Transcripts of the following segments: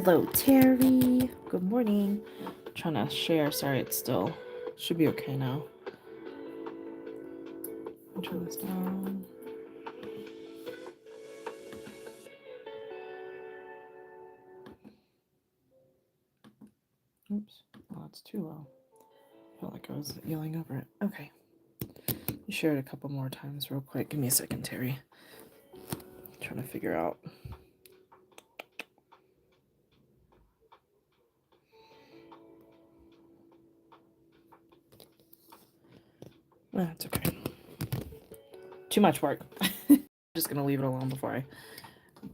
Hello, Terry. Good morning. I'm trying to share. Sorry, it still should be okay now. I'll turn this down. Oops. Oh, it's too low. I felt like I was yelling over it. Okay. You share it a couple more times real quick. Give me a second, Terry. I'm trying to figure out. That's okay. Too much work. I'm just going to leave it alone before I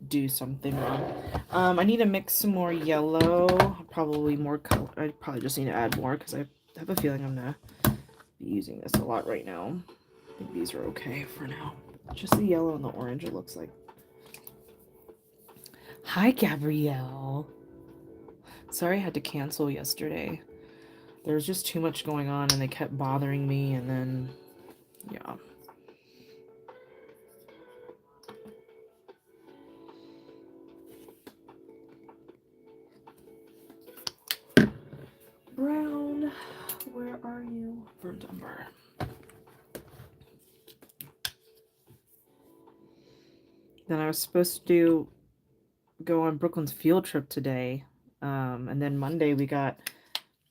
do something wrong. I need to mix some more yellow. Probably more color. I probably just need to add more because I have a feeling I'm going to be using this a lot right now. I think these are okay for now. Just the yellow and the orange, it looks like. Hi, Gabrielle. Sorry I had to cancel yesterday. There was just too much going on and they kept bothering me, and then, yeah. Brown, where are you? Burnt umber. Then I was supposed to go on Brooklyn's field trip today. And then Monday we got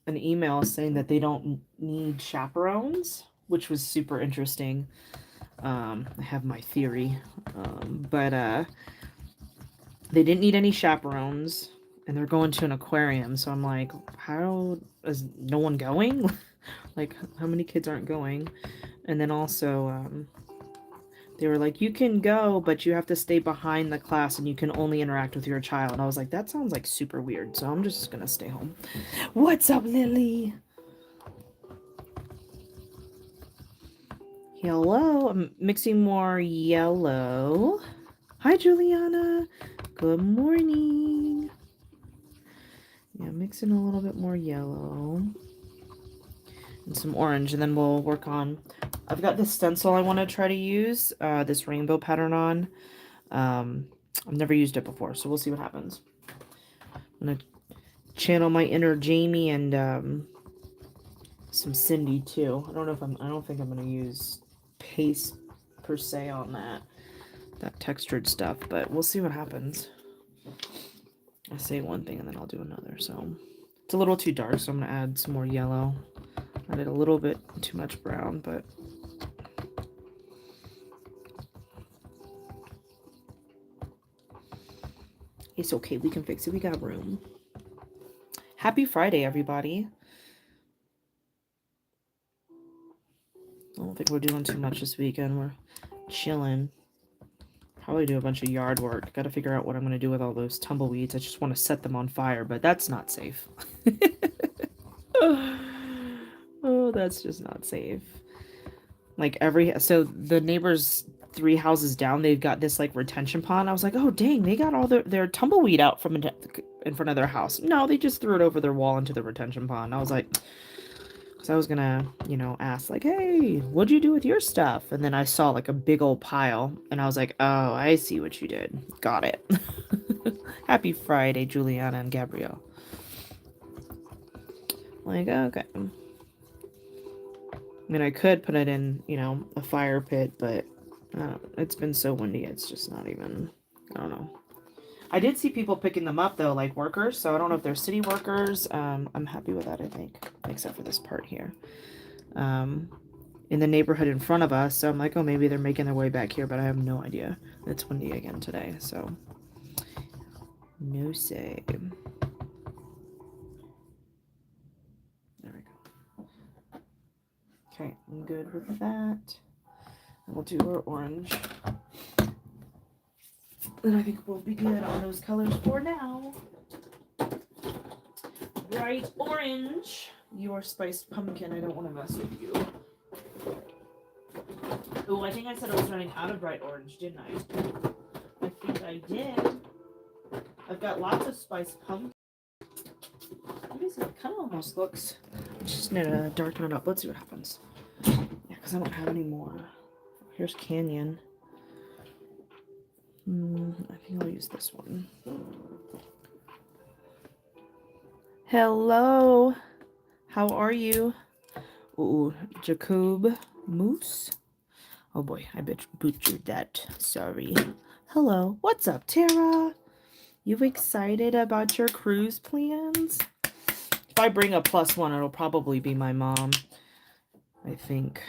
an email saying that they don't need chaperones, which was super interesting. I have my theory. But they didn't need any chaperones, and they're going to an aquarium. So I'm like, how is no one going? Like, how many kids aren't going? And then also, they were like, you can go, but you have to stay behind the class and you can only interact with your child. I was like, that sounds like super weird. So I'm just gonna stay home. What's up, Lily? Hello. I'm mixing more yellow. Hi, Juliana. Good morning. Yeah, mixing a little bit more yellow and some orange, and then we'll work on. I've got this stencil I want to try to use this rainbow pattern on. I've never used it before, so we'll see what happens. I'm gonna channel my inner Jamie and some Cindy too. I don't think I'm gonna use paste per se on that textured stuff, but we'll see what happens. I say one thing and then I'll do another. So it's a little too dark, so I'm gonna add some more yellow. Added a little bit too much brown, but it's okay. We can fix it. We got room. Happy Friday, everybody. I don't think we're doing too much this weekend. We're chilling. Probably do a bunch of yard work. Got to figure out what I'm going to do with all those tumbleweeds. I just want to set them on fire, but that's not safe. Oh, that's just not safe. Like so the neighbors 3 houses down, they've got this like retention pond. I was like, oh dang, they got all their tumbleweed out from in front of their house. No, they just threw it over their wall into the retention pond. I was like, so I was gonna, ask like, hey, what'd you do with your stuff? And then I saw like a big old pile, and I was like, oh, I see what you did. Got it. Happy Friday, Juliana and Gabrielle. Like, okay. I mean, I could put it in, a fire pit, but it's been so windy, it's just not even, I don't know. I did see people picking them up, though, like workers, so I don't know if they're city workers. I'm happy with that, I think, except for this part here. In the neighborhood in front of us, so I'm like, oh, maybe they're making their way back here, but I have no idea. It's windy again today, so no say. There we go. Okay, I'm good with that. And we'll do our orange. Then I think we'll be good on those colors for now. Bright orange. Your spiced pumpkin. I don't want to mess with you. Oh, I think I said I was running out of bright orange, didn't I? I think I did. I've got lots of spiced pumpkin. It kind of almost looks. I just need to darken it up. Let's see what happens. Yeah, because I don't have any more. Here's Canyon. I think I'll use this one. Hello. How are you? Ooh, Jacob Moose. Oh boy, I butchered that. Sorry. Hello. What's up, Tara? You excited about your cruise plans? If I bring a +1, it'll probably be my mom. I think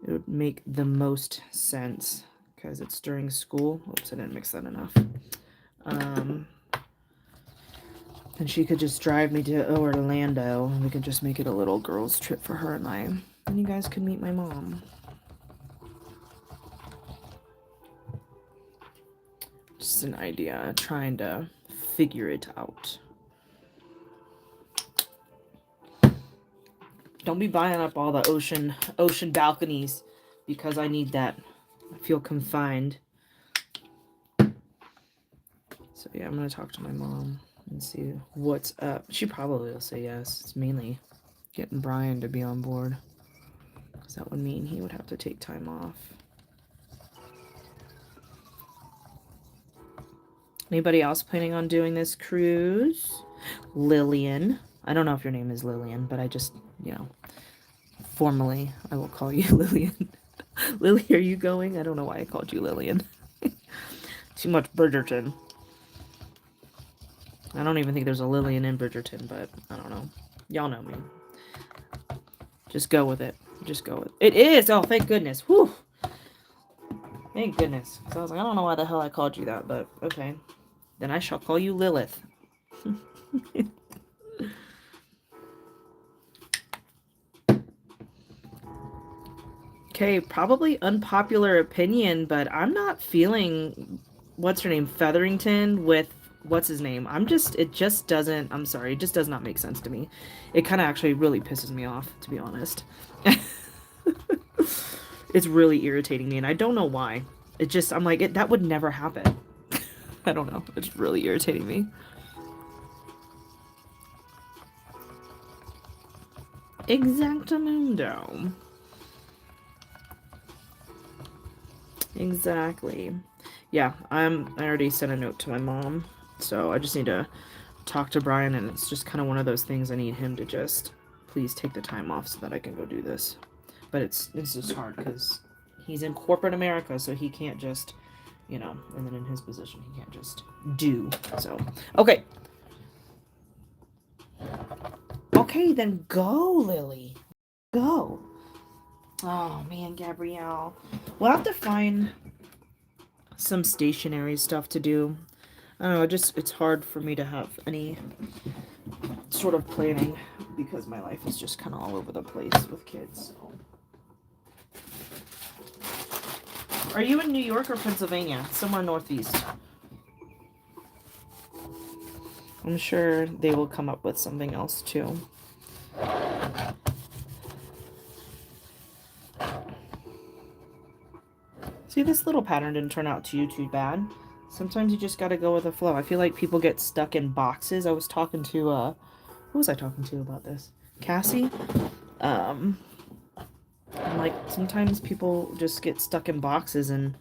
it would make the most sense because it's during school. Oops, I didn't mix that enough. And she could just drive me to Orlando, and we could just make it a little girls' trip for her and I. And you guys could meet my mom. Just an idea, trying to figure it out. Don't be buying up all the ocean balconies because I need that. I feel confined. So yeah, I'm gonna talk to my mom and see what's up. She probably will say yes. It's mainly getting Brian to be on board, because that would mean he would have to take time off. Anybody else planning on doing this cruise? Lillian. I don't know if your name is Lillian, but I just, formally, I will call you Lillian. Lily, are you going? I don't know why I called you Lillian. Too much Bridgerton. I don't even think there's a Lillian in Bridgerton, but I don't know. Y'all know me. Just go with it. Just go with it. It is! Oh, thank goodness. Whew. Thank goodness. Because I was like, I don't know why the hell I called you that, but okay. Then I shall call you Lilith. Okay, probably unpopular opinion, but I'm not feeling, what's her name, Featherington with, what's his name? It just doesn't, I'm sorry, it just does not make sense to me. It kind of actually really pisses me off, to be honest. It's really irritating me, and I don't know why. It just, I'm like, that would never happen. I don't know. It's really irritating me. Exactamundo. Exactly. Yeah, I already sent a note to my mom, so I just need to talk to Brian, and it's just kind of one of those things I need him to just please take the time off so that I can go do this. But it's just hard because he's in corporate America, so he can't just, and then in his position, he can't just do. So, okay. Okay, then go, Lily. Go. Oh, man, Gabrielle. We'll have to find some stationary stuff to do. I don't know, it's hard for me to have any sort of planning because my life is just kind of all over the place with kids. So. Are you in New York or Pennsylvania? Somewhere northeast. I'm sure they will come up with something else too. See, this little pattern didn't turn out too bad. Sometimes you just gotta go with the flow. I feel like people get stuck in boxes. I was talking to, who was I talking to about this? Cassie? And like, sometimes people just get stuck in boxes, and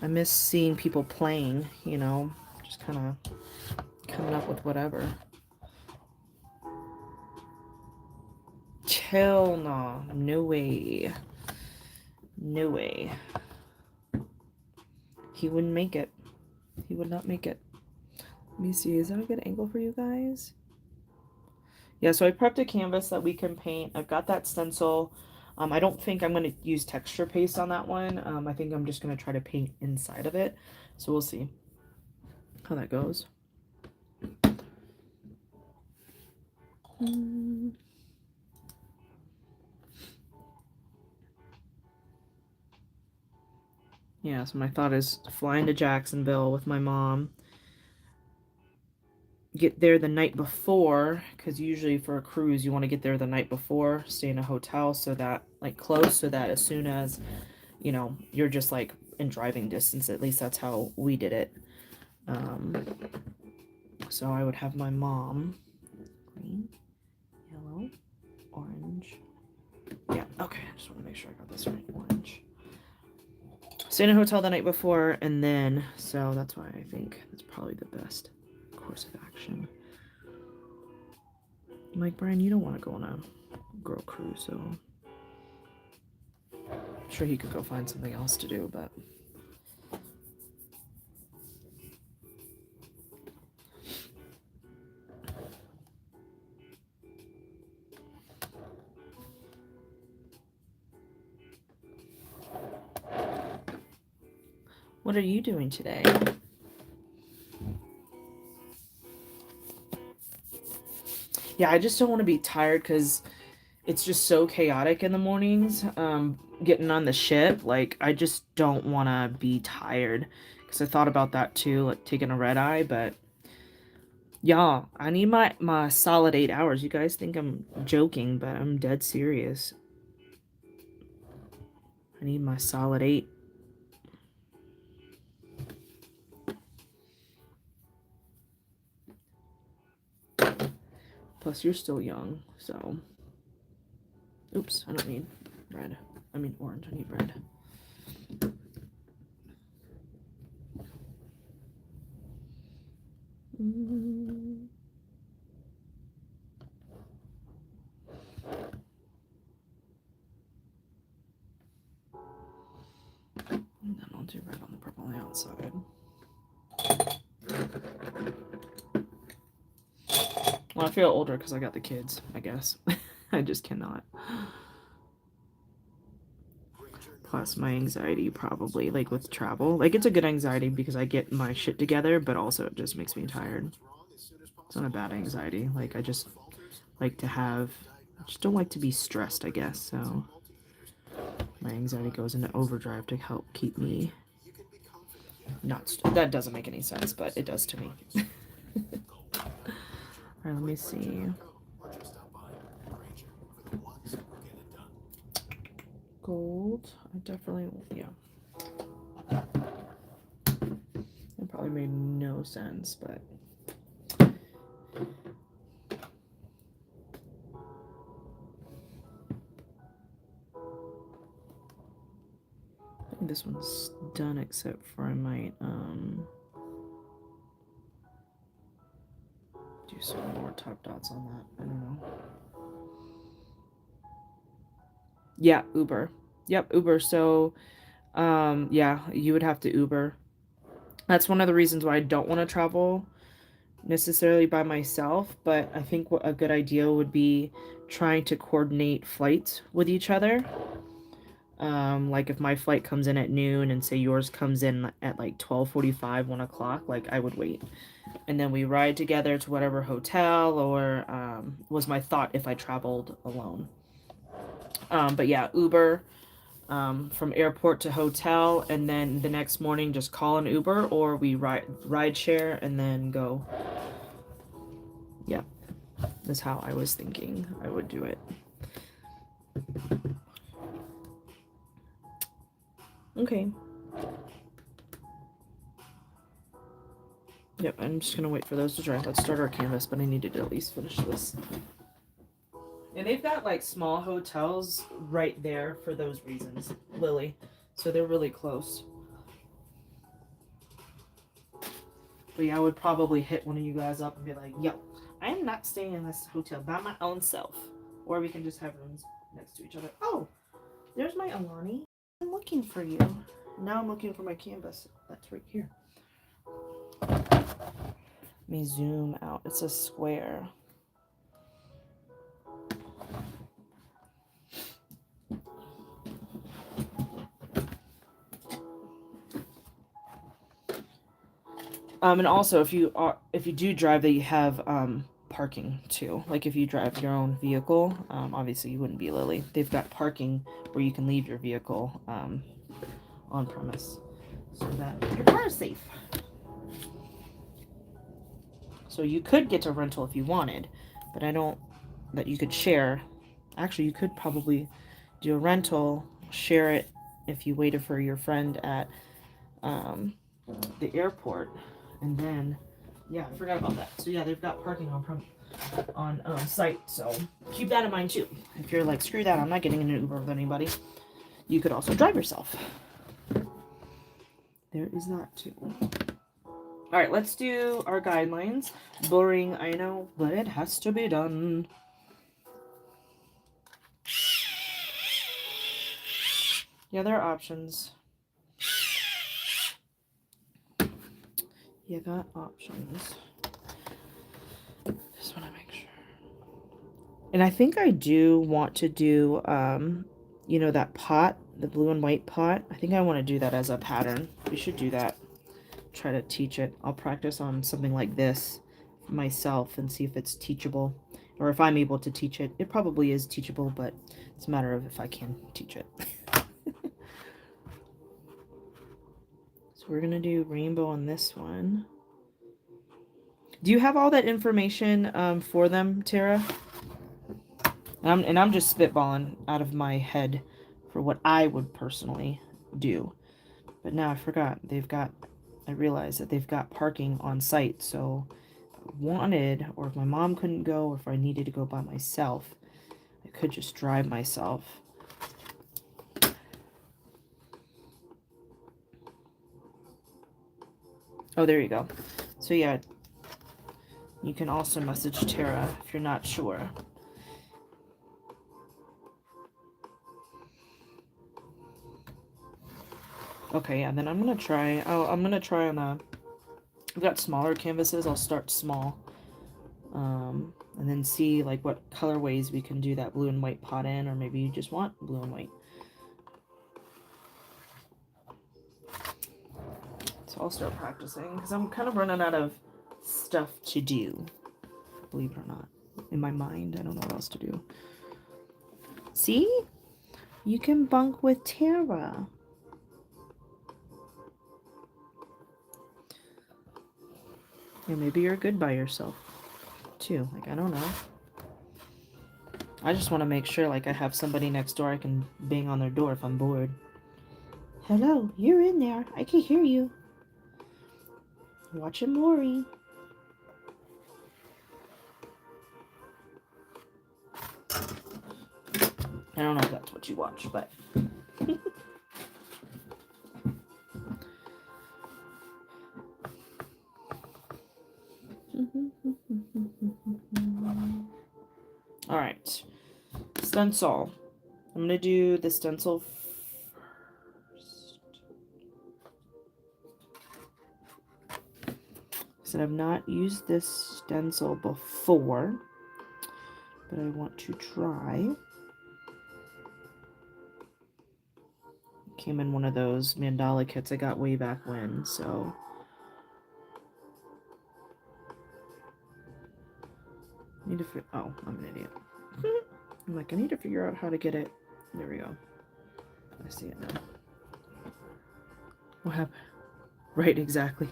I miss seeing people playing, just kind of coming up with whatever. Hell no. No way. No way. He wouldn't make it. He would not make it. Let me see. Is that a good angle for you guys? Yeah, so I prepped a canvas that we can paint. I've got that stencil. I don't think I'm going to use texture paste on that one. I think I'm just going to try to paint inside of it. So we'll see how that goes. Yeah, so my thought is flying to Jacksonville with my mom. Get there the night before, because usually for a cruise you want to get there the night before, stay in a hotel so that, like, close, so that as soon as, you're just like in driving distance. At least that's how we did it. So I would have my mom. Green, yellow, orange. Yeah, okay, I just want to make sure I got this right. Orange. stay in a hotel the night before, and then, so that's why I think that's probably the best course of action. I'm like, Brian, you don't want to go on a girl cruise, so I'm sure he could go find something else to do, but what are you doing today? Yeah, I just don't want to be tired because it's just so chaotic in the mornings. Getting on the ship, like I just don't want to be tired because I thought about that too, like taking a red eye. But yeah, I need my solid 8 hours. You guys think I'm joking, but I'm dead serious. I need my solid 8. Plus, you're still young, so. Oops, I don't need red. I mean orange. I need red. And then I'll do red on the purple on the outside. Well, I feel older because I got the kids, I guess. I just cannot. Plus my anxiety probably, like with travel. Like it's a good anxiety because I get my shit together, but also it just makes me tired. It's not a bad anxiety. Like I just like to have, I just don't like to be stressed, I guess. So my anxiety goes into overdrive to help keep me not, that doesn't make any sense, but it does to me. All right, let me see. Gold. I definitely, yeah. It probably made no sense, but. I think this one's done except for I might, do some more top dots on that. I don't know. Yeah, Uber. Yep, Uber. So, yeah, you would have to Uber. That's one of the reasons why I don't want to travel necessarily by myself, but I think what a good idea would be trying to coordinate flights with each other. Like if my flight comes in at noon and say yours comes in at like 12:45, 1 o'clock, like I would wait. And then we ride together to whatever hotel, or was my thought if I traveled alone. But yeah, Uber from airport to hotel, and then the next morning just call an Uber, or we ride share and then go. Yeah, that's how I was thinking I would do it. Okay. Yep, I'm just gonna wait for those to dry. Let's start our canvas, but I needed to at least finish this. And they've got like small hotels right there for those reasons, Lily. So they're really close. But yeah, I would probably hit one of you guys up and be like, yo, I am not staying in this hotel by my own self. Or we can just have rooms next to each other. Oh, there's my Alani. I'm looking for you. Now I'm looking for my canvas. That's right here. Let me zoom out. It's a square. And also if you do drive, that you have parking too. Like if you drive your own vehicle, obviously you wouldn't be Lily. They've got parking where you can leave your vehicle on premise, so that your car is safe. So you could get a rental if you wanted, but I don't, that you could share. Actually, you could probably do a rental, share it if you waited for your friend at the airport, and then, yeah, I forgot about that. So yeah, they've got parking on site, so keep that in mind too. If you're like, screw that, I'm not getting in an Uber with anybody, you could also drive yourself. there is that too. All right, let's do our guidelines. Boring, I know, but it has to be done. Yeah, there are options. You got options. Just want to make sure. And I think I do want to do, you know, that pot, the blue and white pot. I think I want to do that as a pattern. We should do that. Try to teach it. I'll practice on something like this myself and see if it's teachable, or if I'm able to teach it. It probably is teachable, but it's a matter of if I can teach it. So we're gonna do rainbow on this one. Do you have all that information for them, Tara? And I'm just spitballing out of my head for what I would personally do. But now I forgot. I realized that they've got parking on site, so if I wanted, or if my mom couldn't go, or if I needed to go by myself, I could just drive myself. Oh, there you go. So yeah, you can also message Tara if you're not sure. Okay, yeah, then I'm gonna try. I'm gonna try on a. I've got smaller canvases. I'll start small, and then see like what colorways we can do that blue and white pot in, or maybe you just want blue and white. So I'll start practicing because I'm kind of running out of stuff to do. Believe it or not, in my mind, I don't know what else to do. See, you can bunk with Tara. Yeah, maybe you're good by yourself too. Like, I don't know. I just want to make sure like I have somebody next door I can bang on their door if I'm bored. Hello, you're in there. I can hear you. Watching Maury. I don't know if that's what you watch, but all right. Stencil. I'm gonna do the stencil first. So I've not used this stencil before, but I want to try. Came in one of those mandala kits I got way back when, so need to oh, I'm an idiot. I'm like, I need to figure out how to get it. There we go. I see it now. What happened? Right, exactly.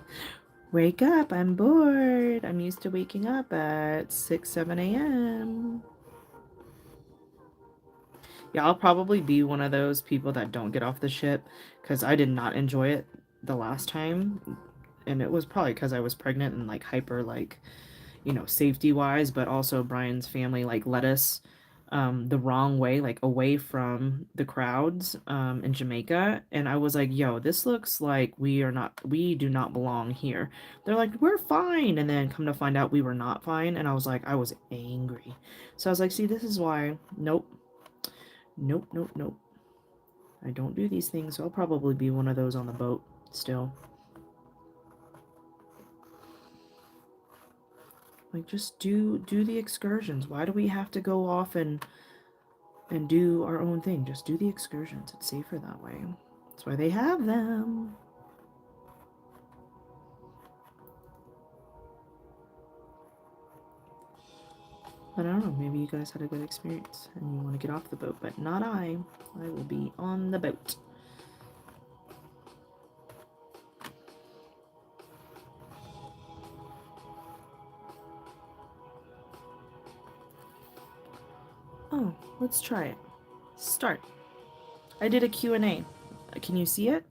Wake up, I'm bored. I'm used to waking up at 6, 7 a.m. Yeah, I'll probably be one of those people that don't get off the ship because I did not enjoy it the last time. And it was probably because I was pregnant and like hyper, like, you know, safety wise, but also Brian's family like led us the wrong way, like away from the crowds in Jamaica. And I was like, yo, this looks like we do not belong here. They're like, we're fine. And then come to find out we were not fine. And I was like, I was angry. So I was like, see, this is why, nope. Nope, nope, nope. I don't do these things, so I'll probably be one of those on the boat still. Like, just do the excursions. Why do we have to go off and do our own thing? Just do the excursions. It's safer that way. That's why they have them. But I don't know, maybe you guys had a good experience and you want to get off the boat, but not I. I will be on the boat. Oh, let's try it. Start. I did a Q&A. Can you see it?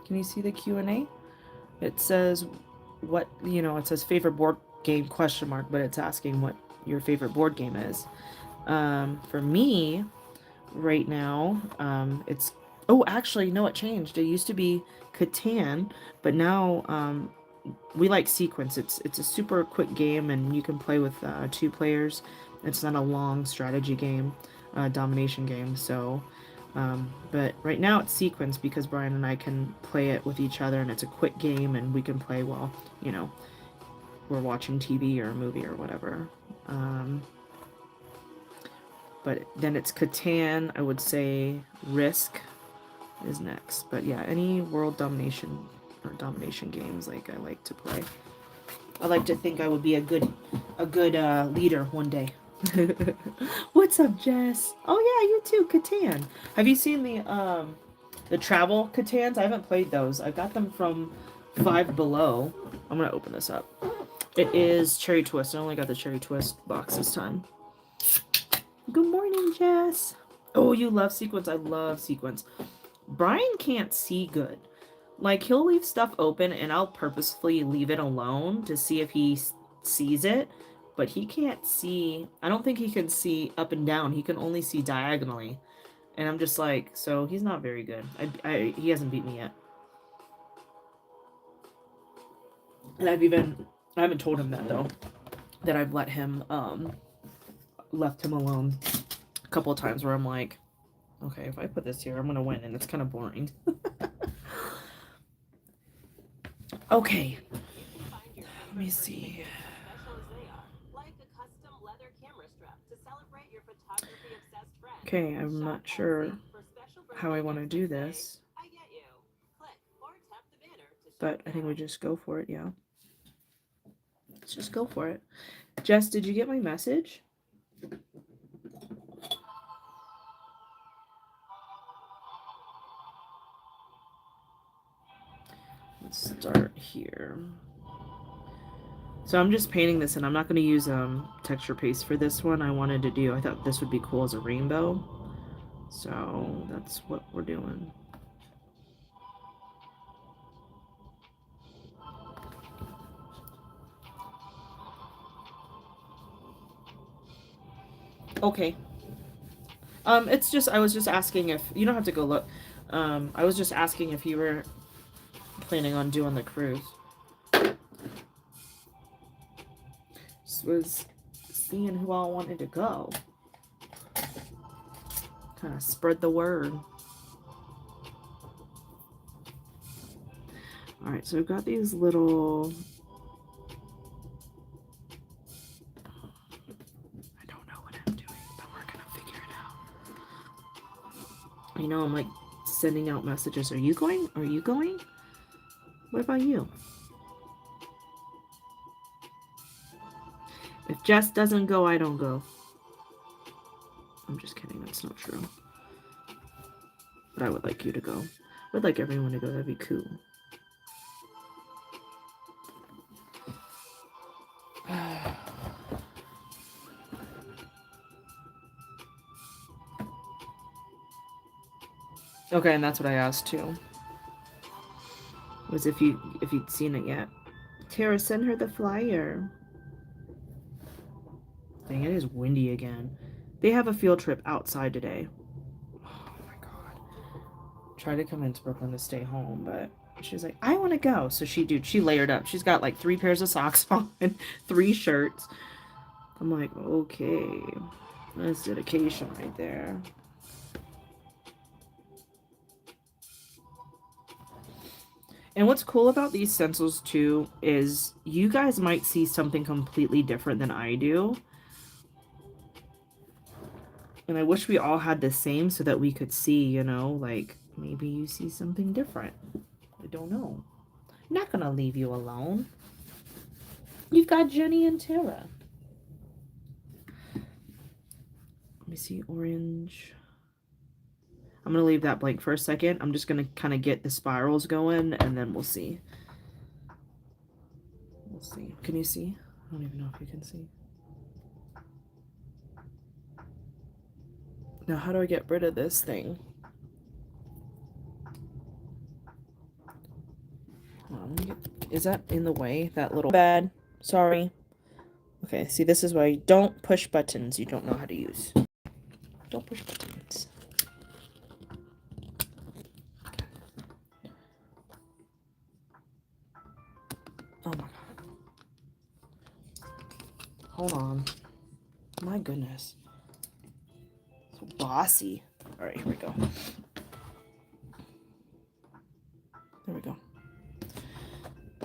Can you see the Q&A? It says what, you know, it says favorite board game question mark, but it's asking what your favorite board game is. For me, right now. It's oh, actually, no, it changed. It used to be Catan, but now we like Sequence. It's a super quick game, and you can play with 2 players. It's not a long strategy game, domination game. So, but right now it's Sequence because Brian and I can play it with each other, and it's a quick game, and we can play while we're watching TV or a movie or whatever. But then it's Catan. I would say Risk is next. But yeah, any world domination or domination games like I like to play. I like to think I would be a good leader one day. What's up, Jess? Oh yeah, you too, Catan. Have you seen the travel Catans? I haven't played those. I got them from Five Below. I'm gonna open this up. It is Cherry Twist. I only got the Cherry Twist box this time. Good morning, Jess. Oh, you love Sequence. I love Sequence. Brian can't see good. Like, he'll leave stuff open, and I'll purposefully leave it alone to see if he sees it, but he can't see. I don't think he can see up and down. He can only see diagonally. And I'm just like, so he's not very good. He hasn't beat me yet. And I haven't told him that, though, that I've left him alone a couple of times where I'm like, okay, if I put this here, I'm gonna win, and it's kind of boring. Okay. Let me see. Okay, I'm not sure how I want to do this, but I think we just go for it, yeah. Let's just go for it. Jess, did you get my message? Let's start here. So I'm just painting this, and I'm not going to use texture paste for this one. I thought this would be cool as a rainbow. So that's what we're doing. Okay. It's just, I was just asking if, you don't have to go look. I was just asking if you were planning on doing the cruise. Just was seeing who all wanted to go. Kind of spread the word. Alright, so I've got these little... I don't know what I'm doing, but we're gonna figure it out. I know I'm like sending out messages. Are you going? Are you going? What about you? If Jess doesn't go, I don't go. I'm just kidding. That's not true. But I would like you to go. I'd like everyone to go. That'd be cool. Okay, and that's what I asked too. Was if you'd seen it yet. Tara, send her the flyer. Dang, it is windy again. They have a field trip outside today. Oh my god. Tried to convince Brooklyn to stay home, but she's like, I want to go. So she layered up. She's got like 3 pairs of socks on, 3 shirts. I'm like, okay. That's dedication right there. And what's cool about these stencils too is you guys might see something completely different than I do. And I wish we all had the same so that we could see, like maybe you see something different. I don't know. I'm not gonna leave you alone. You've got Jenny and Tara. Let me see, orange. I'm going to leave that blank for a second. I'm just going to kind of get the spirals going, and then we'll see. We'll see. Can you see? I don't even know if you can see. Now, how do I get rid of this thing? Is that in the way? That little... Bad. Sorry. Okay, see, this is why you don't push buttons you don't know how to use. Don't push buttons. Hold on. My goodness. So bossy. All right, here we go. There we go.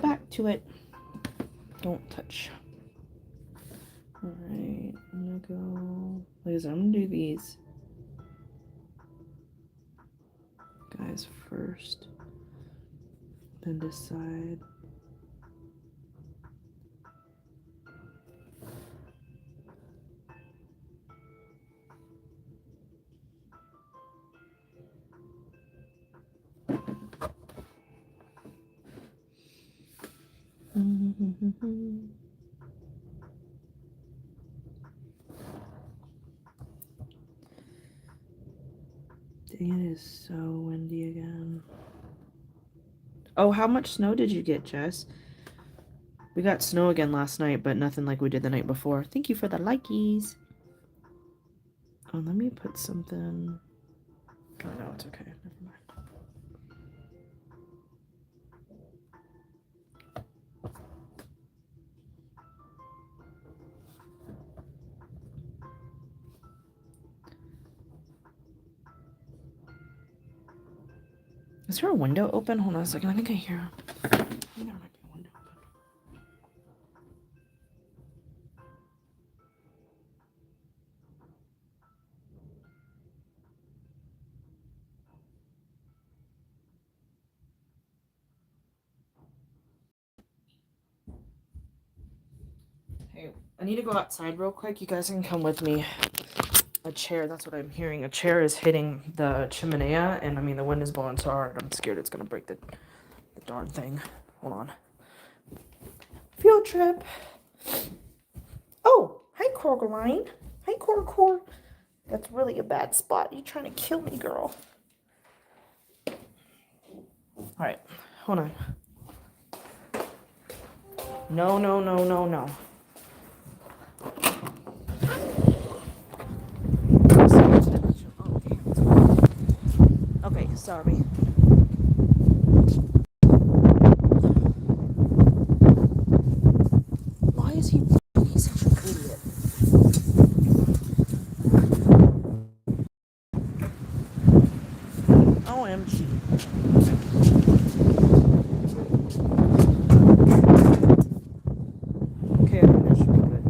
Back to it. Don't touch. All right, I'm gonna go. Like I'm gonna do these guys first, then decide. Dang, it is so windy again. Oh, how much snow did you get, Jess? We got snow again last night, but nothing like we did the night before. Thank you for the likies. Oh, let me put something. Oh, no, it's okay. Never mind. Is there a window open? Hold on a second. I think I hear. I think there might be a window open. Hey, I need to go outside real quick. You guys can come with me. A chair, that's what I'm hearing. A chair is hitting the chimenea, and I mean, the wind is blowing so hard. I'm scared it's gonna break the darn thing. Hold on. Field trip. Oh, hi, Corgaline. Hi, Cor. That's really a bad spot. You trying to kill me, girl. All right, hold on. No. Okay, sorry. Why is he such an idiot? OMG. Okay, I think that should be good.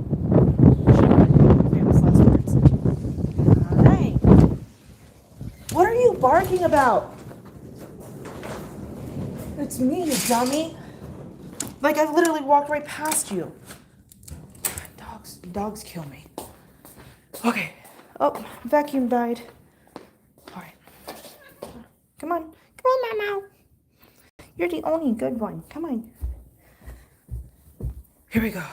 Famous last words. Hey! What are you barking about? It's me, you dummy. Like, I literally walked right past you. Dogs kill me. Okay. Oh, vacuum died. All right. Come on, Mama. You're the only good one. Come on. Here we go.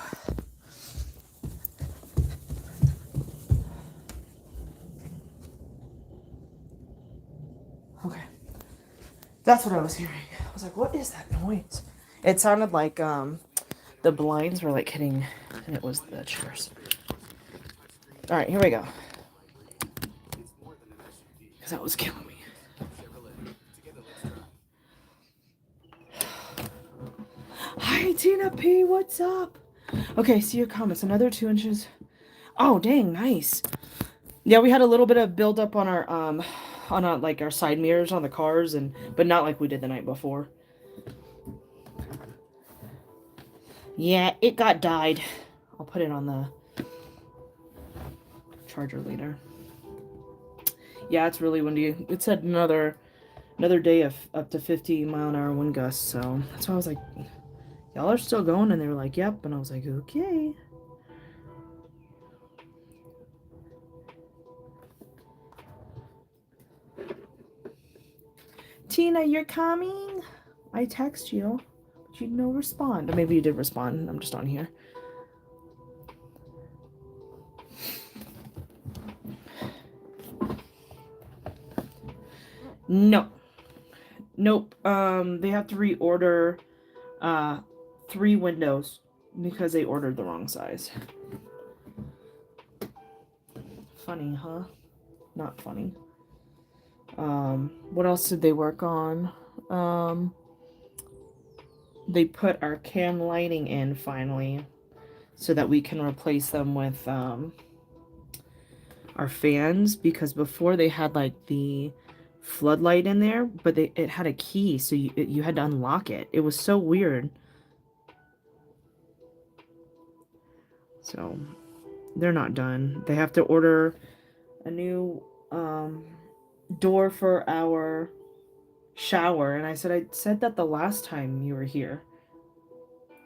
Okay. That's what I was hearing. I was like, what is that noise? It sounded like the blinds were like hitting, and it was the chairs. All right, here we go. Because that was killing me. Hi, Tina P. What's up? Okay, see your comments. Another 2 inches. Oh, dang, nice. Yeah, we had a little bit of buildup on our like our side mirrors on the cars, but not like we did the night before. Yeah, it got dyed. I'll put it on the charger later. Yeah, it's really windy. It said another day of up to 50-mile-an-hour wind gusts, so that's why I was like, y'all are still going, and they were like, yep, and I was like, okay. Tina, you're coming? I text you, but you no respond. Or maybe you did respond. I'm just on here. No. Nope. They have to reorder 3 windows because they ordered the wrong size. Funny, huh? Not funny. What else did they work on? They put our can lighting in finally. so that we can replace them with our fans, because before they had like the floodlight in there, but it had a key, so you had to unlock it. It was so weird. So they're not done. They have to order a new door for our shower, and I said that the last time you were here.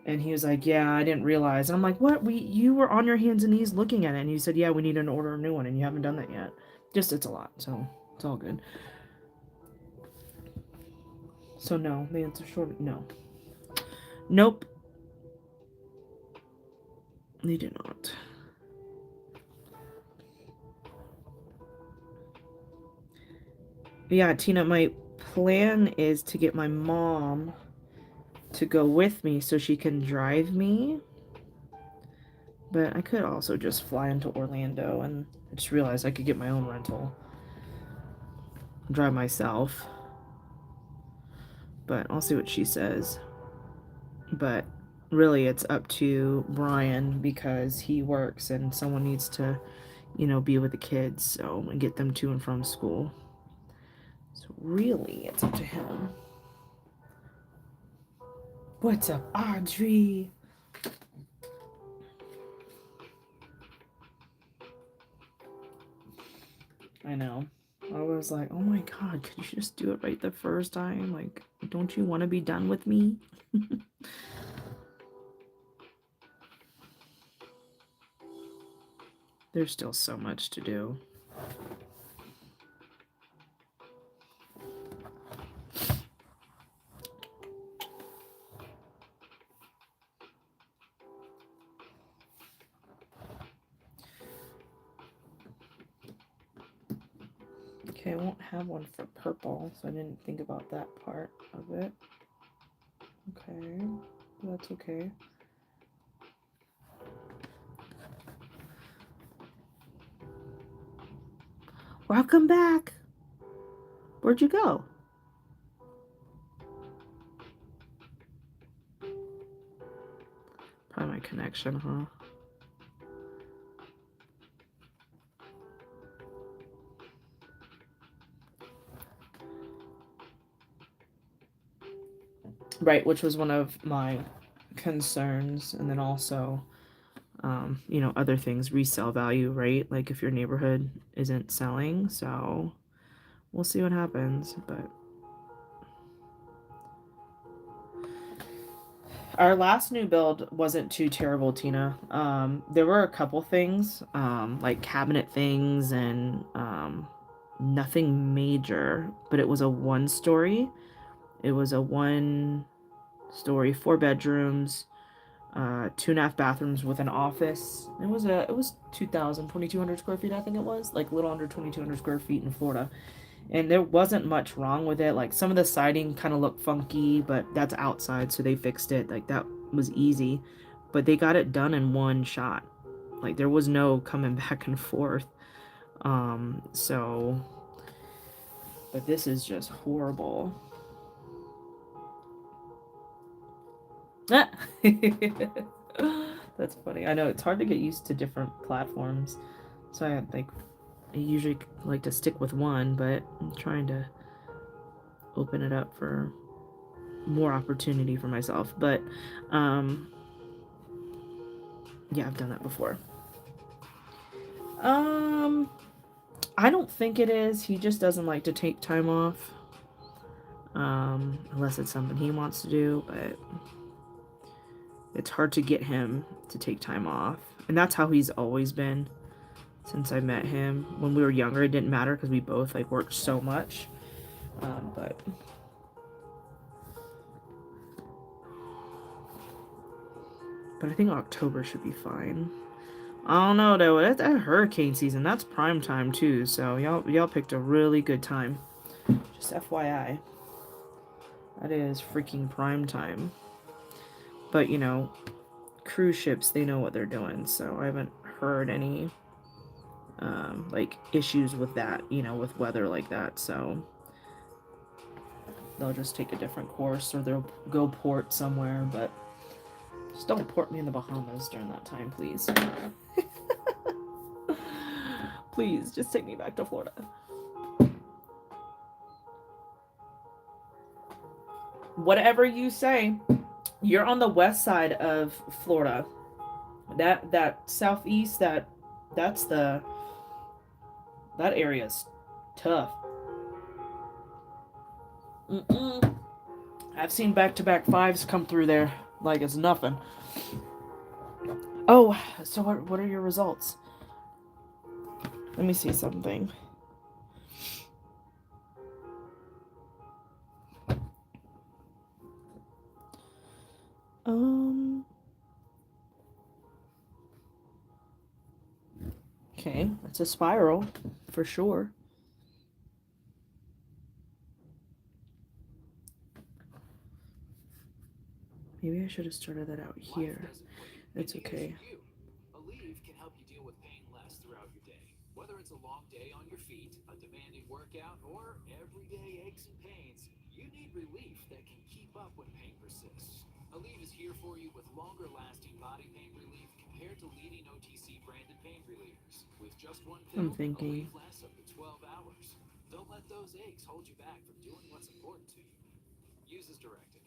And he was like, yeah, I didn't realize. And I'm like, what? You were on your hands and knees looking at it. And he said, yeah, we need to order a new one. And you haven't done that yet. Just, it's a lot. So it's all good. So no, the answer short, no. Nope. They did not. Yeah, Tina, my plan is to get my mom to go with me so she can drive me. But I could also just fly into Orlando, and I just realized I could get my own rental. Drive myself. But I'll see what she says. But really, it's up to Brian because he works and someone needs to, be with the kids, so, and get them to and from school. So really, it's up to him. What's up, Audrey? I know. I was like, oh my god, could you just do it right the first time? Like, don't you want to be done with me? There's still so much to do. Okay, I won't have one for purple, so I didn't think about that part of it. Okay, that's okay. Welcome back. Where'd you go? Probably my connection, huh? Right, which was one of my concerns. And then also, other things, resale value, right? Like if your neighborhood isn't selling. So we'll see what happens. But our last new build wasn't too terrible, Tina. There were a couple things, like cabinet things and nothing major, but it was a 1-story. It was a 1-story, 4 bedrooms, 2.5 bathrooms with an office. It was 2,200 square feet, I think it was, like a little under 2,200 square feet in Florida. And there wasn't much wrong with it. Like some of the siding kind of looked funky, but that's outside, so they fixed it. Like that was easy. But they got it done in one shot. Like there was no coming back and forth. So but this is just horrible. That's funny. I know it's hard to get used to different platforms. So I usually like to stick with one, but I'm trying to open it up for more opportunity for myself. But yeah, I've done that before. I don't think it is. He just doesn't like to take time off. Unless it's something he wants to do, but it's hard to get him to take time off. And that's how he's always been since I met him. When we were younger, it didn't matter because we both like worked so much. But I think October should be fine. I don't know though. That's hurricane season. That's prime time too. So y'all picked a really good time. Just FYI. That is freaking prime time. But cruise ships, they know what they're doing. So I haven't heard any like issues with that, with weather like that. So they'll just take a different course or they'll go port somewhere. But Just don't port me in the Bahamas during that time, please. Please, just take me back to Florida. Whatever you say, you're on the west side of Florida. That southeast, that's that area's tough. Mm-mm. I've seen back-to-back fives come through there like it's nothing. Oh, so what are your results? Let me see something. Okay, it's a spiral for sure. Maybe I should have started that out here. It's okay. Aleve can help you deal with pain less throughout your day. Whether it's a long day on your feet, a demanding workout, or everyday aches and pains, you need relief that can keep up when pain persists. Aleve is here for you with longer-lasting body pain relief compared to leading OTC branded pain relievers. With just one pill, Aleve lasts up to 12 hours. Don't let those aches hold you back from doing what's important to you. Use as directed.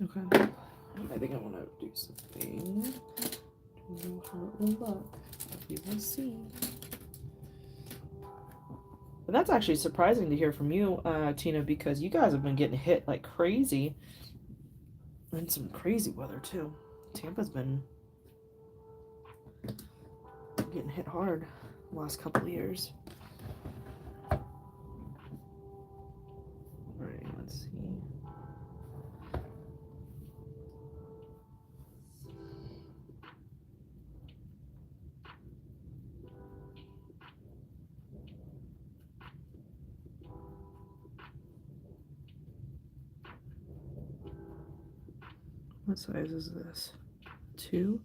Okay. I think I want to do something. Don't know how it will look. We will see. But that's actually surprising to hear from you, Tina, because you guys have been getting hit like crazy. And some crazy weather, too. Tampa's been getting hit hard the last couple of years. Alright, let's see. What size is this? 2?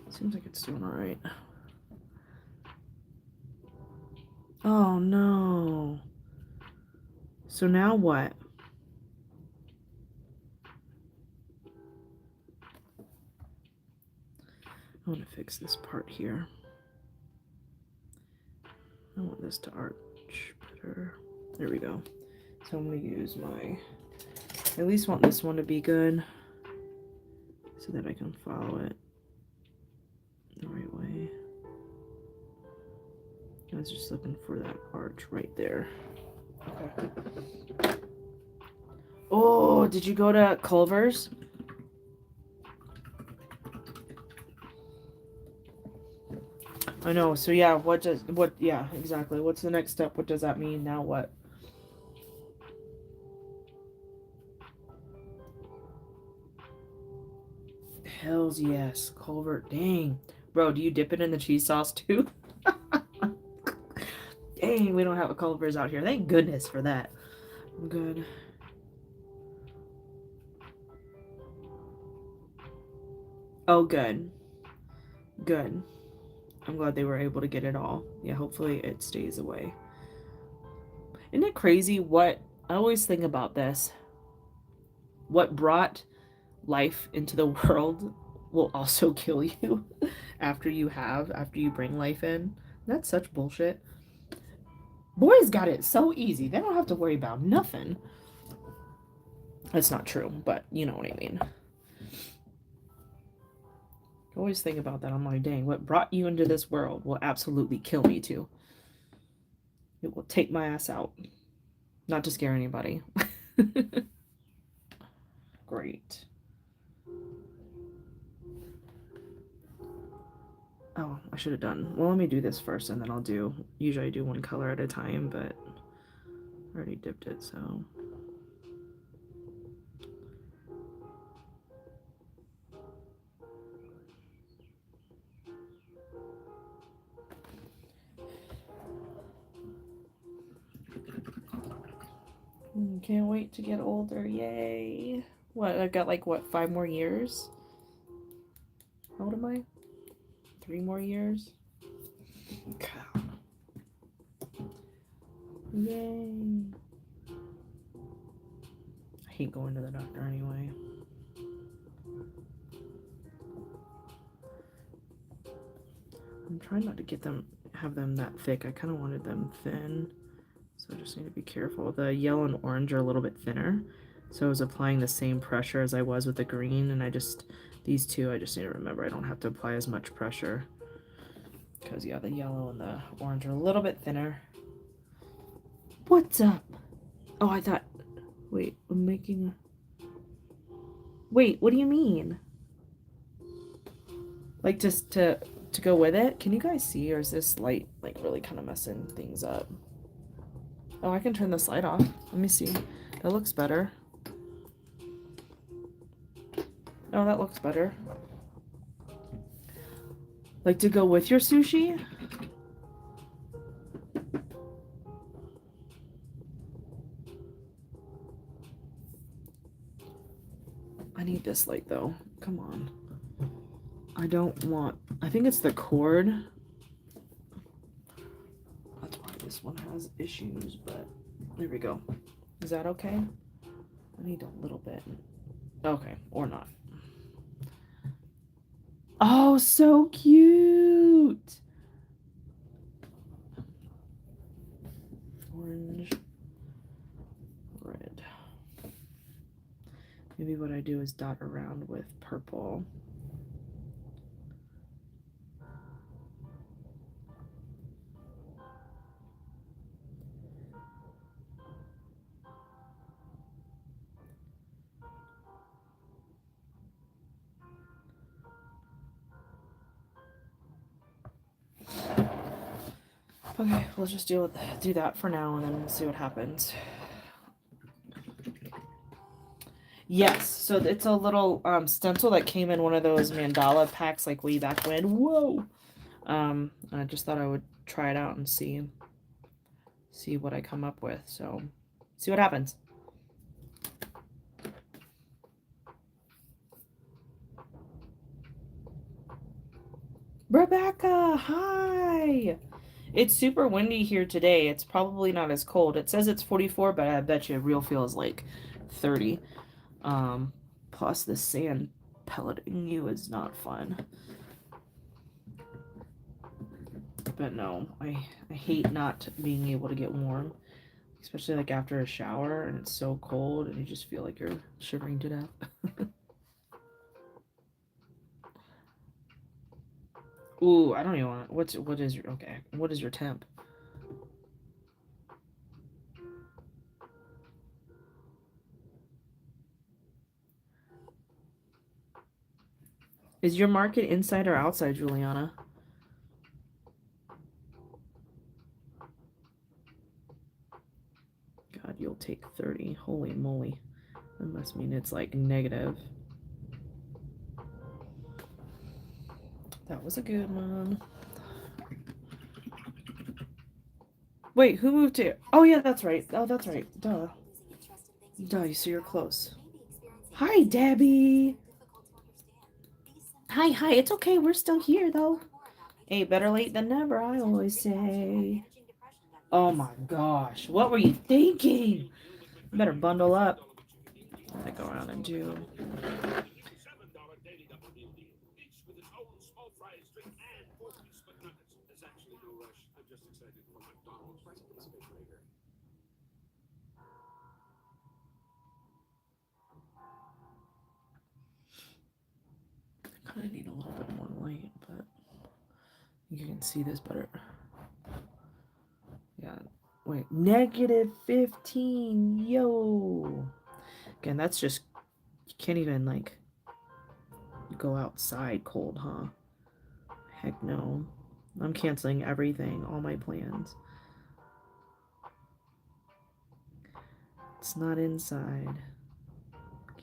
Seems like it's doing alright. Oh no. So now what? I want to fix this part here. I want this to arch better. There we go. So I'm going to use my... I at least want this one to be good so that I can follow it the right way. I was just looking for that arch right there. Okay. Oh, did you go to Culver's? I know. So yeah, yeah, exactly. What's the next step? What does that mean? Now what? Hells yes. Culver. Dang. Bro, do you dip it in the cheese sauce too? Dang, we don't have a Culver's out here. Thank goodness for that. I'm good. Oh, good. Good. I'm glad they were able to get it all. Yeah, hopefully it stays away. Isn't it crazy what... I always think about this. What brought life into the world will also kill you after you bring life in. That's such bullshit. Boys got it so easy. They don't have to worry about nothing. That's not true, but you know what I mean. I always think about that. I'm like, dang, what brought you into this world will absolutely kill me too. It will take my ass out. Not to scare anybody. Great. Oh, I should have done. Well, let me do this first and then I'll do... Usually I do one color at a time, but I already dipped it, so... Can't wait to get older. Yay. What, I've got like, what, 5 more years? How old am I? 3 more years? God. Yay. hate going to the doctor anyway. I'm trying not to have them that thick. I kind of wanted them thin, so I just need to be careful. The yellow and orange are a little bit thinner, so I was applying the same pressure as I was with the green, and these two, I just need to remember I don't have to apply as much pressure, because yeah, the yellow and the orange are a little bit thinner. What's up? Oh, I thought, wait, wait, what do you mean? Like, just to go with it? Can you guys see, or is this light like really kind of messing things up? Oh, I can turn this light off. Let me see. That looks better. Oh, that looks better. Like, to go with your sushi? I need this light though. Come on. I think it's the cord. That's why this one has issues, but there we go. Is that okay? I need a little bit. Okay, or not. Oh, so cute! Orange, red. Maybe what I do is dot around with purple. Okay, we'll just do that for now and then we'll see what happens. Yes, so it's a little stencil that came in one of those mandala packs like way back when. Whoa! I just thought I would try it out and see what I come up with. So, see what happens. Rebecca, hi! It's super windy here today. It's probably not as cold. It says it's 44, but I bet you real feel is like 30. Plus the sand pelleting you is not fun. But no, I hate not being able to get warm. Especially like after a shower and it's so cold and you just feel like you're shivering to death. Ooh, I don't even want what is your temp? Is your market inside or outside, Juliana? God, you'll take 30. Holy moly. That must mean it's like negative. That was a good one. Wait, who moved here? Oh yeah, that's right. Oh, that's right. Duh. Duh, so you're close. Hi, Debbie. Hi. It's okay. We're still here, though. Hey, better late than never, I always say. Oh my gosh. What were you thinking? You better bundle up. I'm gonna go around and do. I kind of need a little bit more light, but you can see this better. Yeah. Wait, negative 15. Yo. Again, that's just, you can't even like go outside cold, huh? Heck no. I'm canceling everything, all my plans. It's not inside.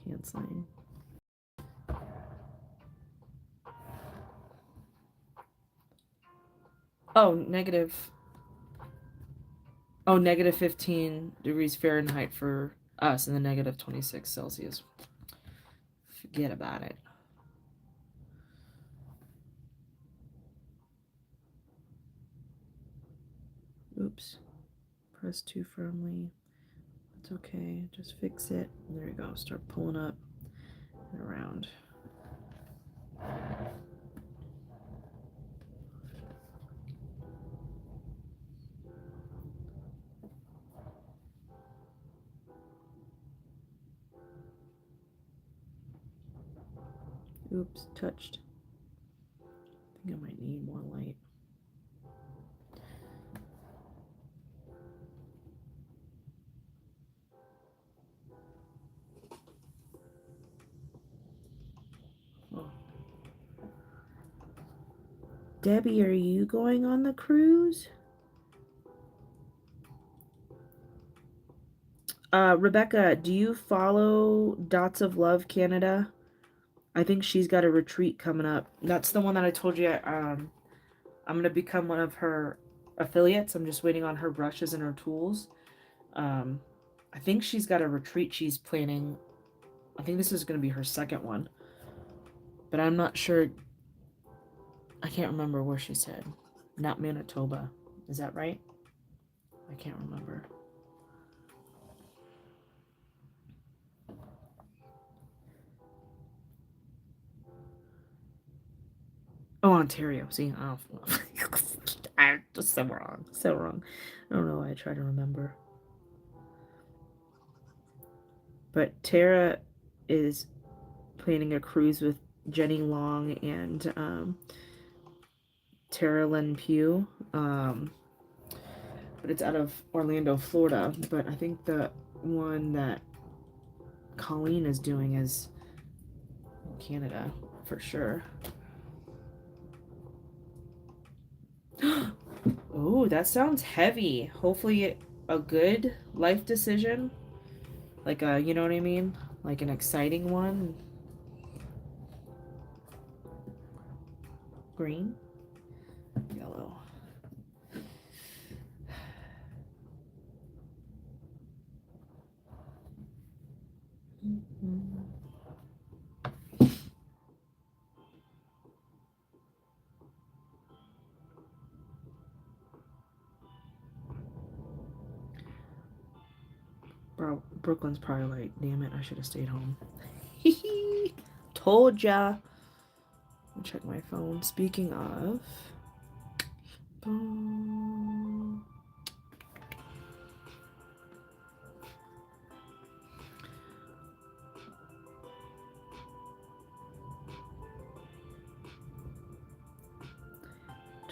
Canceling. Oh, negative 15 degrees Fahrenheit for us and the negative 26 Celsius. Forget about it. Oops. Press too firmly. It's okay. Just fix it. There you go. Start pulling up and around. Oops, touched. I think I might need more light. Oh. Debbie, are you going on the cruise? Rebecca, do you follow Dots of Love Canada? I think she's got a retreat coming up. That's the one that I told you. I'm gonna become one of her affiliates. I'm just waiting on her brushes and her tools. I think she's got a retreat she's planning. I think this is gonna be her second one, but I'm not sure. I can't remember where she said. Not Manitoba. Is that right? I can't remember. Oh, Ontario. See, I'm just so wrong. So wrong. I don't know why I try to remember. But Tara is planning a cruise with Jenny Long and Tara Lynn Pugh. But it's out of Orlando, Florida. But I think the one that Colleen is doing is Canada for sure. Oh, that sounds heavy. Hopefully a good life decision. Like a, you know what I mean? Like an exciting one. Green. Yellow. Mm-hmm. Bro, Brooklyn's probably like, damn it, I should have stayed home. Told ya. I'll check my phone. Speaking of.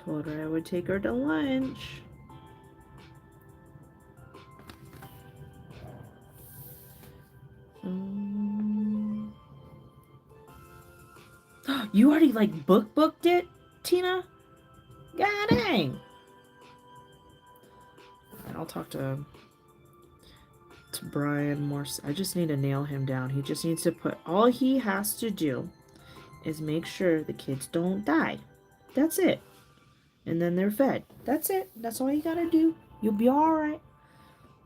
Told her I would take her to lunch. You already like booked it, Tina? God dang. I'll talk to Brian more. I just need to nail him down. He just needs to put, all he has to do is make sure the kids don't die. That's it. And then they're fed. That's it. That's all you gotta do. You'll be all right.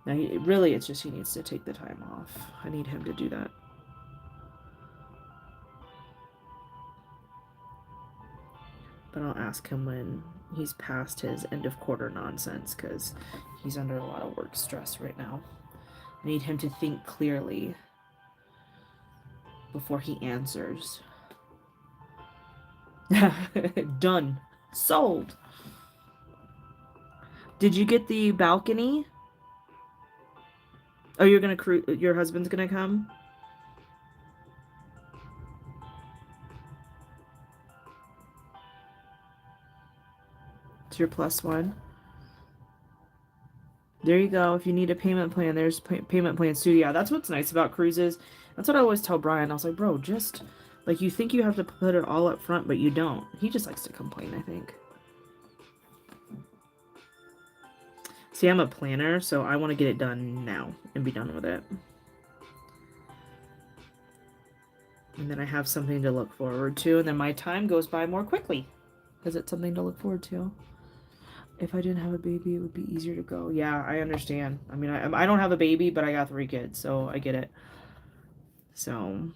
Now, really, it's just he needs to take the time off. I need him to do that. But I'll ask him when he's past his end of quarter nonsense, because he's under a lot of work stress right now. I need him to think clearly before he answers. Done. Sold. Did you get the balcony? Oh, you're gonna your husband's gonna come? It's your +1. There you go. If you need a payment plan, there's payment plans too. Yeah, that's what's nice about cruises. That's what I always tell Brian. I was like, bro, just like you think you have to put it all up front, but you don't. He just likes to complain, I think. See, I'm a planner, so I want to get it done now and be done with it. And then I have something to look forward to, and then my time goes by more quickly because it's something to look forward to. If I didn't have a baby, it would be easier to go. Yeah, I understand. I mean, I don't have a baby, but I got 3 kids, so I get it. So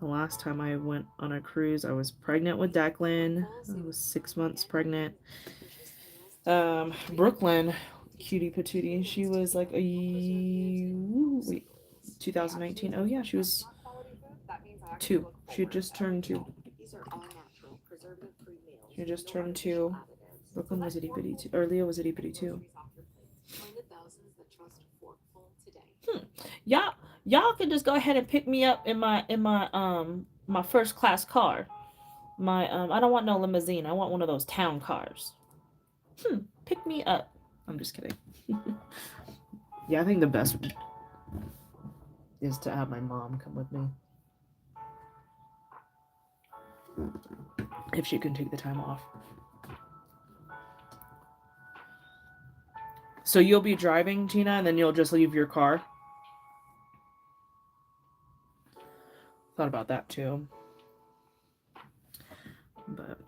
the last time I went on a cruise, I was pregnant with Declan. I was 6 months pregnant. Brooklyn, cutie patootie. She was like wait, 2019. Oh yeah, she was 2. She had just turned 2. She just turned 2. Brooklyn was itty bitty too, or Leo was itty bitty too. Y'all can just go ahead and pick me up in my first class car. My I don't want no limousine. I want one of those town cars. Pick me up. I'm just kidding. Yeah, I think the best is to have my mom come with me. If she can take the time off. So you'll be driving, Tina, and then you'll just leave your car? Thought about that too. But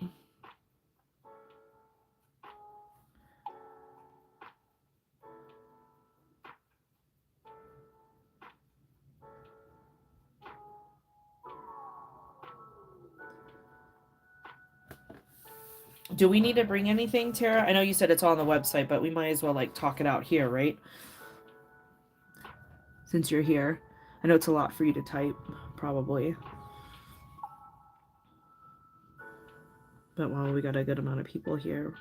do we need to bring anything, Tara? I know you said it's on the website, but we might as well like talk it out here, right? Since you're here. I know it's a lot for you to type, probably. But well, we got a good amount of people here.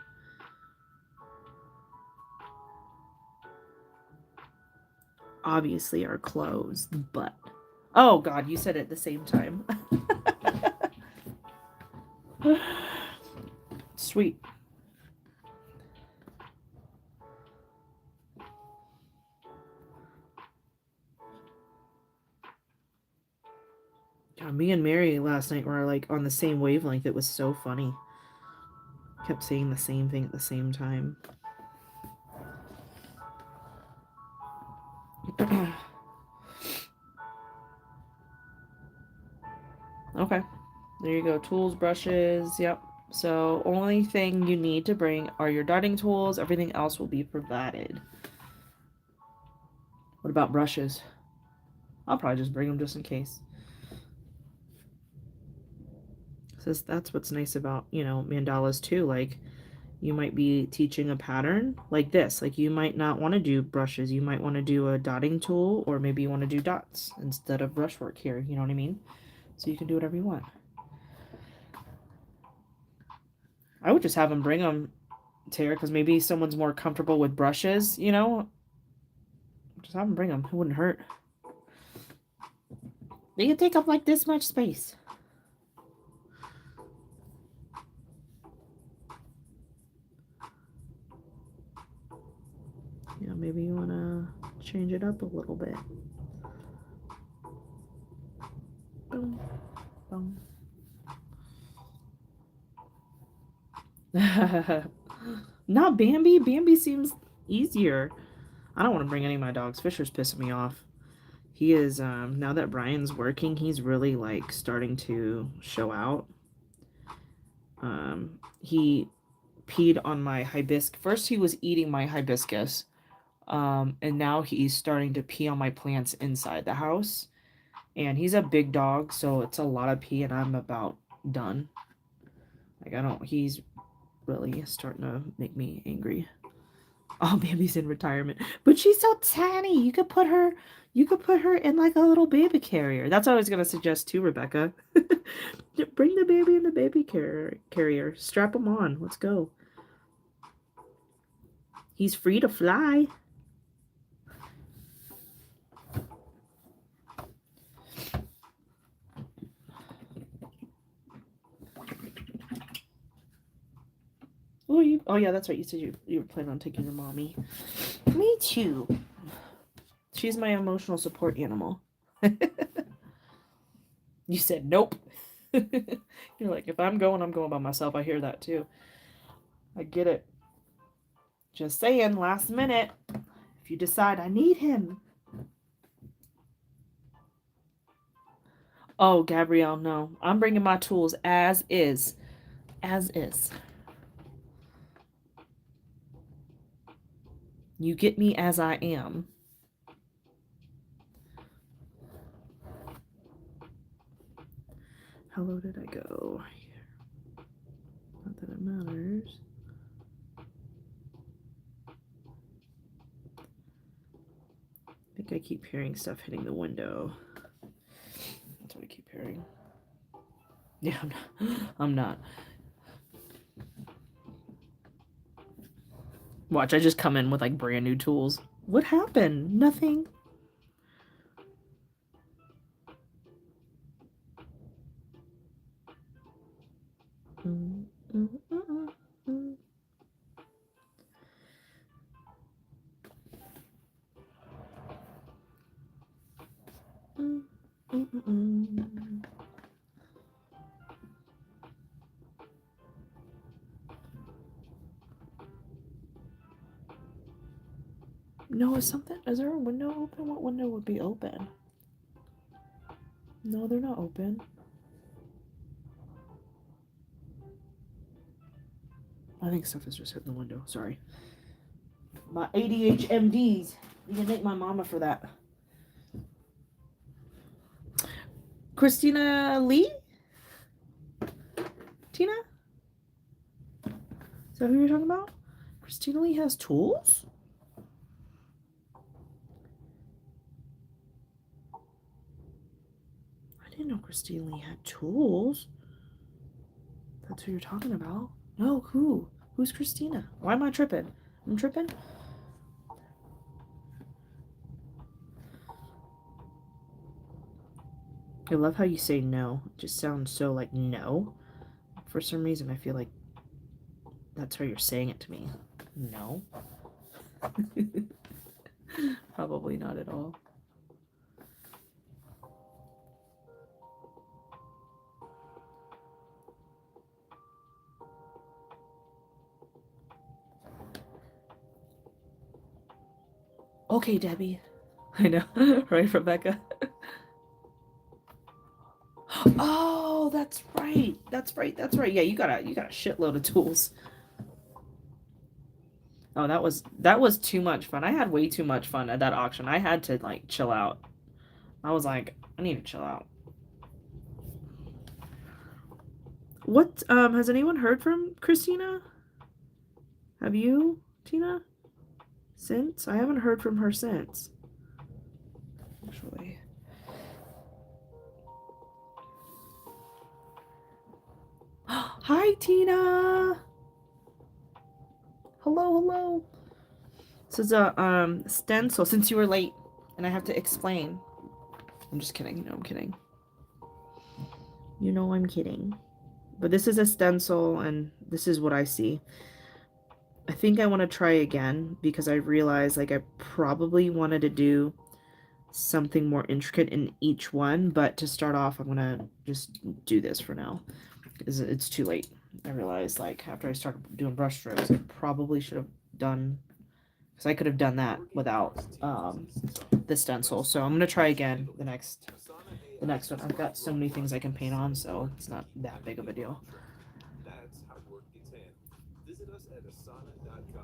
Obviously are closed, but oh god, you said it at the same time. Sweet. God, me and Mary last night were like on the same wavelength. It was so funny. Kept saying the same thing at the same time. Okay. There you go. Tools, brushes. Yep. So only thing you need to bring are your dotting tools. Everything else will be provided. What about brushes? I'll probably just bring them just in case. So that's what's nice about, mandalas too. Like you might be teaching a pattern like this. Like you might not want to do brushes. You might want to do a dotting tool, or maybe you want to do dots instead of brushwork here. You know what I mean? So you can do whatever you want. I would just have them bring them, Tara, because maybe someone's more comfortable with brushes, Just have them bring them. It wouldn't hurt. They can take up like this much space. Yeah, maybe you want to change it up a little bit. Boom. Boom. Not Bambi. Bambi seems easier. I don't want to bring any of my dogs. Fisher's pissing me off. He is, now that Brian's working, he's really, like, starting to show out. He peed on my hibiscus. First, he was eating my hibiscus. And now he's starting to pee on my plants inside the house. And he's a big dog, so it's a lot of pee, and I'm about done. Like, he's really starting to make me angry. Oh, Bambi's in retirement, but she's so tiny. You could put her in like a little baby carrier. That's what I was gonna suggest too, Rebecca. Bring the baby in the baby carrier. Strap him on. Let's go. He's free to fly. Oh yeah, that's right. You said you were planning on taking your mommy. Me too. She's my emotional support animal. You said nope. You're like, if I'm going by myself. I hear that too. I get it. Just saying, last minute. If you decide I need him. Oh, Gabrielle, no. I'm bringing my tools as is. As is. You get me as I am. How low did I go? Not that it matters. think I keep hearing stuff hitting the window. That's what I keep hearing. Yeah, I'm not. Watch, I just come in with like brand new tools. What happened? Nothing. No, is there a window open? What window would be open? No, they're not open. I think stuff is just hitting the window. Sorry. My ADHMDs. You can thank my mama for that. Christina Lee? Tina? Is that who you're talking about? Christina Lee has tools? I didn't know Christina Lee had tools. That's who you're talking about. No, who? Who's Christina? Why am I tripping? I'm tripping? I love how you say no. It just sounds so like no. For some reason, I feel like that's how you're saying it to me. No. Probably not at all. Okay, Debbie. I know. Right, Rebecca? Oh, that's right. That's right. That's right. Yeah, you got a shitload of tools. Oh, that was too much fun. I had way too much fun at that auction. I had to like chill out. I was like, I need to chill out. What has anyone heard from Christina? Have you, Tina? Since? I haven't heard from her since. Actually. Hi, Tina. Hello. This is a stencil since you were late and I have to explain. I'm just kidding. You know I'm kidding. You know I'm kidding. But this is a stencil and this is what I see. I think I want to try again because I realized like I probably wanted to do something more intricate in each one, but to start off I'm gonna just do this for now because it's too late. I realized like after I started doing brush strokes I probably should have done, because I could have done that without the stencil. So I'm gonna try again the next one. I've got so many things I can paint on, so it's not that big of a deal. That's how work gets handled. Visit us at asana.com.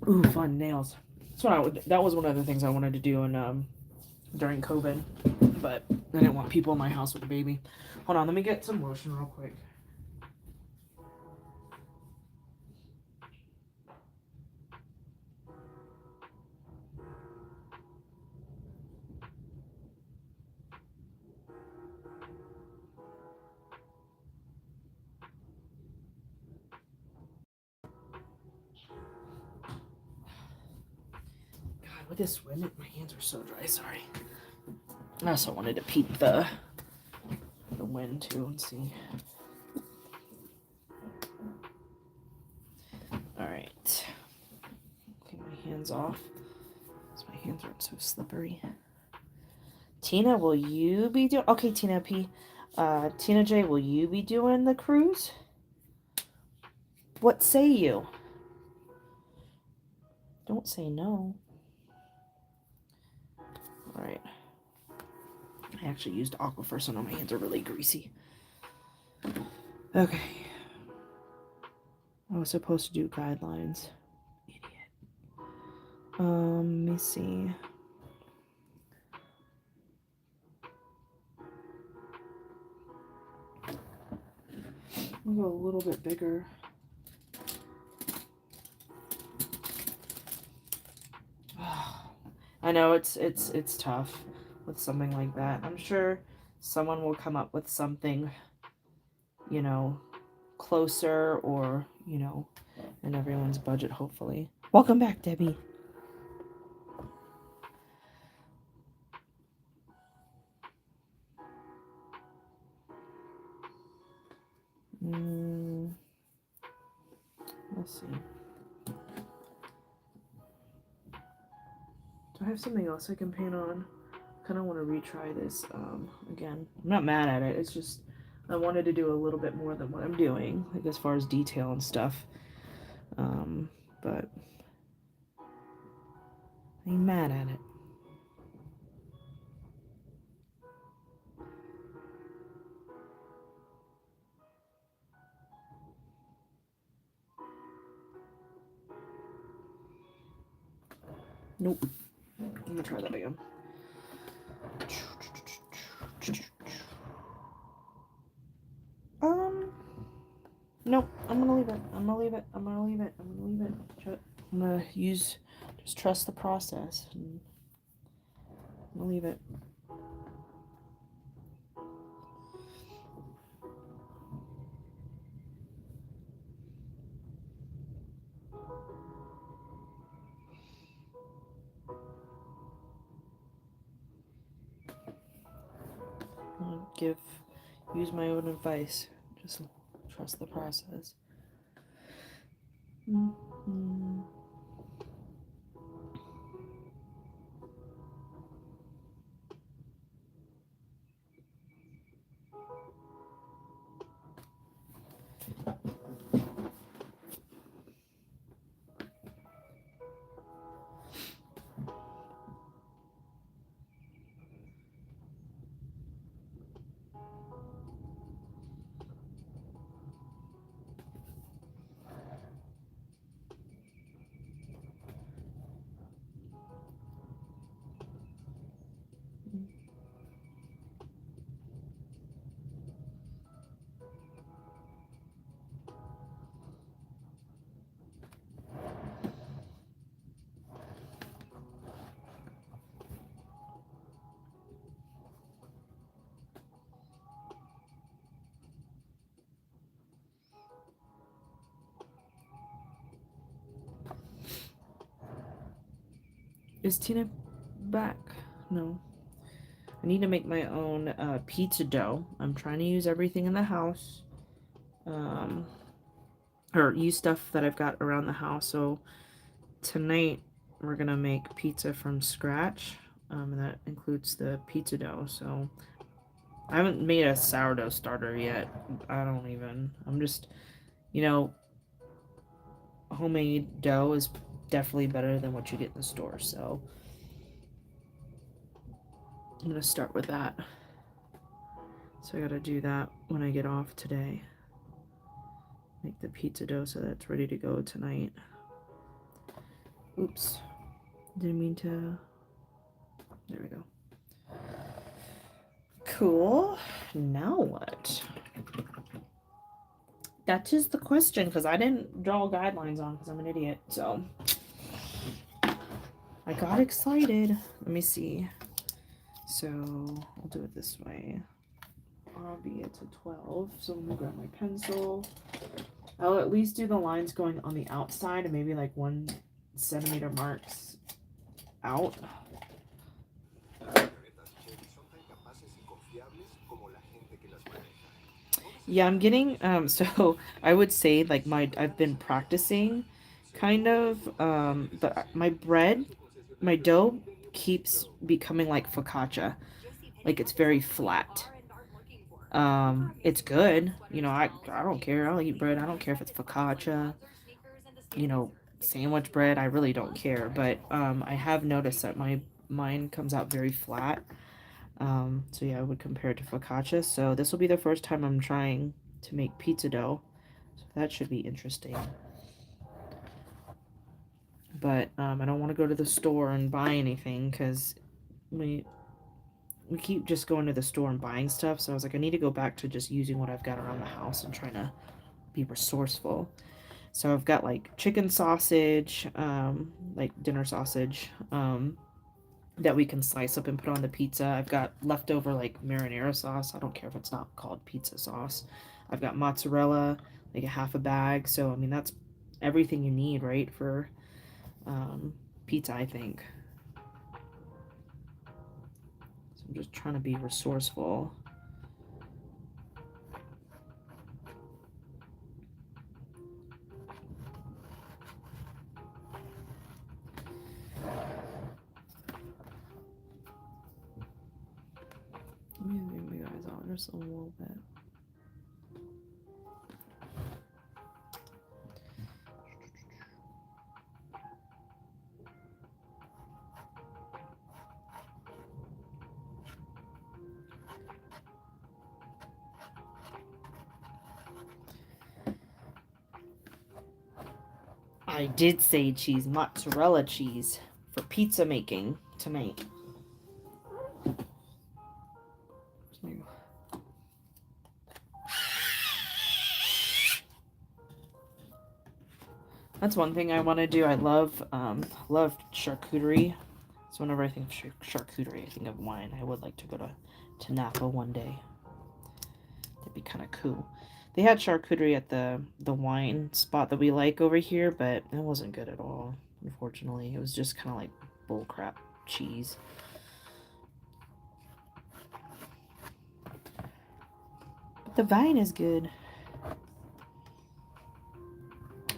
Ooh, fun nails. That was one of the things I wanted to do in during COVID, but I didn't want people in my house with a baby. Hold on, let me get some lotion real quick. God, with this wind, my hands are so dry. Sorry. I also wanted to peep the wind too and see. All right. Okay, my hands off. My hands aren't so slippery. Tina, will you be doing? Okay, Tina P. Tina J, will you be doing the cruise? What say you? Don't say no. All right. I actually used Aquifer, so now my hands are really greasy. Okay. I was supposed to do guidelines. Idiot. Let me see. I'll go a little bit bigger. I know it's tough with something like that. I'm sure someone will come up with something, you know, closer or, you know, in everyone's budget, hopefully. Welcome back, Debbie. Let's see. Do I have something else I can paint on? I kind of want to retry this again. I'm not mad at it. It's just I wanted to do a little bit more than what I'm doing, like as far as detail and stuff. But I ain't mad at it. Nope. I'm gonna try that again. Nope. I'm gonna leave it. I'm gonna leave it. I'm gonna leave it. I'm gonna leave it. I'm gonna just trust the process. I'm gonna leave it. Use my own advice. Just trust the process. Mm-hmm. Is Tina back? No. I need to make my own pizza dough. I'm trying to use everything in the house. Or use stuff that I've got around the house. So tonight we're going to make pizza from scratch. And that includes the pizza dough. So I haven't made a sourdough starter yet. I'm just, you know, homemade dough is definitely better than what you get in the store. So I'm going to start with that. So I got to do that when I get off today. Make the pizza dough so that's ready to go tonight. Oops. Didn't mean to. There we go. Cool. Now what? That is the question, because I didn't draw guidelines on because I'm an idiot. So I got excited. Let me see. So I'll do it this way. Obby, it's a 12. So let me grab my pencil. I'll at least do the lines going on the outside and maybe like 1 centimeter marks out. Yeah, I'm getting so I would say like I've been practicing kind of but my dough keeps becoming like focaccia. Like it's very flat. It's good. You know, I don't care. I'll eat bread. I don't care if it's focaccia, you know, sandwich bread. I really don't care. But I have noticed that mine comes out very flat. So yeah, I would compare it to focaccia. So this will be the first time I'm trying to make pizza dough. So that should be interesting. But I don't want to go to the store and buy anything because we keep just going to the store and buying stuff. So I was like, I need to go back to just using what I've got around the house and trying to be resourceful. So I've got like chicken sausage, like dinner sausage, that we can slice up and put on the pizza. I've got leftover like marinara sauce. I don't care if it's not called pizza sauce. I've got mozzarella, like a half a bag. So I mean that's everything you need, right, for pizza, I think. So I'm just trying to be resourceful. Let me zoom you guys out just a little bit. I did say cheese, mozzarella cheese, for pizza making tonight. That's one thing I want to do. I love charcuterie. So whenever I think of charcuterie, I think of wine. I would like to go to Napa one day. That'd be kind of cool. They had charcuterie at the wine spot that we like over here, but it wasn't good at all, unfortunately. It was just kind of like bullcrap cheese. But the vine is good.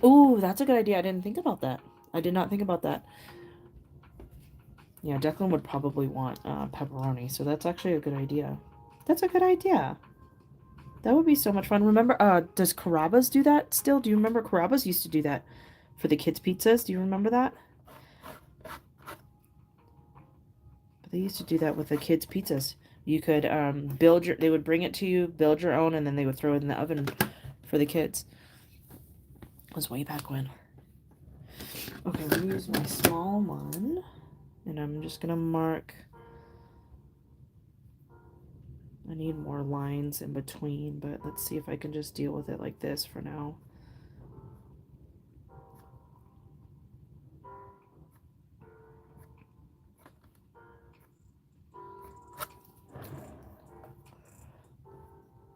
Ooh, that's a good idea. I didn't think about that. I did not think about that. Yeah, Declan would probably want pepperoni, so that's actually a good idea. That's a good idea. That would be so much fun. Remember, does Carrabba's do that still? Do you remember Carrabba's used to do that for the kids' pizzas? Do you remember that? But they used to do that with the kids' pizzas. You could they would bring it to you, build your own, and then they would throw it in the oven for the kids. It was way back when. Okay, I'm gonna use my small one, and I'm just gonna mark. I need more lines in between, but let's see if I can just deal with it like this for now.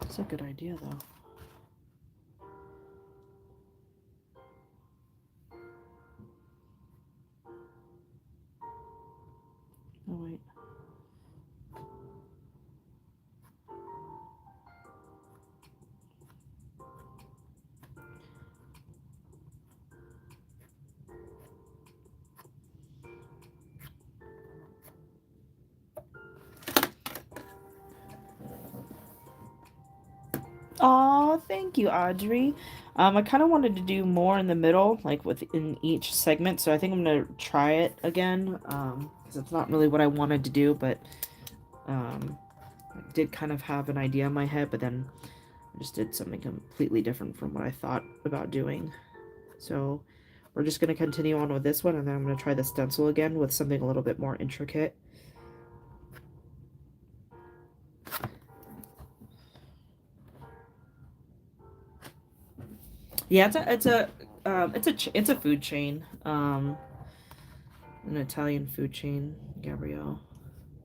It's a good idea, though. Oh, wait. Oh, thank you, Audrey. I kind of wanted to do more in the middle, like within each segment, so I think I'm gonna try it again, because it's not really what I wanted to do, but I did kind of have an idea in my head, but then I just did something completely different from what I thought about doing. So we're just gonna continue on with this one, and then I'm gonna try the stencil again with something a little bit more intricate. Yeah, it's a food chain, an Italian food chain, Gabrielle.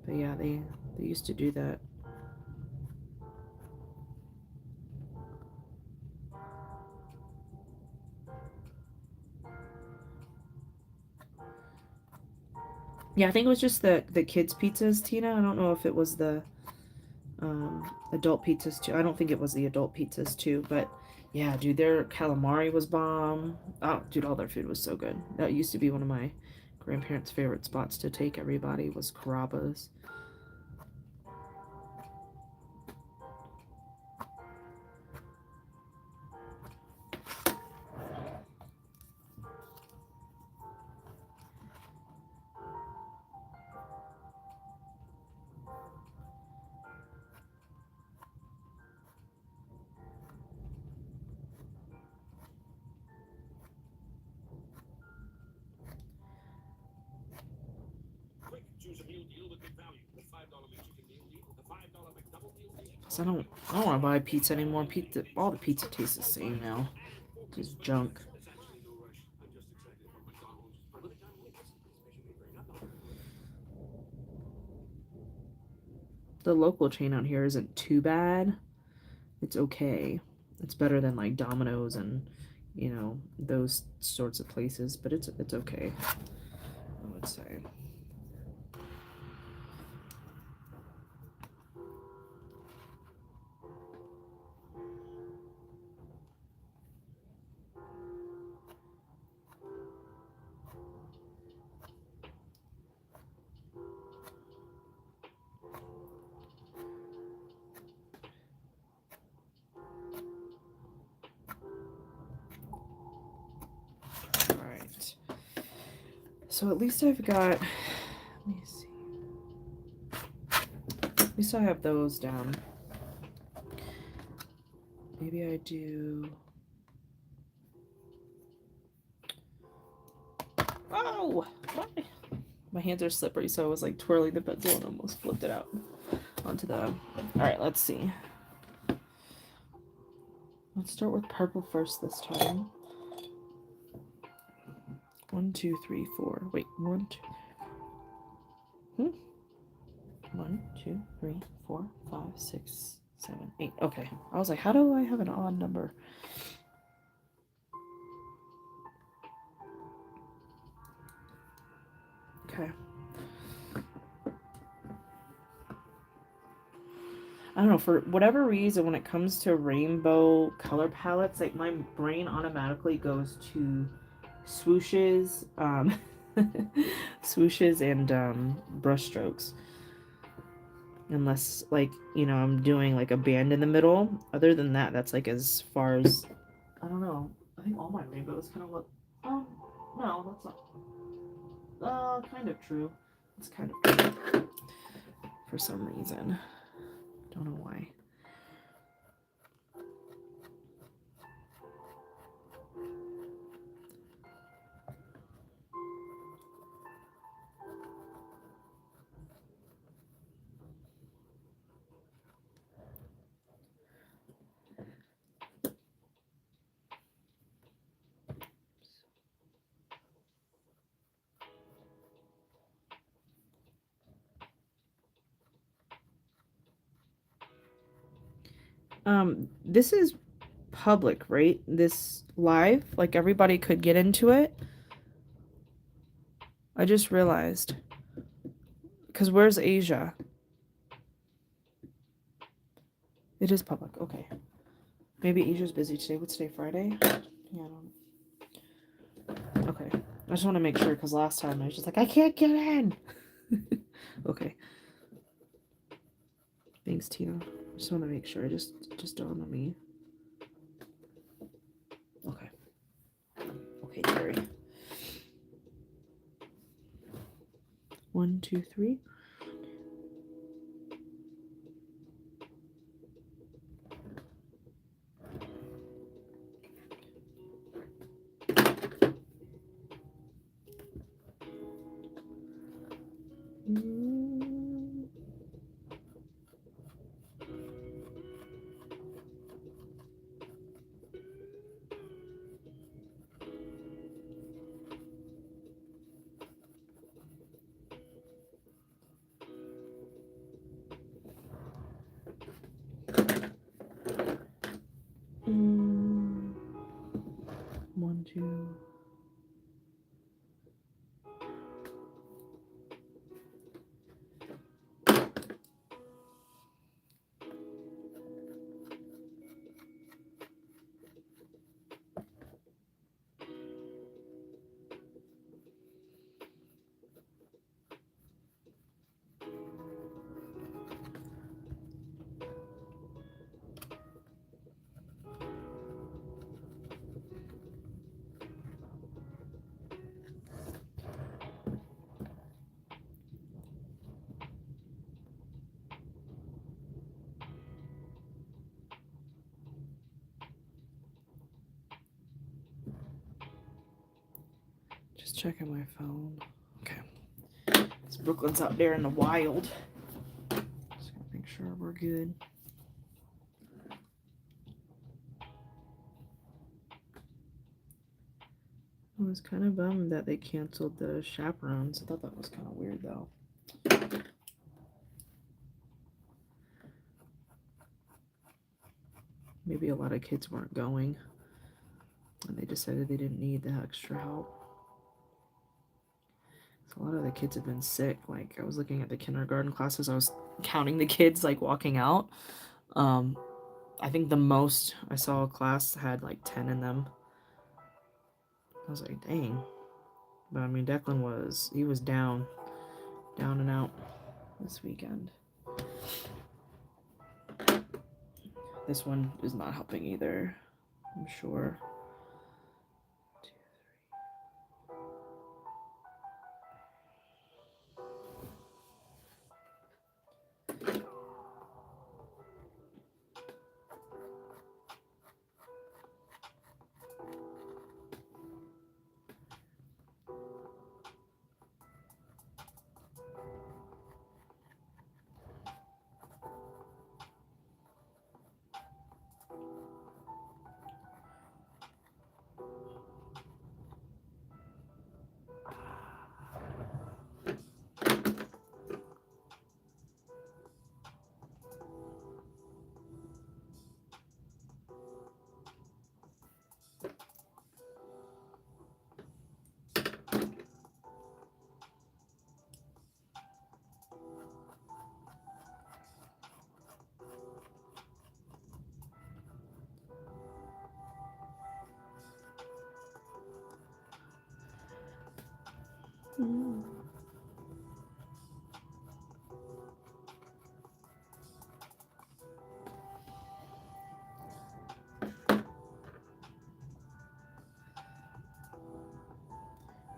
But yeah, they used to do that. Yeah, I think it was just the kids pizzas, Tina. I don't know if it was the adult pizzas too. I don't think it was the adult pizzas too, but yeah, dude, their calamari was bomb. Oh, dude, all their food was so good. That used to be one of my grandparents' favorite spots to take everybody was Carrabba's. So I don't want to buy pizza anymore. Pizza, all the pizza tastes the same now. It's junk. the local chain out here isn't too bad. It's okay. It's better than like Domino's and, you know, those sorts of places, but it's okay, I would say. So at least I've got, let me see. At least I have those down. Maybe I do. Oh, why? My hands are slippery, so I was like twirling the pencil and almost flipped it out onto the. All right, let's see. Let's start with purple first this time. 1, 2, 3, 4. Wait, 1, 2. 1, 2, 3, 4, 5, 6, 7, 8. Okay. I was like, how do I have an odd number? Okay. I don't know, for whatever reason, when it comes to rainbow color palettes, like my brain automatically goes to swooshes, swooshes and brush strokes. Unless, like, you know, I'm doing like a band in the middle. Other than that, that's like as far as, I don't know. I think all my rainbows kind of look, oh, no, that's not, kind of true. It's kind of true for some reason. Don't know why. This is public, right? This live, like everybody could get into it. I just realized. Because where's Asia? It is public. Okay. Maybe Asia's busy today. What's today? Friday? Yeah, I don't. Okay. I just want to make sure because last time I was just like, I can't get in. Okay. Thanks, Tina. Just want to make sure. Just dawned on me. Okay. Okay, Terry. 1, 2, 3. One, two. Just checking my phone. Okay. This Brooklyn's out there in the wild. Just gotta make sure we're good. I was kind of bummed that they canceled the chaperones. I thought that was kind of weird though. Maybe a lot of kids weren't going and they decided they didn't need the extra help. So a lot of the kids have been sick. Like I was looking at the kindergarten classes, I was counting the kids like walking out. I think the most I saw a class had like 10 in them. I was like, dang. But I mean, Declan he was down and out this weekend. This one is not helping either, I'm sure.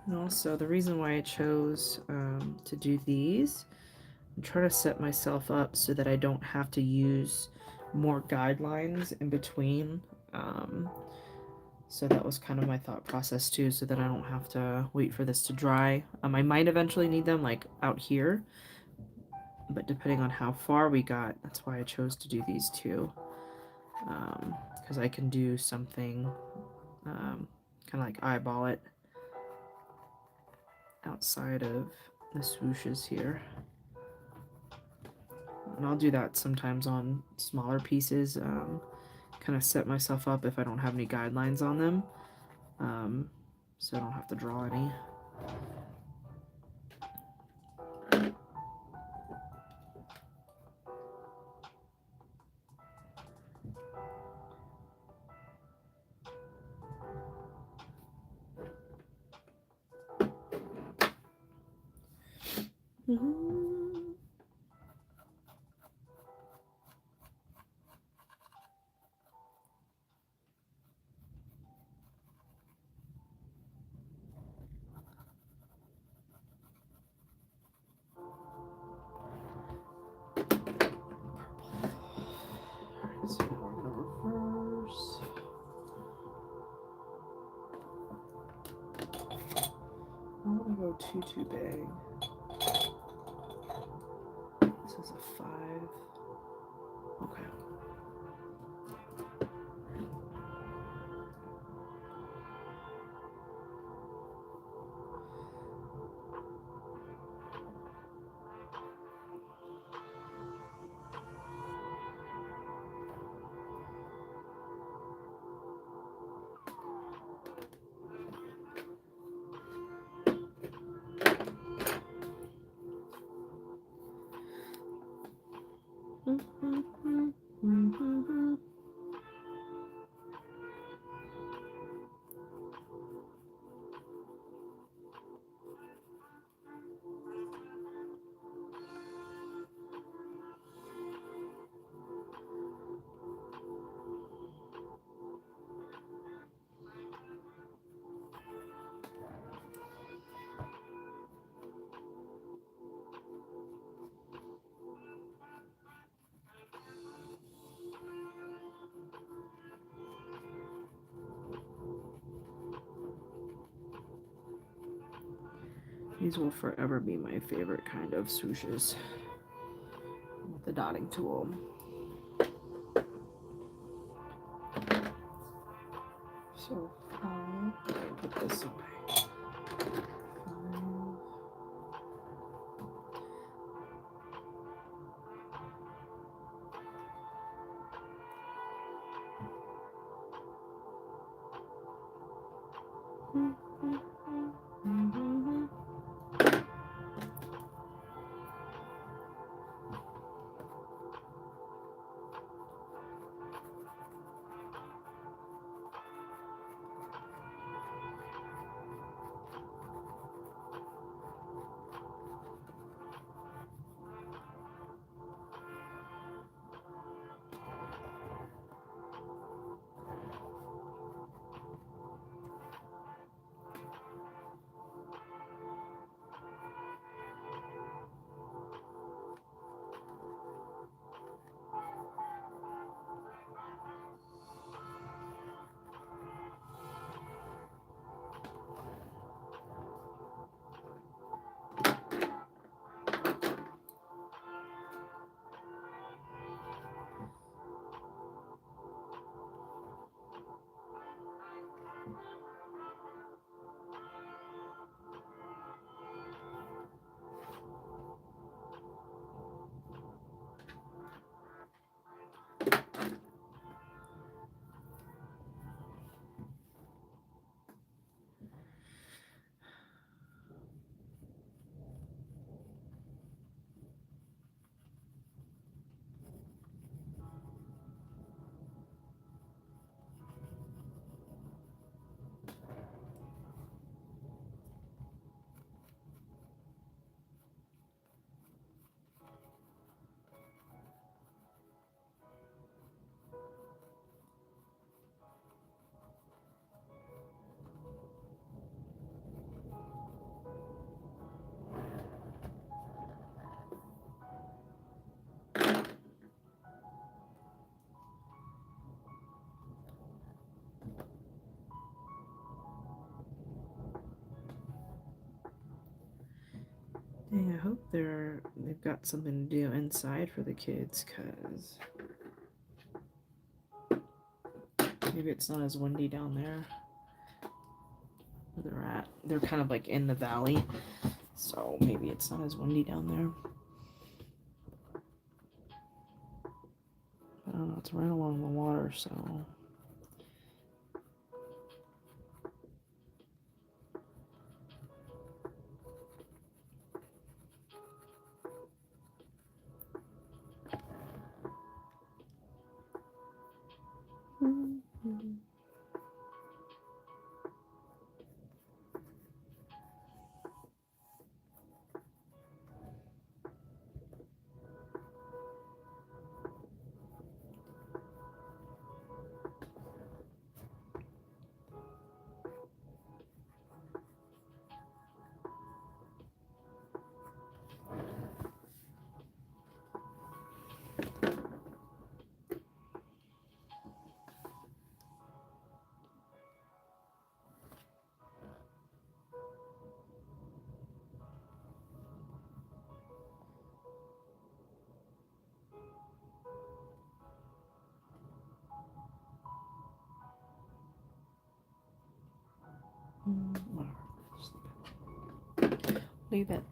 And also, the reason why I chose to do these, I'm trying to set myself up so that I don't have to use more guidelines in between. So that was kind of my thought process too, so that I don't have to wait for this to dry. I might eventually need them like out here, but depending on how far we got, that's why I chose to do these two. Because I can do something kind of like eyeball it outside of the swooshes here. And I'll do that sometimes on smaller pieces, kind of set myself up if I don't have any guidelines on them, so I don't have to draw any. So we're gonna reverse. I don't want to go too big. This is a 5. Okay. These will forever be my favorite kind of swooshes with the dotting tool. So 5, put this away. 5. Dang, I hope they've got something to do inside for the kids, cause maybe it's not as windy down there where they're at. They're kind of like in the valley, so maybe it's not as windy down there. I don't know, it's right along the water, so. Whatever. Leave it.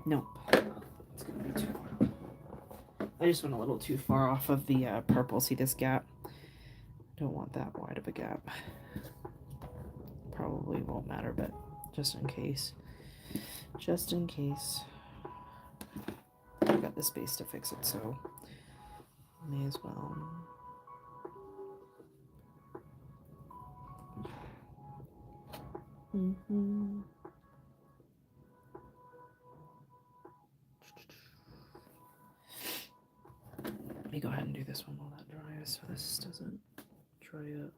Nope. It's gonna be too far. I just went a little too far off of the purple. See this gap? Don't want that wide of a gap. Probably won't matter, but just in case. Just in case. I got the space to fix it, so may as well. Let me go ahead and do this one while that dries so this doesn't dry up.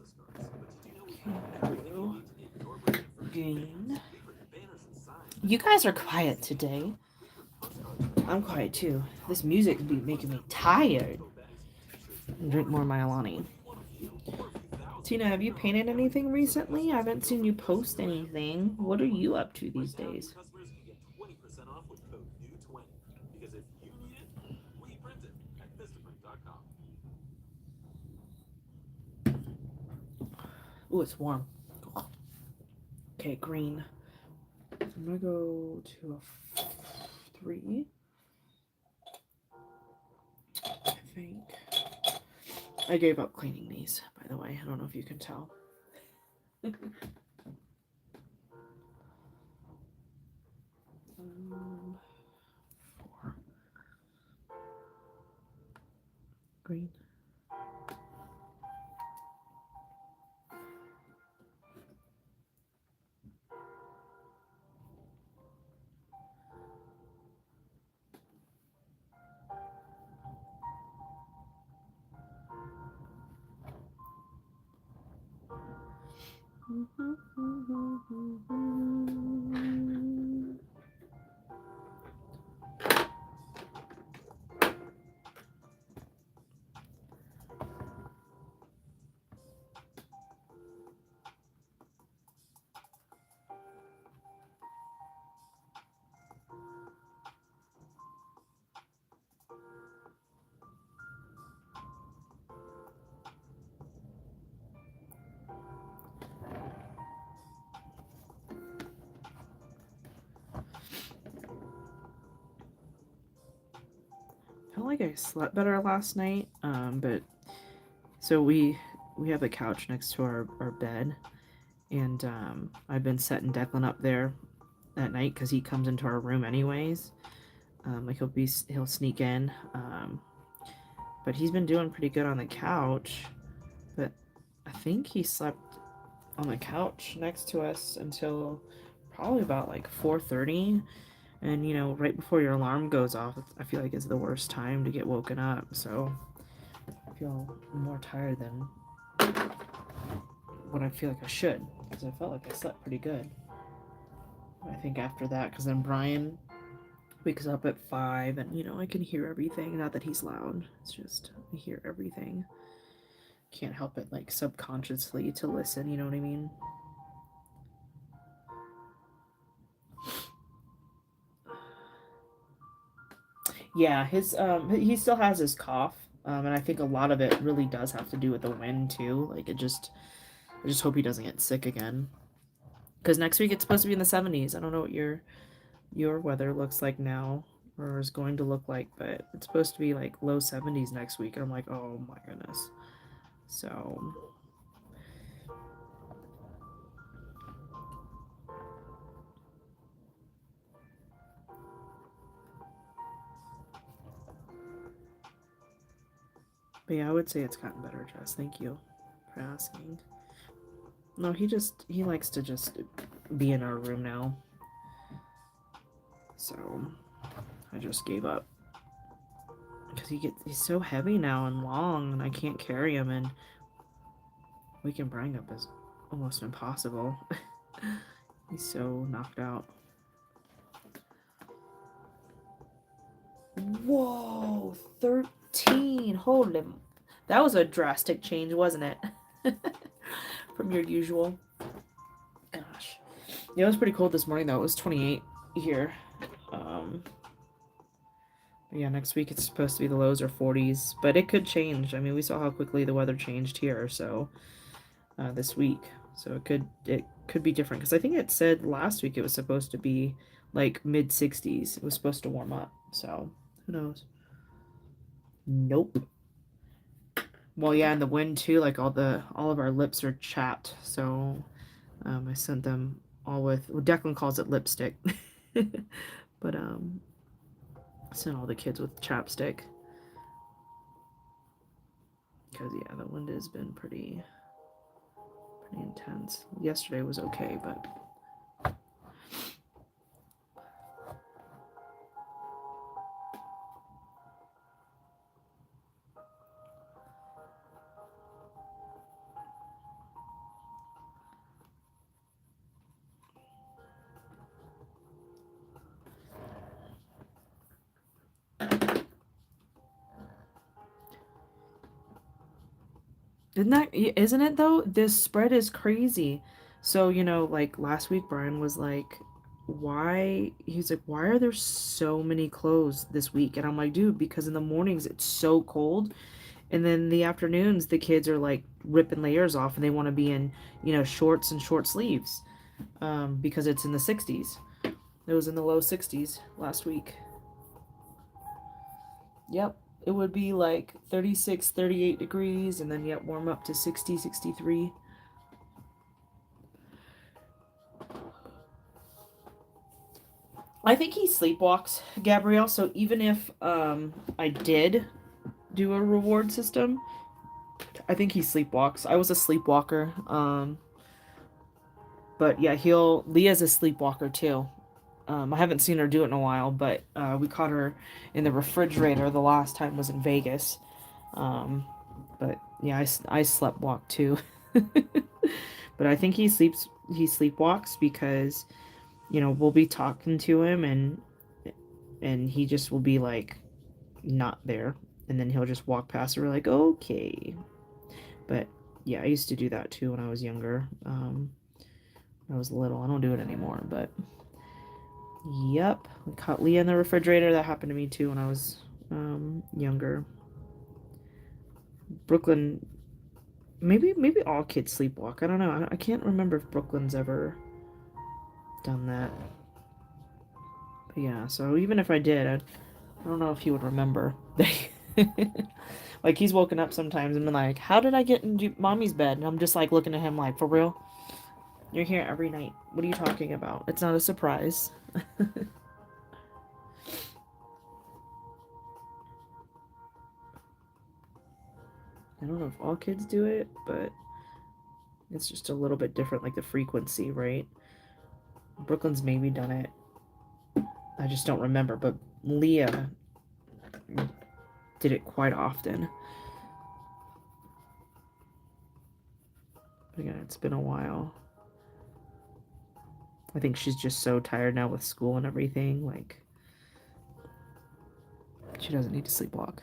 Christmas cards. But did you know we have everything you need to make your version of Green. We print banners and signs. You guys are quiet today. I'm quiet too. This music be making me tired. Drink more Myalani. Tina, have you painted anything recently? I haven't seen you post anything. What are you up to these days? Customers can get 20% off with code NEW20. Because if you need it, we print it at Vistaprint.com. Ooh, it's warm. Okay, green. I'm gonna go to a 3. I think. I gave up cleaning these, by the way. I don't know if you can tell. um, 4. Green. Felt like I slept better last night, but so we have a couch next to our bed, and I've been setting Declan up there at night because he comes into our room anyways. Like he'll sneak in, but he's been doing pretty good on the couch. But I think he slept on the couch next to us until probably about like 4:30. And you know, right before your alarm goes off, I feel like is the worst time to get woken up. So I feel more tired than what I feel like I should, because I felt like I slept pretty good. I think after that, because then Brian wakes up at 5, and you know, I can hear everything. Not that he's loud, it's just I hear everything. Can't help it, like subconsciously to listen, you know what I mean? Yeah, his he still has his cough, and I think a lot of it really does have to do with the wind too. Like I just hope he doesn't get sick again. Because next week it's supposed to be in the 70s. I don't know what your weather looks like now or is going to look like, but it's supposed to be like low 70s next week, and I'm like, oh my goodness. So but yeah, I would say it's gotten better, Jess. Thank you for asking. No, he likes to just be in our room now. So I just gave up. Because he's so heavy now and long, and I can't carry him, and waking Brian up is almost impossible. He's so knocked out. Whoa, 13. Hold him. That was a drastic change, wasn't it? From your usual. Gosh. Yeah, it was pretty cold this morning, though. It was 28 here. Yeah, next week it's supposed to be the lows or 40s, but it could change. I mean, we saw how quickly the weather changed here, so this week. So it could be different, because I think it said last week it was supposed to be like mid 60s. It was supposed to warm up, so who knows? Nope. Well, yeah, and the wind too. Like all of our lips are chapped, so I sent them all with. Well, Declan calls it lipstick, but I sent all the kids with chapstick, because yeah, the wind has been pretty intense. Yesterday was okay, but Isn't it though? This spread is crazy. So, like last week, Brian was like, he's like, why are there so many clothes this week? And I'm like, dude, because in the mornings it's so cold. And then the afternoons, the kids are like ripping layers off and they want to be in, shorts and short sleeves because it's in the 60s. It was in the low 60s last week. Yep. It would be like 36, 38 degrees and then, yep, warm up to 60, 63. I think he sleepwalks, Gabrielle. So even if I did do a reward system, I think he sleepwalks. I was a sleepwalker. But yeah, Leah's a sleepwalker too. I haven't seen her do it in a while, but we caught her in the refrigerator the last time was in Vegas. But yeah, I sleptwalk too. But I think he sleepwalks because, we'll be talking to him and he just will be like not there. And then he'll just walk past and we're like, okay. But yeah, I used to do that too when I was younger. When I was little. I don't do it anymore, but yep. We caught Leah in the refrigerator. That happened to me too when I was younger. Brooklyn, maybe all kids sleepwalk. I don't know. I can't remember if Brooklyn's ever done that. But yeah, so even if I did, I don't know if he would remember. Like he's woken up sometimes and been like, how did I get into mommy's bed? And I'm just like looking at him like, for real? You're here every night. What are you talking about? It's not a surprise. I don't know if all kids do it, but it's just a little bit different, like the frequency, right? Brooklyn's maybe done it. I just don't remember, but Leah did it quite often. But again, it's been a while. I think she's just so tired now with school and everything. Like, she doesn't need to sleepwalk.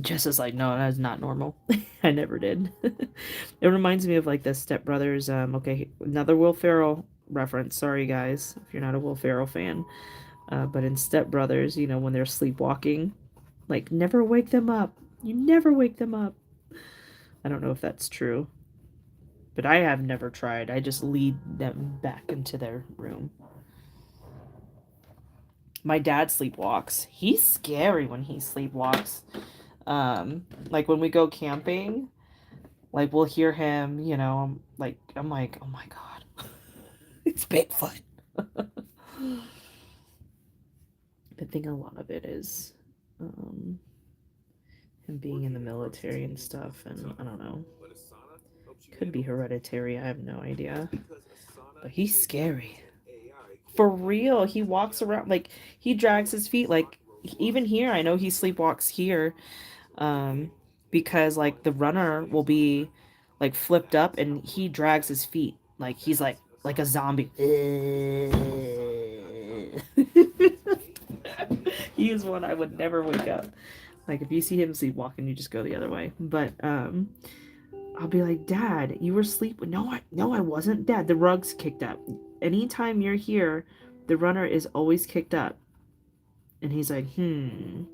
Jess is like, no, that's not normal. I never did. It reminds me of like the Step Brothers. Okay, another Will Ferrell reference. Sorry, guys, if you're not a Will Ferrell fan. But in Step Brothers, when they're sleepwalking, like, never wake them up. You never wake them up. I don't know if that's true. But I have never tried. I just lead them back into their room. My dad sleepwalks. He's scary when he sleepwalks. Like when we go camping, like we'll hear him, like I'm like, oh my god. It's Bigfoot. I think a lot of it is him being in the military and stuff, and I don't know. Could be hereditary, I have no idea. But he's scary. For real, he walks around like he drags his feet like even here, I know he sleepwalks here. Because like the runner will be like flipped up and he drags his feet. Like he's like a zombie. He is one I would never wake up. Like if you see him sleepwalking, you just go the other way. But I'll be like, Dad, you were asleep. No, I wasn't. Dad, the rug's kicked up. Anytime you're here, the runner is always kicked up. And he's like, And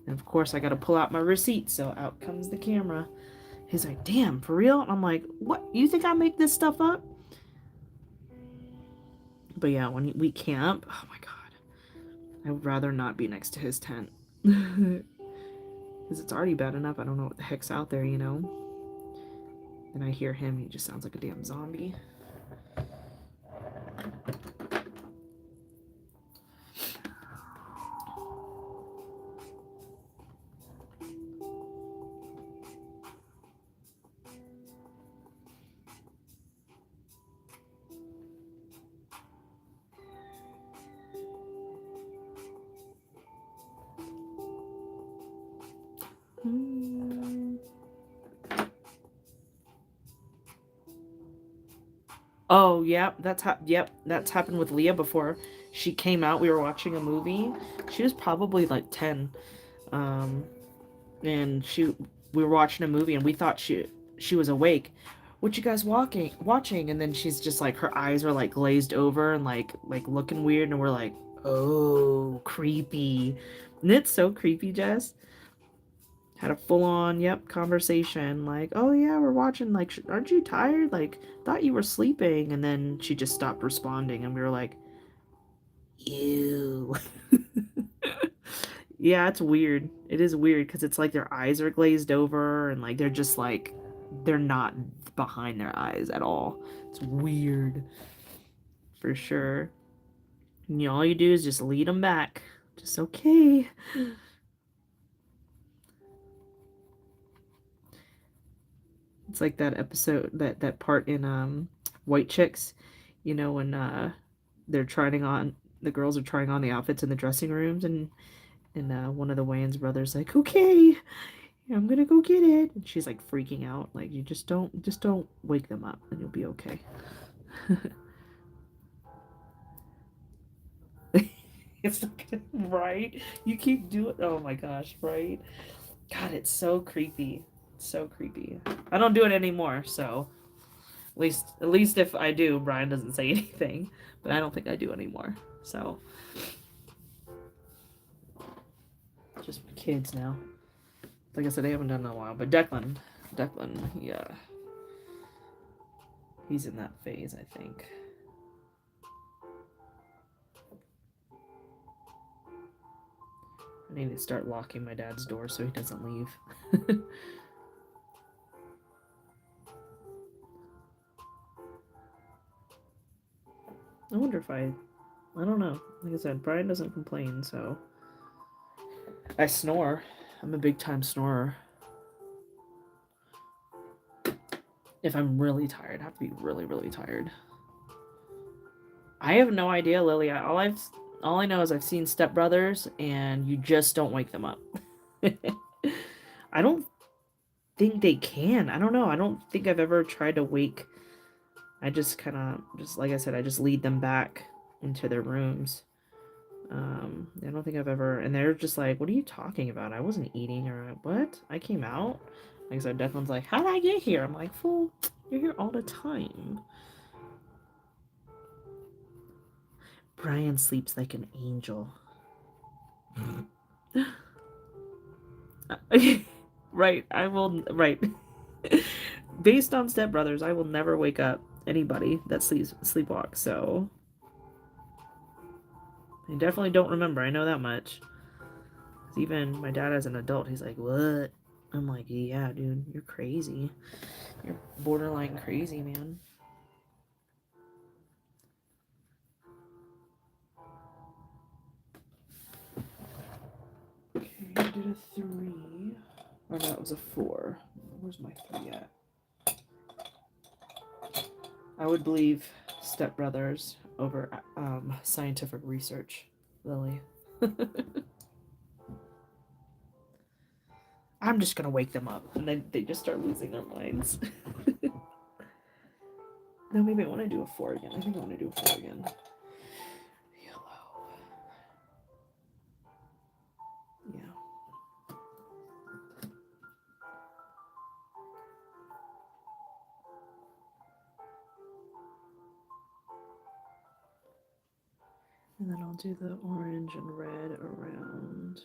of course, I got to pull out my receipt. So out comes the camera. He's like, damn, for real? And I'm like, what? You think I make this stuff up? But yeah, when we camp, oh my God. I would rather not be next to his tent. Because it's already bad enough. I don't know what the heck's out there, And I hear him. He just sounds like a damn zombie. Oh, yeah, that's happened with Leah before. She came out, we were watching a movie. She was probably like 10. And we were watching a movie and we thought she was awake. What you guys watching? And then she's just like her eyes are like glazed over and like looking weird, and we're like, oh, creepy. And it's so creepy, Jess. Had a full on, yep, conversation like, oh yeah, we're watching, like, aren't you tired? Like, thought you were sleeping. And then she just stopped responding, and we were like, ew. Yeah, it's weird. It is weird because it's like their eyes are glazed over and like they're just like they're not behind their eyes at all. It's weird for sure. And all you do is just lead them back. Just okay. It's like that episode that part in White Chicks, when they're trying on the girls are trying on the outfits in the dressing rooms, and one of the Wayans brothers like, okay, I'm gonna go get it, and she's like freaking out. Like, you just don't wake them up, and you'll be okay. It's not right. You keep doing. Oh my gosh, right? God, it's so creepy. It's so creepy. I don't do it anymore, so at least if I do, Brian doesn't say anything. But I don't think I do anymore. So just my kids now. Like I said, I haven't done it in a while. But Declan, yeah, he's in that phase, I think. I need to start locking my dad's door so he doesn't leave. I wonder if I don't know. Like I said, Brian doesn't complain, so I snore. I'm a big time snorer. If I'm really tired, I have to be really, really tired. I have no idea, Lily. All I know is I've seen Step Brothers, and you just don't wake them up. I don't think they can. I don't know. I don't think I've ever tried to wake. I just kind of, just like I said, I just lead them back into their rooms. I don't think I've ever, and they're just like, what are you talking about? I wasn't eating, or what? I came out. Like I said, Declan's like, how did I get here? I'm like, fool, you're here all the time. Brian sleeps like an angel. Right, I will, right. Based on Step Brothers, I will never wake up anybody that sleepwalks, so I definitely don't remember. I know that much. Even my dad as an adult, he's like, what? I'm like, yeah, dude, you're crazy. You're borderline crazy, man. Okay, I did a 3. Oh, no, it was a 4. Where's my 3 at? I would believe Step Brothers over scientific research, Lily. I'm just gonna wake them up, and then they just start losing their minds. No, maybe I want to do a 4 again. I think I want to do a 4 again. Yellow. Yeah. And then I'll do the orange and red around.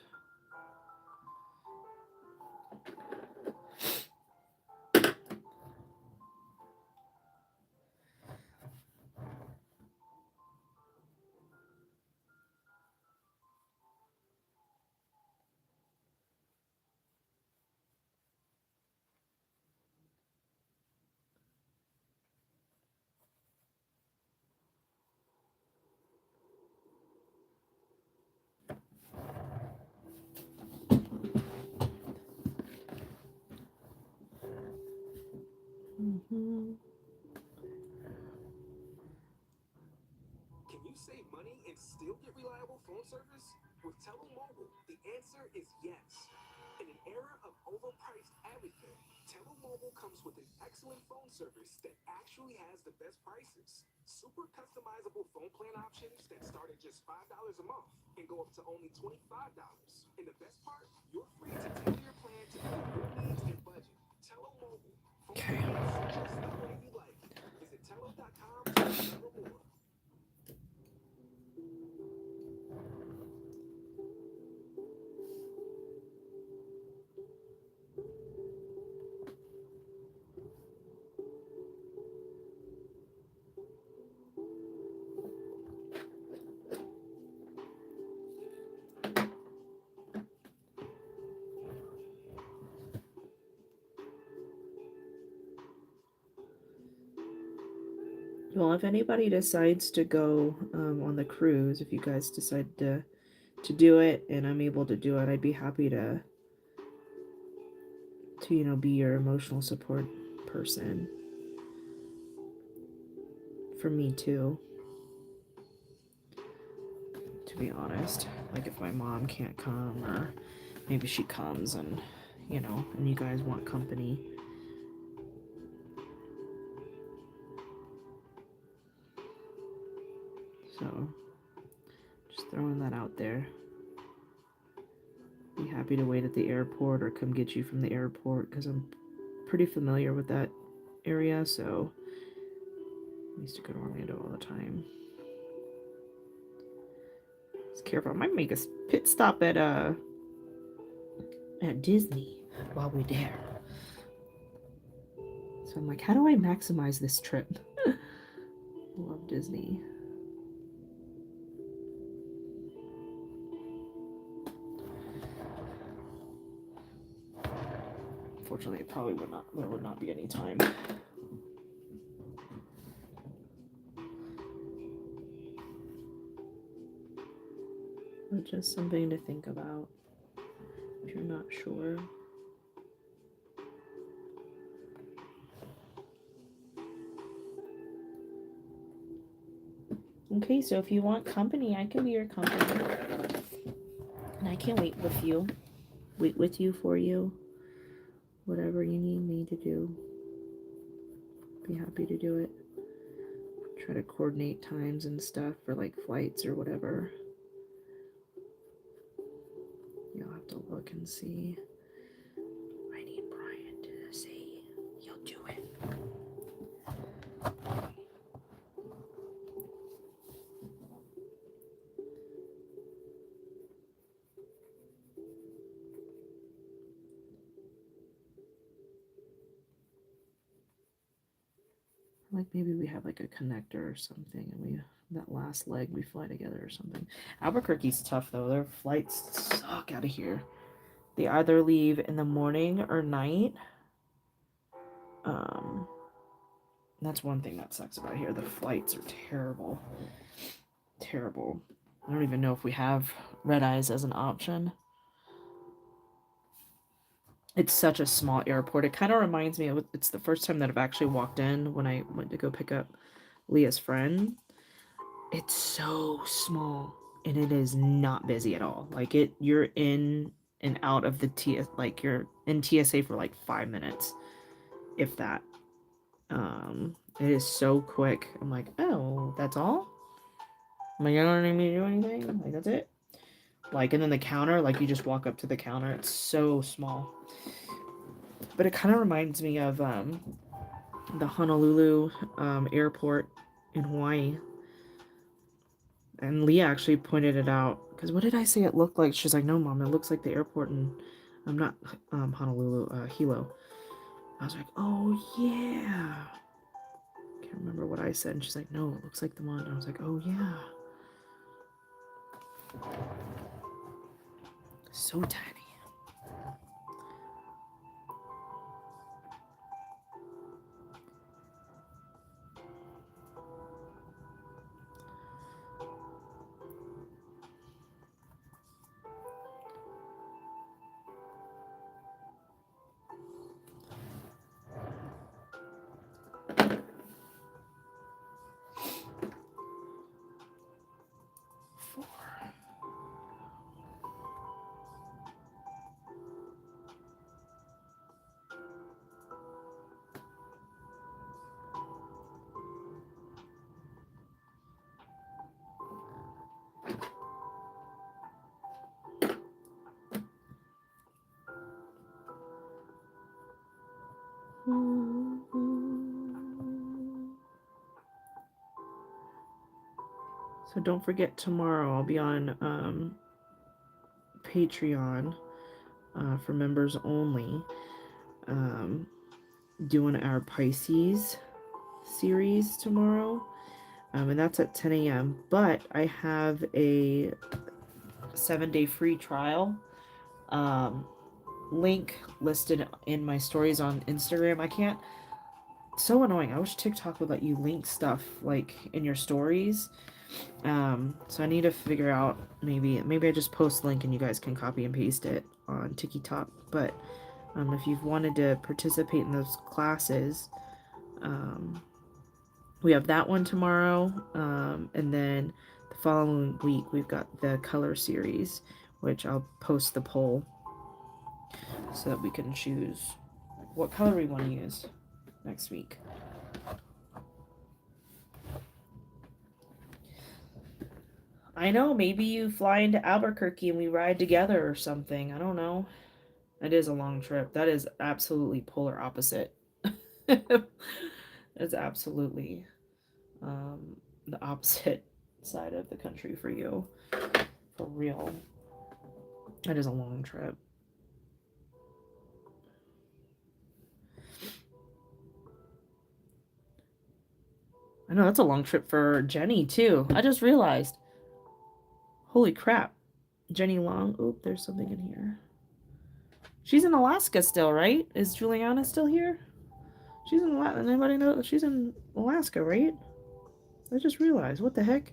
Mm-hmm. Can you save money and still get reliable phone service? With T-Mobile, the answer is yes. In an era of overpriced everything, T-Mobile comes with an excellent phone service that actually has the best prices. Super customizable phone plan options that start at just $5 a month. and go up to only $25. And the best part, you're free to tailor your plan to fit your needs and budget. Tello Mobile. Okay. Just the way you like. Visit Tello.com to discover more. Well, if anybody decides to go on the cruise, if you guys decide to do it and I'm able to do it, I'd be happy to be your emotional support person. For me too. To be honest, like if my mom can't come, or maybe she comes and and you guys want company. So just throwing that out there. Be happy to wait at the airport or come get you from the airport, because I'm pretty familiar with that area, so I used to go to Orlando all the time. Just careful, I might make a pit stop at Disney while we're there. So I'm like, how do I maximize this trip? Love Disney. Unfortunately, it probably there would not be any time. But just something to think about if you're not sure. Okay, so if you want company, I can be your company. And I can wait with you. Wait with you, for you. Whatever you need me to do. Be happy to do it. Try to coordinate times and stuff for like flights or whatever. You'll have to look and see. I need Brian to say he'll do it. Like maybe we have like a connector or something, and that last leg we fly together or something. Albuquerque's tough though. Their flights suck out of here. They either leave in the morning or night. That's one thing that sucks about here. The flights are terrible. Terrible. I don't even know if we have red eyes as an option. It's such a small airport. It kind of reminds me of, it's the first time that I've actually walked in when I went to go pick up Leah's friend. It's so small and it is not busy at all. Like you're in and out of the like you're in TSA for like 5 minutes, if that. It is so quick. I'm like, oh, that's all? I'm like, you don't need me to do anything? Like, that's it? Like, and then the counter, like, you just walk up to the counter. It's so small. But it kind of reminds me of the Honolulu airport in Hawaii. And Leah actually pointed it out. Because what did I say it looked like? She's like, no, Mom, it looks like the airport in... I'm not Honolulu, Hilo. I was like, oh, yeah. Can't remember what I said. And she's like, no, it looks like the one. And I was like, oh, yeah. So tiny. So don't forget, tomorrow I'll be on Patreon for members only, doing our Pisces series tomorrow, and that's at 10 a.m. But I have a 7-day free trial link listed in my stories on Instagram. I can't. So annoying. I wish TikTok would let you link stuff like in your stories. So I need to figure out, maybe I just post the link and you guys can copy and paste it on TikTok. But if you've wanted to participate in those classes, we have that one tomorrow, and then the following week we've got the color series, which I'll post the poll so that we can choose what color we want to use next week. I know, maybe you fly into Albuquerque and we ride together or something. I don't know. It is a long trip. That is absolutely polar opposite. It's absolutely the opposite side of the country for you. For real. It is a long trip. I know, that's a long trip for Jenny, too. I just realized. Holy crap. Jenny Long. Oop, there's something in here. She's in Alaska still, right? Is Juliana still here? She's in Alaska. Anybody know? She's in Alaska, right? I just realized. What the heck?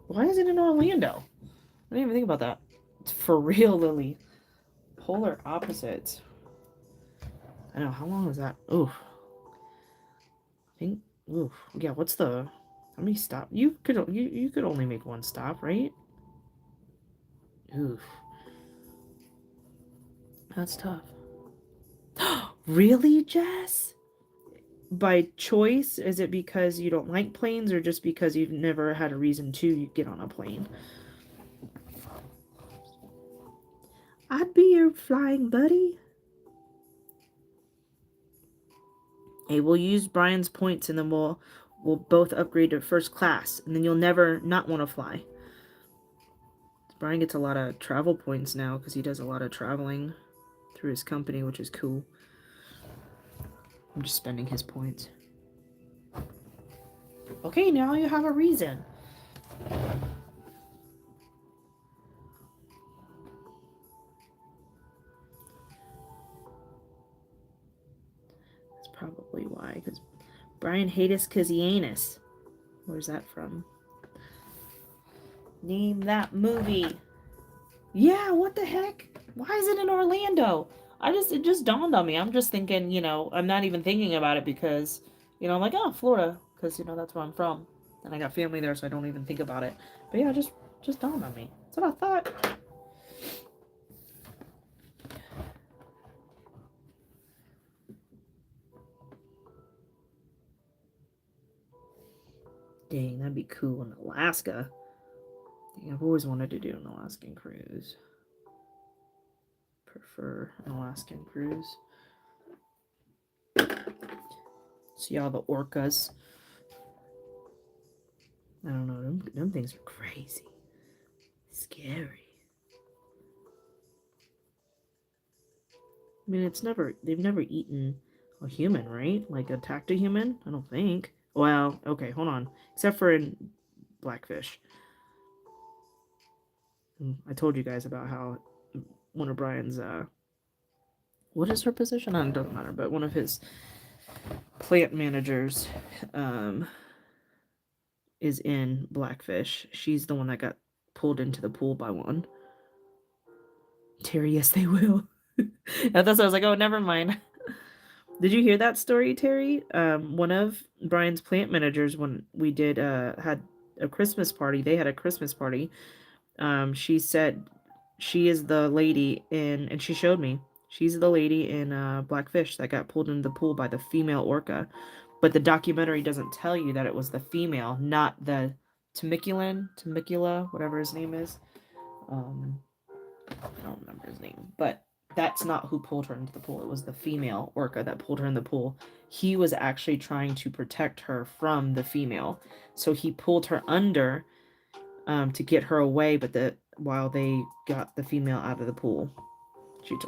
Why is it in Orlando? I didn't even think about that. It's for real, Lily. Polar opposites. I know. How long is that? Oof. I think. Oof. Yeah. What's the? How many stop? You could only make one stop, right? Oof. That's tough. Really, Jess? By choice? Is it because you don't like planes, or just because you've never had a reason to get on a plane? I'd be your flying buddy. Hey, we'll use Brian's points and then we'll both upgrade to first class, and then you'll never not want to fly. Brian gets a lot of travel points now because he does a lot of traveling through his company, which is cool. I'm just spending his points. Okay, now you have a reason. That's probably why, because Brian hates us because he ain't us. Where's that from? Name that movie. Yeah, what the heck? Why is it in Orlando? It just dawned on me. I'm just thinking, I'm not even thinking about it because, I'm like, oh, Florida, because, that's where I'm from. And I got family there, so I don't even think about it. But yeah, just dawned on me. That's what I thought. Dang, that'd be cool in Alaska. Dang, I've always wanted to do an Alaskan cruise. Prefer an Alaskan cruise. See all the orcas. I don't know, them things are crazy. Scary. I mean, they've never eaten a human, right? Like attacked a human? I don't think. Well, okay, hold on. Except for in Blackfish. I told you guys about how one of Brian's, what is her position? It doesn't matter, but one of his plant managers, is in Blackfish. She's the one that got pulled into the pool by one. Terry, yes, they will. I thought so. I was like, oh, never mind. Did you hear that story, Terry? One of Brian's plant managers, when we did had a Christmas party, they had a Christmas party. She said she is the lady and she showed me. She's the lady in Blackfish that got pulled into the pool by the female orca. But the documentary doesn't tell you that it was the female, not the Temecula, whatever his name is. I don't remember his name, but that's not who pulled her into the pool. It was the female orca that pulled her in the pool. He was actually trying to protect her from the female. So he pulled her under to get her away, but while they got the female out of the pool.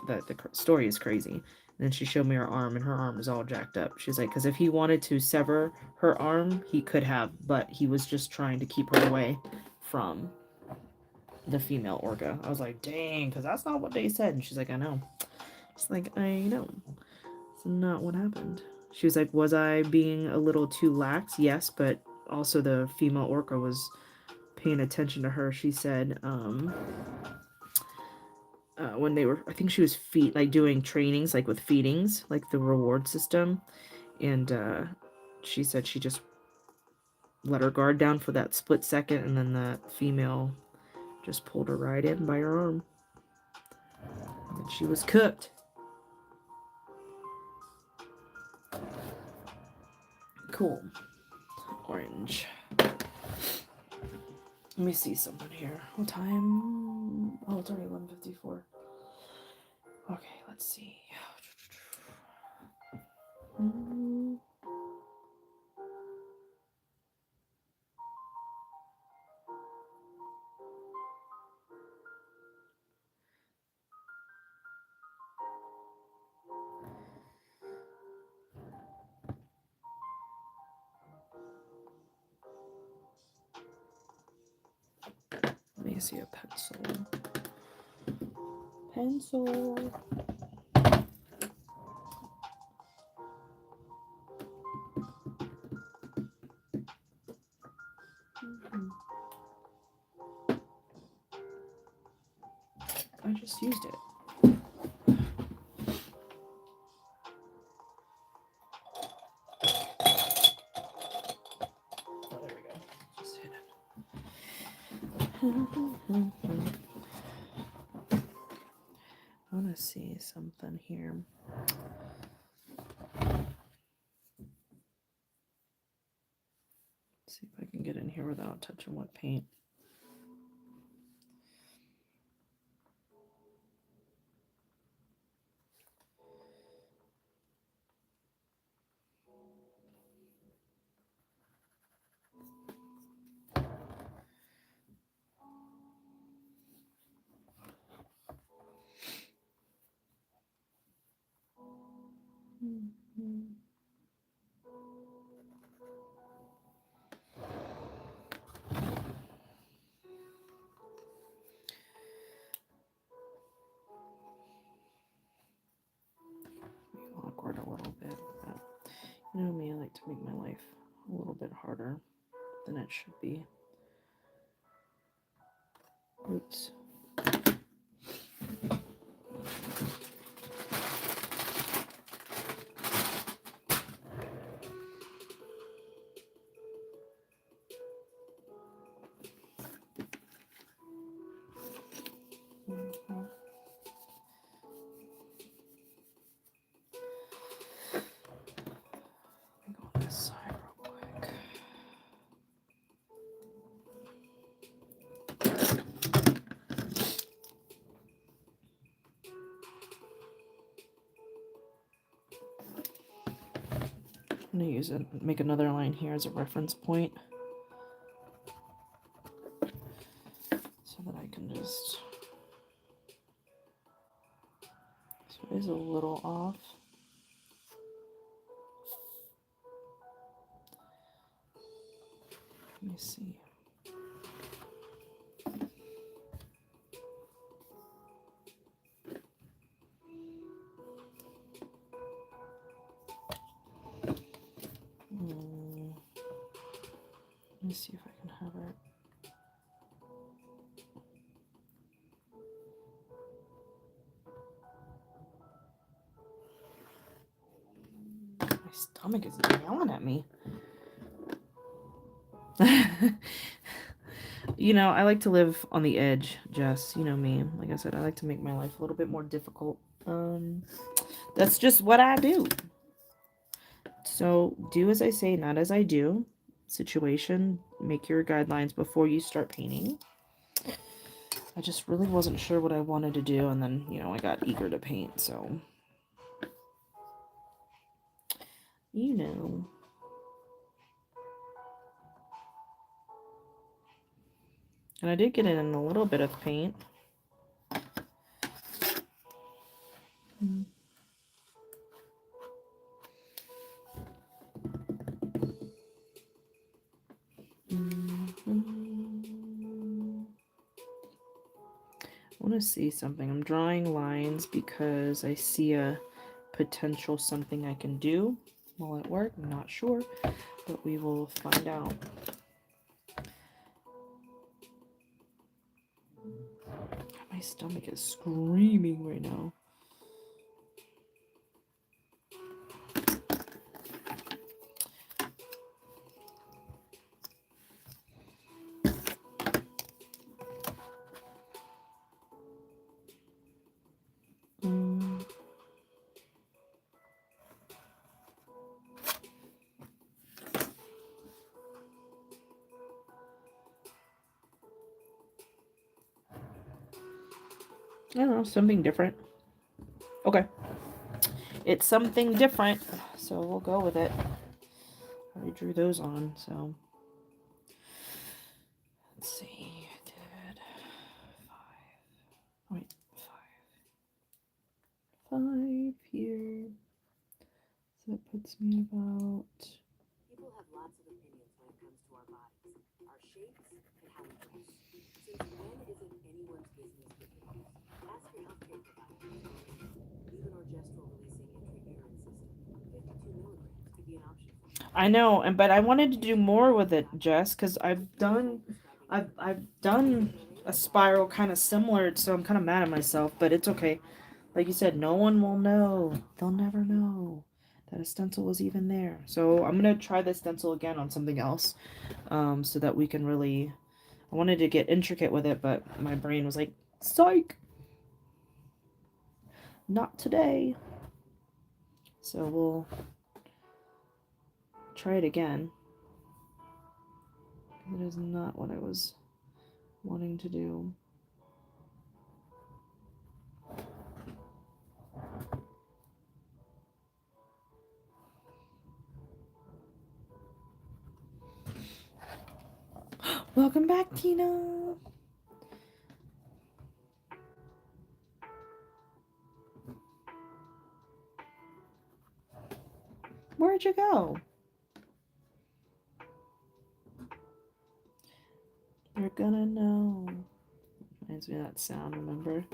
The story is crazy. And then she showed me her arm, and her arm was all jacked up. She's like, because if he wanted to sever her arm, he could have, but he was just trying to keep her away from the female orca. I was like, dang, because that's not what they said. And she's like, I know. It's like, I know. It's not what happened. She was like, was I being a little too lax? Yes, but also the female orca was paying attention to her. She said, when they were, I think she was doing trainings, like with feedings, like the reward system. And she said she just let her guard down for that split second, and then the female just pulled her right in by her arm. And she was cooked. Cool. Orange. Let me see something here. What time? Oh, it's already 1:54. Okay, let's see. Let me see a pencil. Pencil. I just used it. Oh, there we go. Just hit it. I want to see something here. See if I can get in here without touching wet paint. Awkward a little bit, but you know me, I like to make my life a little bit harder than it should be. Oops. I'm going to use it, make another line here as a reference point so that I can just, so it is a little off. Let me see. Let me see if I can have it. My stomach is yelling at me. You know, I like to live on the edge, Jess. You know me. Like I said, I like to make my life a little bit more difficult. That's just what I do. So do as I say, not as I do. Situation, make your guidelines before you start painting. I just really wasn't sure what I wanted to do, and then, you know, I got eager to paint, so, you know. And I did get in a little bit of paint. I want to see something. I'm drawing lines because I see a potential something I can do while at work. I'm not sure, but we will find out. My stomach is screaming right now. I don't know, something different. Okay. It's something different, so we'll go with it. I already drew those on, so. Let's see, I did 5. Wait, 5 here. So that puts me about. People have lots of opinions when it comes to our bodies, our shapes, and how we dress. Since when is it anyone's business but yours? Ask your healthcare provider. Levonorgestrel releasing intrauterine system, 52 milligrams could be an option for you. I know, but I wanted to do more with it, Jess, because I've done a spiral kind of similar, so I'm kind of mad at myself, but it's okay. Like you said, no one will know. They'll never know that a stencil was even there. So I'm gonna try this stencil again on something else, so that we can really. I wanted to get intricate with it, but my brain was like, psych, not today. So we'll try it again. It is not what I was wanting to do. Welcome back, Tina. Where'd you go? You're gonna know. Reminds me of that sound, remember?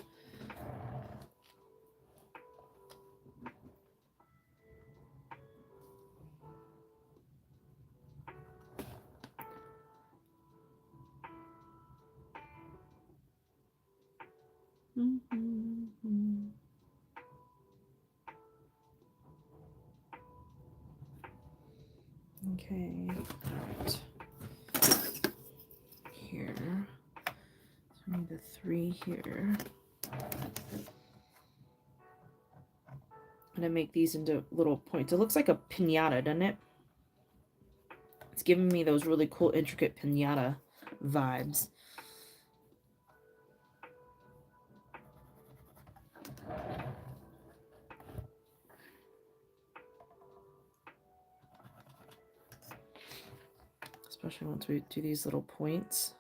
Okay, alright. Here. So we need the 3 here. I'm gonna make these into little points. It looks like a piñata, doesn't it? It's giving me those really cool, intricate piñata vibes. Especially once we do these little points.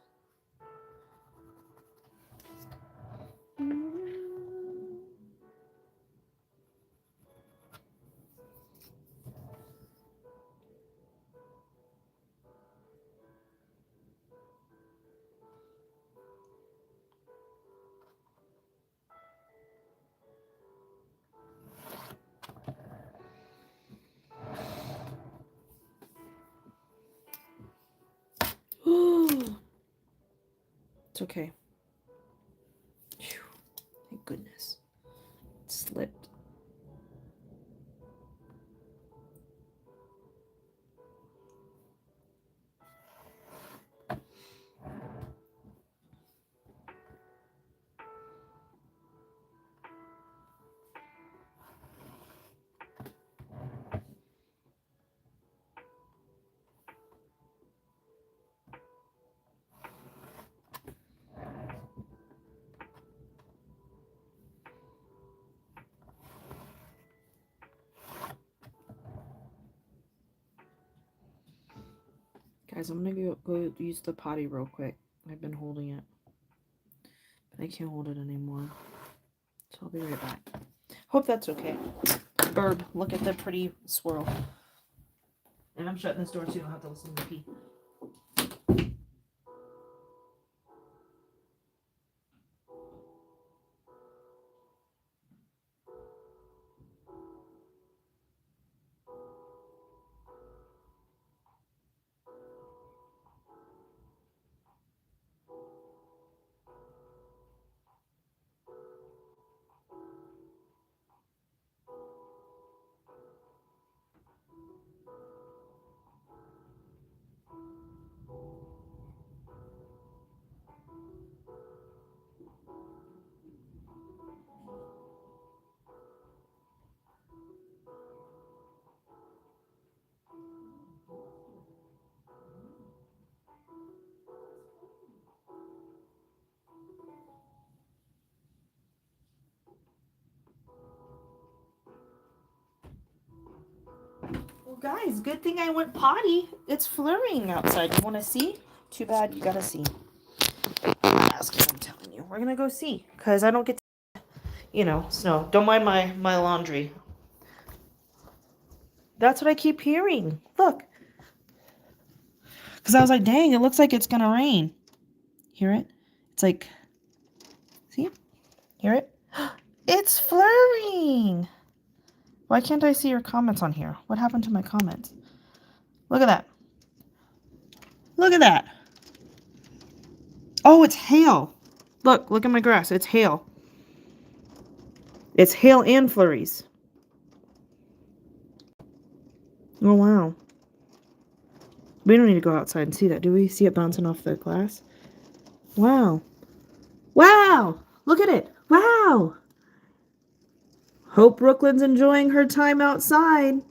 It's okay. Whew. Thank goodness. It slipped. Guys, I'm gonna go use the potty real quick. I've been holding it, but I can't hold it anymore. So I'll be right back. Hope that's okay. Burb, look at the pretty swirl. And I'm shutting this door too. I'll have to listen to pee. Well, guys, good thing I went potty. It's flurrying outside. You want to see? Too bad you gotta see. Ask you, I'm telling you. We're gonna go see. Because I don't get to, snow. Don't mind my laundry. That's what I keep hearing. Look. Because I was like, dang, it looks like it's gonna rain. Hear it? It's like, see? Hear it? It's flurrying. Why can't I see your comments on here? What happened to my comments? Look at that. Look at that. Oh, it's hail. Look at my grass. It's hail. It's hail and flurries. Oh, wow. We don't need to go outside and see that, do we? See it bouncing off the glass? Wow. Wow! Look at it. Wow! Hope Brooklyn's enjoying her time outside.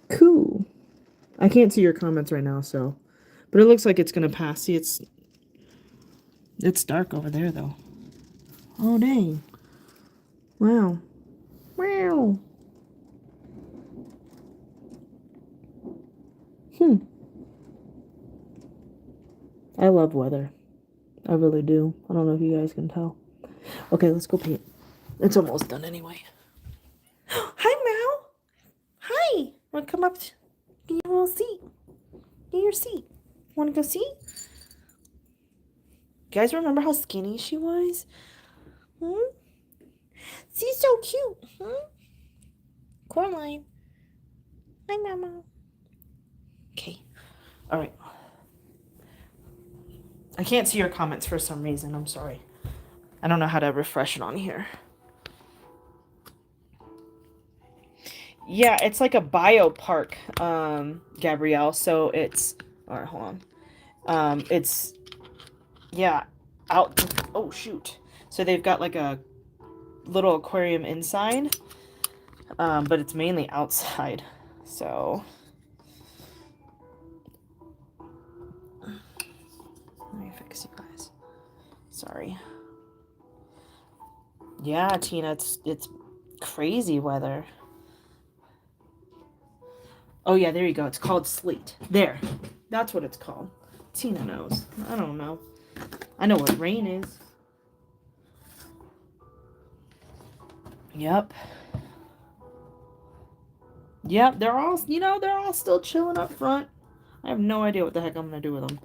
Cool. I can't see your comments right now, so. But it looks like it's going to pass. See, it's dark over there, though. Oh, dang. Wow. Wow. I love weather. I really do. I don't know if you guys can tell. Okay, let's go paint. It's almost done anyway. Hi, Meow. Hi. Want to come up? Get your little seat. Get your seat. Want to go see? You guys remember how skinny she was? She's so cute. Coraline. Hi, Mama. Okay. All right. I can't see your comments for some reason. I'm sorry. I don't know how to refresh it on here. Yeah, it's like a biopark, Gabrielle. So it's... All right, hold on. It's... Yeah, out... Oh, shoot. So they've got like a little aquarium inside, but it's mainly outside. So... Let me fix you guys. Sorry. Yeah, Tina, it's crazy weather. Oh yeah, there you go. It's called sleet. There. That's what it's called. Tina knows. I don't know. I know what rain is. Yep. Yep, they're all still chilling up front. I have no idea what the heck I'm gonna do with them.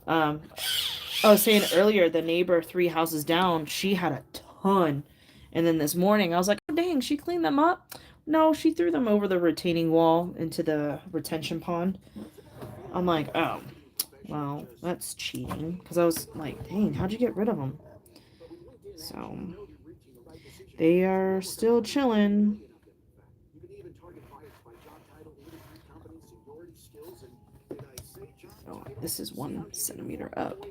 I was saying earlier, the neighbor 3 houses down, she had a ton. And then this morning, I was like, oh, dang, she cleaned them up? No, she threw them over the retaining wall into the retention pond. I'm like, oh, well, that's cheating. Because I was like, dang, how'd you get rid of them? So, they are still chilling. Oh, this is 1 centimeter up.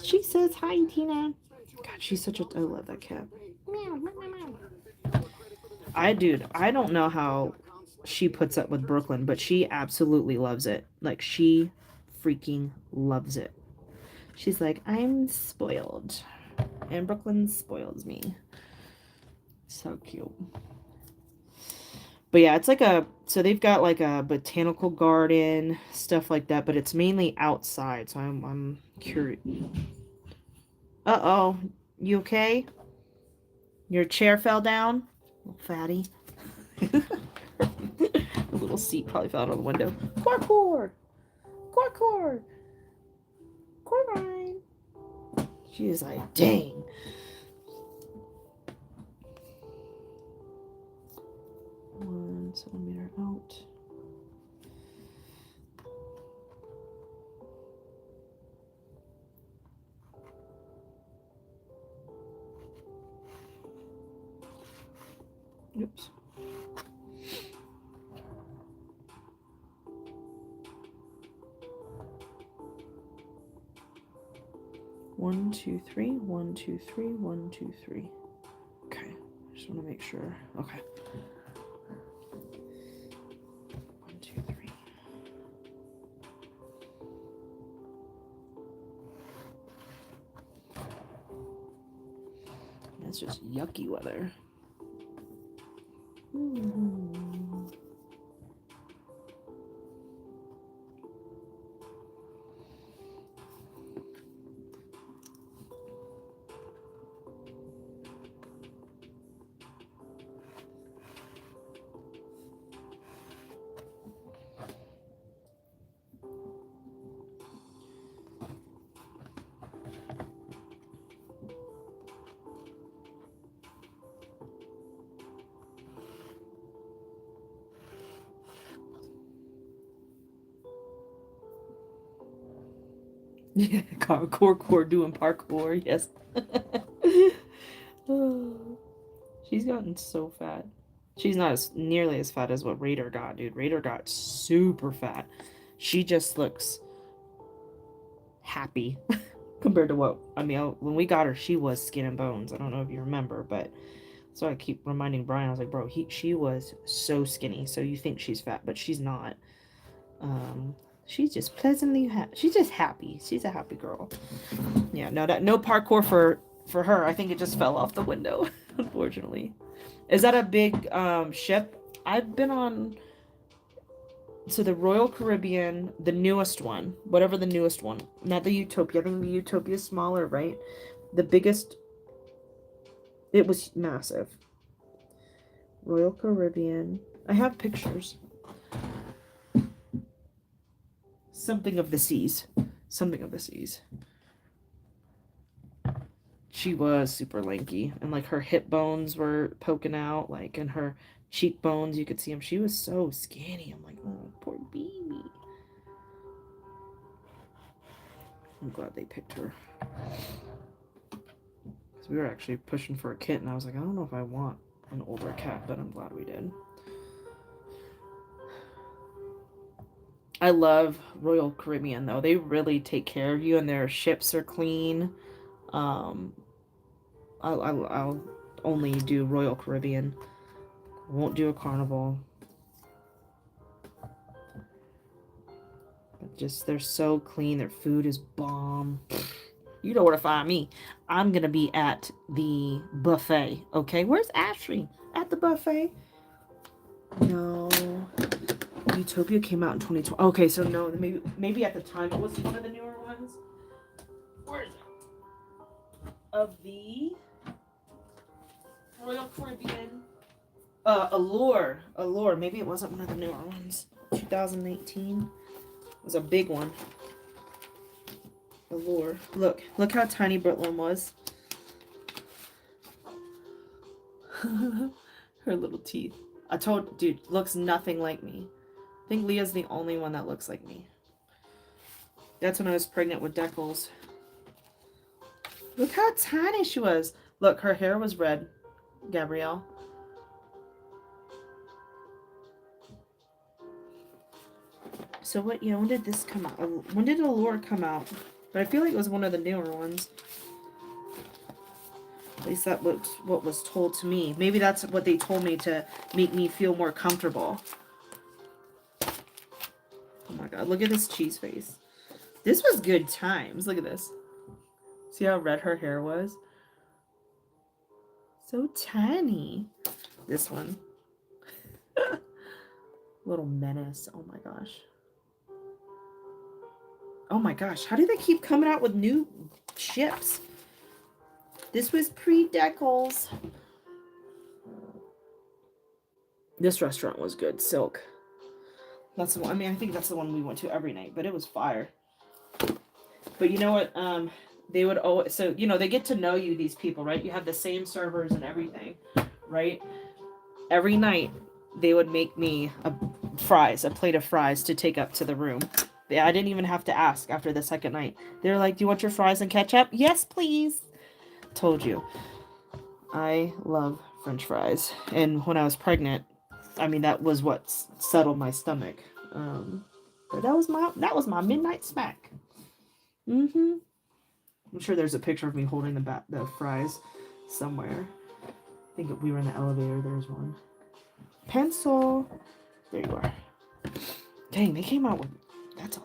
She says hi, Tina. God, she's such a... I love that cat. Meow, meow, meow. I don't know how she puts up with Brooklyn, but she absolutely loves it. Like, she freaking loves it. She's like, I'm spoiled. And Brooklyn spoils me. So cute. But yeah, it's like so they've got like a botanical garden, stuff like that, but it's mainly outside. So I'm curious. Uh-oh. You okay? Your chair fell down? Little fatty. The little seat probably fell out of the window. Corcord! Corcord! Coraline! She is like, dang. One centimeter out. Oops. One, two, three, 1, 2, 3, 1, 2, 3. Okay, I just want to make sure. Okay. 1, 2, 3. That's just yucky weather. Yeah, Corcord doing parkour, yes. Oh, she's gotten so fat. She's not nearly as fat as what Raider got, dude. Raider got super fat. She just looks happy compared to what, I mean, when we got her, she was skin and bones. I don't know if you remember, but so I keep reminding Brian, I was like, bro, she was so skinny. So you think she's fat, but she's not. She's just pleasantly she's just happy. She's a happy girl. Yeah, no parkour for her. I think it just fell off the window, unfortunately. Is that a big ship? I've been on the Royal Caribbean, the newest one, whatever the newest one. Not the Utopia. I think the Utopia is smaller, right? The biggest, it was massive. Royal Caribbean. I have pictures. Something of the seas. Something of the seas. She was super lanky. And like her hip bones were poking out. Like in her cheekbones, you could see them. She was so skinny. I'm like, oh, poor baby. I'm glad they picked her. Because we were actually pushing for a kitten. I was like, I don't know if I want an older cat, but I'm glad we did. I love Royal Caribbean though. They really take care of you, and their ships are clean. I'll only do Royal Caribbean. Won't do a Carnival. But just they're so clean. Their food is bomb. You know where to find me. I'm gonna be at the buffet. Okay, where's Ashley? At the buffet? No. Utopia came out in 2020. Okay, so no, maybe at the time it was one of the newer ones. Where is it? Of the Royal Caribbean. Allure. Maybe it wasn't one of the newer ones. 2018 was a big one. Allure. Look how tiny Britlam was. Her little teeth. I told, dude, looks nothing like me. I think Leah's the only one that looks like me. That's when I was pregnant with Deckles. Look how tiny she was. Look, her hair was red, Gabrielle. So what, when did this come out? When did Allure come out? But I feel like it was one of the newer ones. At least that was what was told to me. Maybe that's what they told me to make me feel more comfortable. Oh my god, look at this cheese face. This was good times. Look at this. See how red her hair was? So tiny. This one. Little menace. Oh my gosh. Oh my gosh. How do they keep coming out with new ships? This was pre-Decals. This restaurant was good. Silk. That's the one. I mean, I think that's the one we went to every night, but it was fire. But you know what? They would always, so you know, they get to know you, these people, right? You have the same servers and everything, right? Every night they would make me a plate of fries to take up to the room. I didn't even have to ask after the second night. They're like, "Do you want your fries and ketchup?" "Yes, please." Told you. I love French fries. And when I was pregnant, I mean, that was what settled my stomach. But that was my midnight snack. I'm sure there's a picture of me holding the fries somewhere. I think we were in the elevator. There's one. Pencil. There you are. Dang, they came out with that's a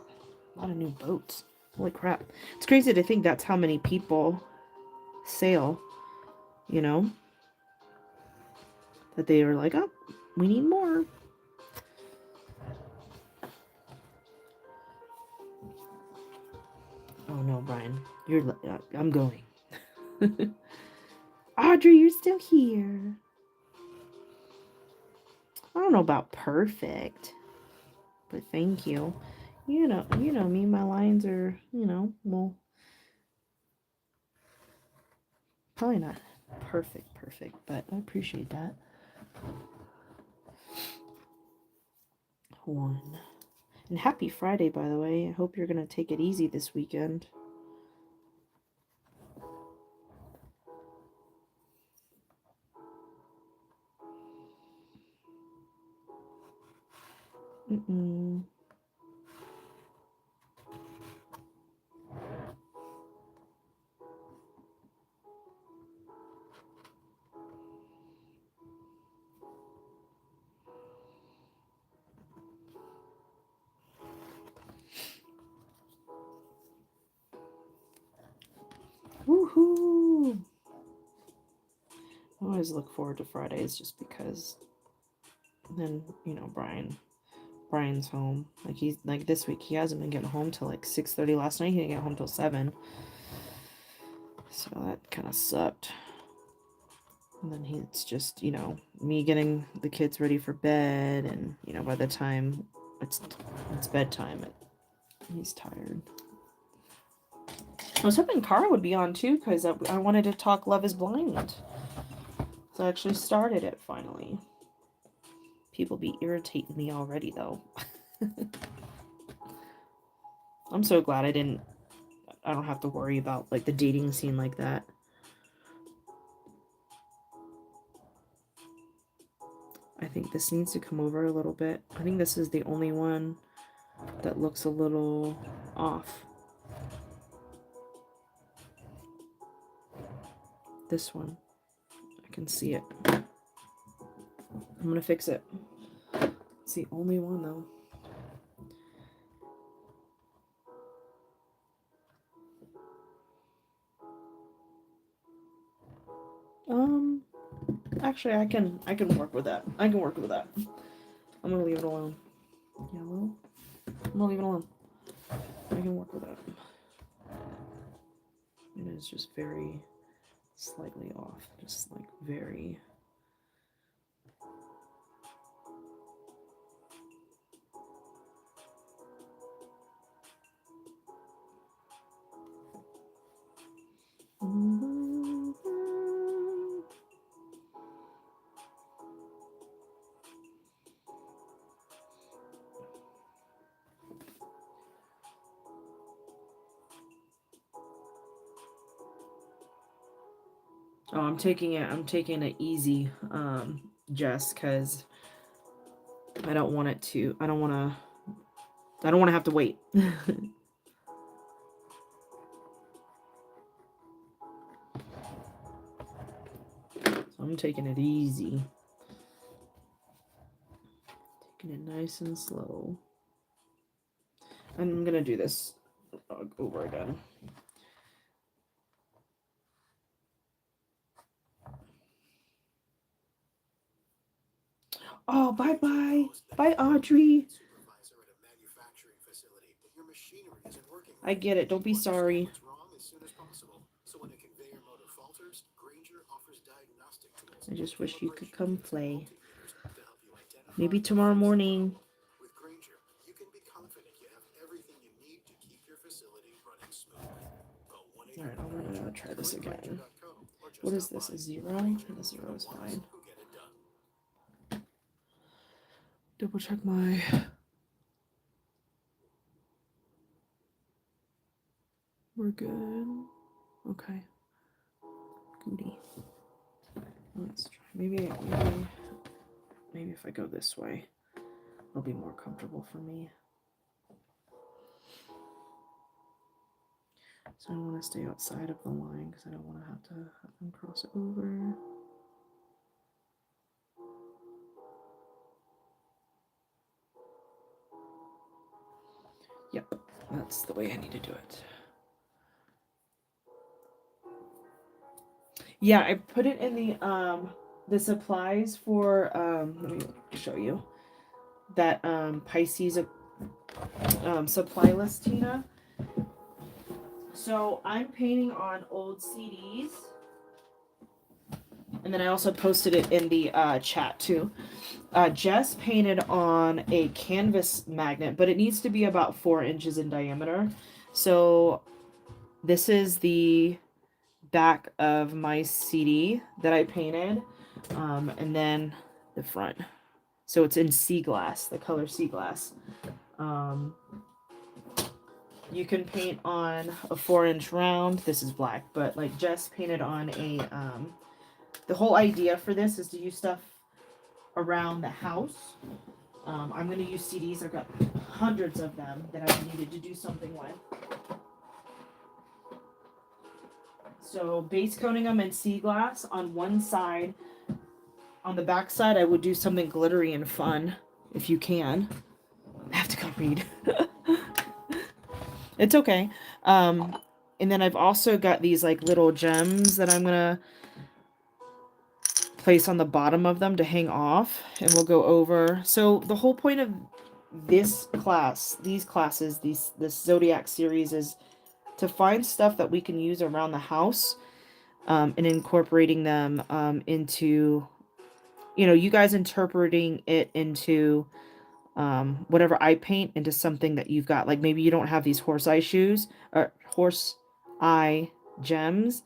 lot of new boats. Holy crap. It's crazy to think that's how many people sail, you know? That they were like, oh, we need more. Oh no, Brian. I'm going. Audrey, you're still here. I don't know about perfect, but thank you. You know me, my lines are, well, probably not perfect, but I appreciate that. One. And happy Friday, by the way. I hope you're going to take it easy this weekend. Woohoo! I always look forward to Fridays just because then, Brian's home. Like he's like this week he hasn't been getting home till like 6:30 last night. He didn't get home till 7. So that kind of sucked. And then it's just, me getting the kids ready for bed, and by the time it's bedtime, he's tired. I was hoping Cara would be on too, because I wanted to talk Love is Blind. So I actually started it finally. People be irritating me already though. I'm so glad I don't have to worry about like the dating scene like that. I think this needs to come over a little bit. I think this is the only one that looks a little off. This one. I can see it. I'm gonna fix it. It's the only one though. Actually I can work with that. I'm gonna leave it alone. Yellow. I'm gonna leave it alone. I can work with that. It is just very slightly off. Just like very. Oh, I'm taking it easy, Jess, because I don't want to have to wait. So I'm taking it easy. Taking it nice and slow. I'm gonna do this over again. Oh, bye-bye. Bye, Audrey. Supervisor at a manufacturing facility. Your machinery isn't working. I get it. Don't be sorry. What's wrong as soon as possible. So when a conveyor motor falters, Grainger offers diagnostic tools. I just wish you could come play. To help you identify Maybe tomorrow morning. With Grainger, you can be confident you have everything you need to keep your facility running smoothly. Call 1-800 Alright, I'm gonna try this again. or just What is stop this? by. A 0? The 0 is fine. Who get it done. Double check my... We're good. Okay. Goody. Let's try. Maybe if I go this way, it'll be more comfortable for me. So I want to stay outside of the line because I don't want to have them cross over. Yep, that's the way I need to do it. Yeah, I put it in the supplies for let me show you that Pisces supply list, Tina. So I'm painting on old CDs, and then I also posted it in the chat too. Jess painted on a canvas magnet, but it needs to be about 4 inches in diameter. So this is the back of my CD that I painted, and then the front. So it's in sea glass, the color sea glass. You can paint on a 4-inch round. This is black, but like Jess painted on a the whole idea for this is to use stuff around the house. I'm going to use CDs. I've got hundreds of them that I needed to do something with. So base coating them in sea glass on one side. On the back side, I would do something glittery and fun, if you can. I have to go read. It's okay. And then I've also got these like little gems that I'm going to place on the bottom of them to hang off, and we'll go over. So the whole point of this class, these classes, this Zodiac series is to find stuff that we can use around the house, and incorporating them into, you guys interpreting it into whatever I paint into something that you've got. Like maybe you don't have these horse eye shoes or horse eye gems,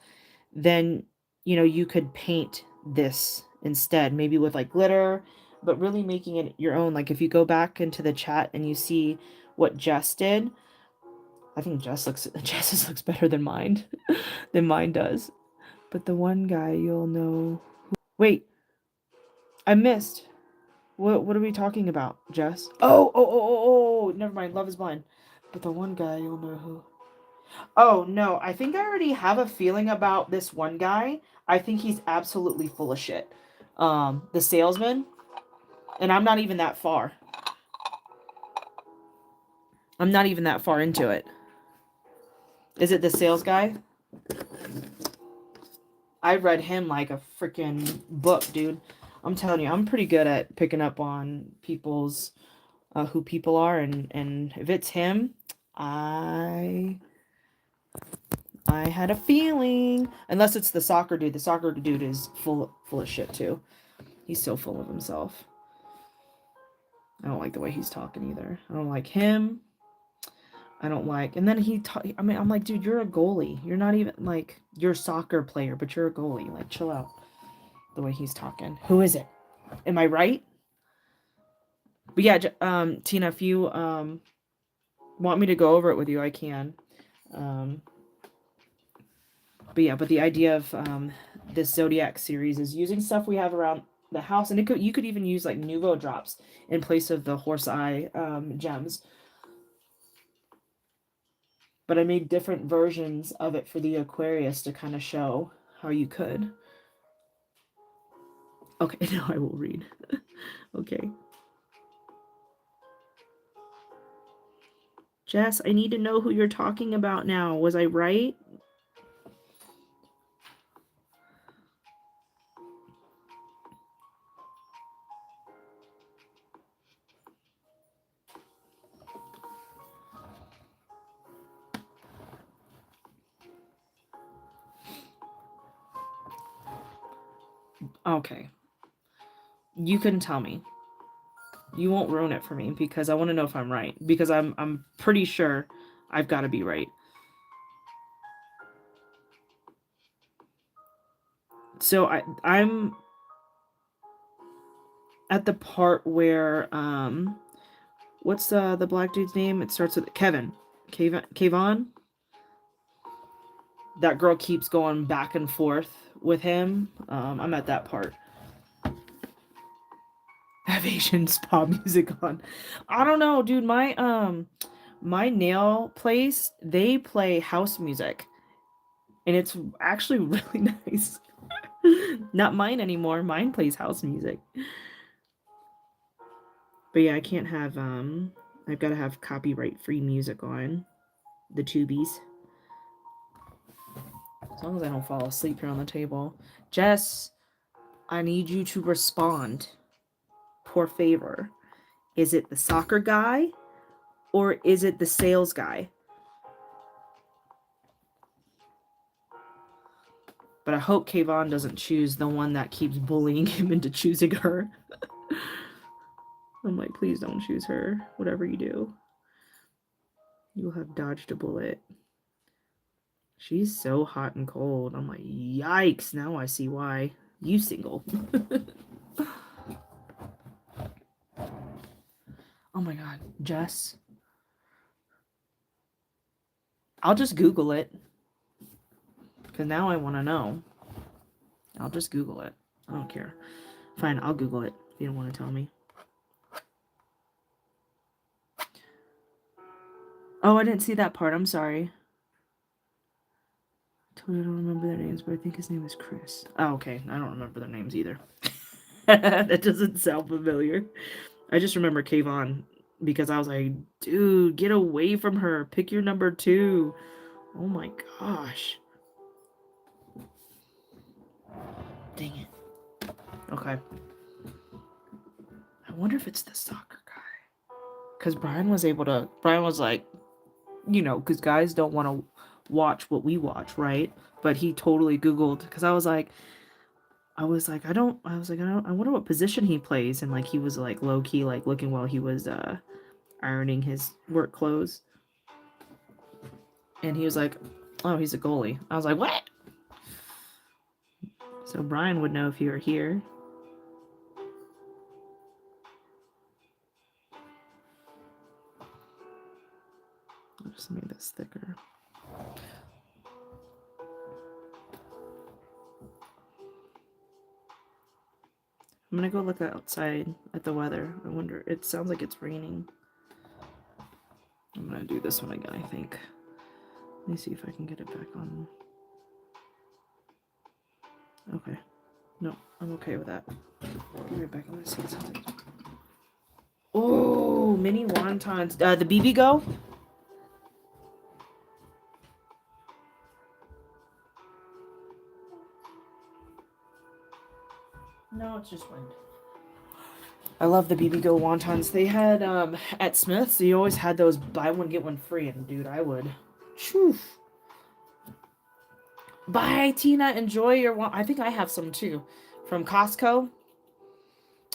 then you could paint this instead, maybe with like glitter, but really making it your own. Like if you go back into the chat and you see what Jess did, I think Jess's looks better than mine does. But the one guy you'll know. Wait, I missed. What are we talking about, Jess? Oh, never mind. Love is Blind. But the one guy you'll know who. Oh, no. I think I already have a feeling about this one guy. I think he's absolutely full of shit. The salesman. And I'm not even that far. I'm not even that far into it. Is it the sales guy? I read him like a freaking book, dude. I'm telling you, I'm pretty good at picking up on people's, who people are. And if it's him, I had a feeling. Unless it's the soccer dude. The soccer dude is full of shit too. He's so full of himself. I don't like the way he's talking either. I don't like him. I don't like, and then I'm like, dude, you're a goalie. You're not even like, you're a soccer player, but you're a goalie. Like, chill out. The way he's talking. Who is it? Am I right? But yeah, Tina, if you want me to go over it with you, I can. But yeah, but the idea of this Zodiac series is using stuff we have around the house, and you could even use like Nuvo drops in place of the horse eye gems. But I made different versions of it for the Aquarius to kind of show how you could. Okay, now I will read. Okay. Jess, I need to know who you're talking about now. Was I right? Okay. You can tell me. You won't ruin it for me because I want to know if I'm right. Because I'm pretty sure I've got to be right. So I'm at the part where what's the black dude's name? It starts with Kevin. Kayvon. That girl keeps going back and forth with him. I'm at that part. Have Asian pop music on. I don't know, dude. My nail place, they play house music. And it's actually really nice. Not mine anymore. Mine plays house music. But yeah, I can't have I've got to have copyright free music on the tubies. As long as I don't fall asleep here on the table. Jess, I need you to respond. Por favor. Is it the soccer guy or is it the sales guy? But I hope Kayvon doesn't choose the one that keeps bullying him into choosing her. I'm like, please don't choose her. Whatever you do, you will have dodged a bullet. She's so hot and cold. I'm like, yikes. Now I see why. You single. Oh my god, Jess. I'll just Google it. Because now I want to know. I'll just Google it. I don't care. Fine, I'll Google it if you don't want to tell me. Oh, I didn't see that part. I'm sorry. I totally don't remember their names, but I think his name is Chris. Oh, okay. I don't remember their names either. That doesn't sound familiar. I just remember Kayvon because I was like, dude, get away from her. Pick your number 2. Oh my gosh. Dang it. Okay. I wonder if it's the soccer guy. Because Brian was like, you know, because guys don't want to watch what we watch, right? But he totally Googled, because I wonder what position he plays. And like, he was like low key, like looking while he was ironing his work clothes. And he was like, oh, he's a goalie. I was like, what? So Brian would know if you were here. I'll just make this thicker. I'm gonna go look outside at the weather. I wonder, it sounds like it's raining. I'm gonna do this one again, I think. Let me see if I can get it back on. Okay. No, I'm okay with that. Be right back. I'm gonna see something. Oh, mini wontons. The BB Go? No, it's just wind. I love the BB Go wontons. They had at Smith's. You always had those buy one get one free, and dude, I would. Shoo. Bye, Tina. Enjoy your one. I think I have some too, from Costco.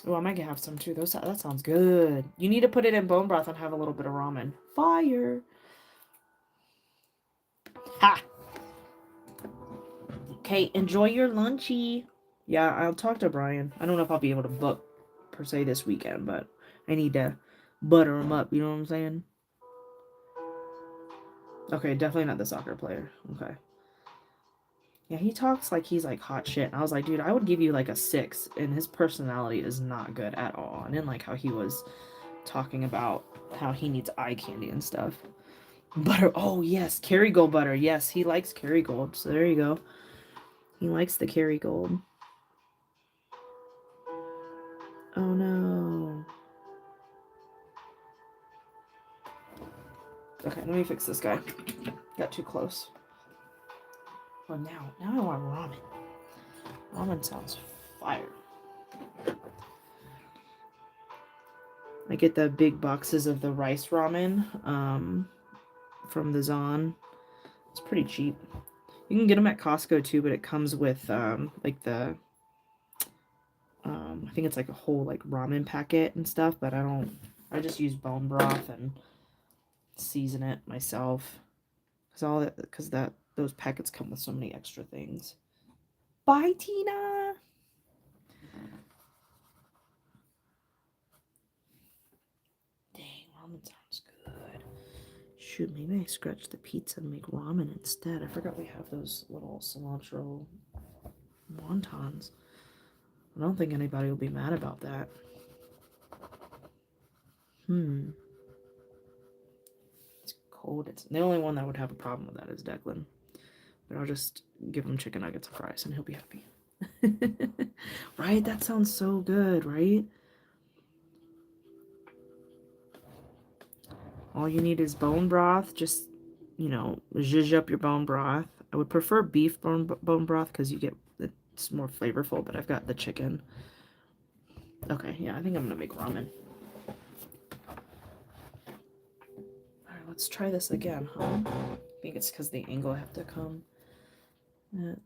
Oh, I might have some too. That sounds good. You need to put it in bone broth and have a little bit of ramen. Fire. Ha. Okay, enjoy your lunchy. Yeah, I'll talk to Brian. I don't know if I'll be able to book per se this weekend, but I need to butter him up. You know what I'm saying? Okay, definitely not the soccer player. Okay. Yeah, he talks like he's like hot shit. And I was like, dude, I would give you like a 6. And his personality is not good at all. I didn't like how he was talking about how he needs eye candy and stuff. Butter. Oh, yes. Kerrygold butter. Yes, he likes Kerrygold. So there you go. He likes the Kerrygold. Oh, no. Okay, let me fix this guy. Got too close. Well, now I want ramen. Ramen sounds fire. I get the big boxes of the rice ramen from the Zon. It's pretty cheap. You can get them at Costco too, but it comes with like the I think it's like a whole like ramen packet and stuff, but I just use bone broth and season it myself. Because those packets come with so many extra things. Bye, Tina! Dang, ramen sounds good. Shoot, maybe I scratch the pizza and make ramen instead. I forgot we have those little cilantro wontons. I don't think anybody will be mad about that. It's cold. The only one that would have a problem with that is Declan. But I'll just give him chicken nuggets and fries and he'll be happy. Right? That sounds so good, right? All you need is bone broth. Just, zhuzh up your bone broth. I would prefer beef bone broth because it's more flavorful, but I've got the chicken. Okay, yeah, I think I'm going to make ramen. Alright, let's try this again, huh? I think it's because the angle I have to come at.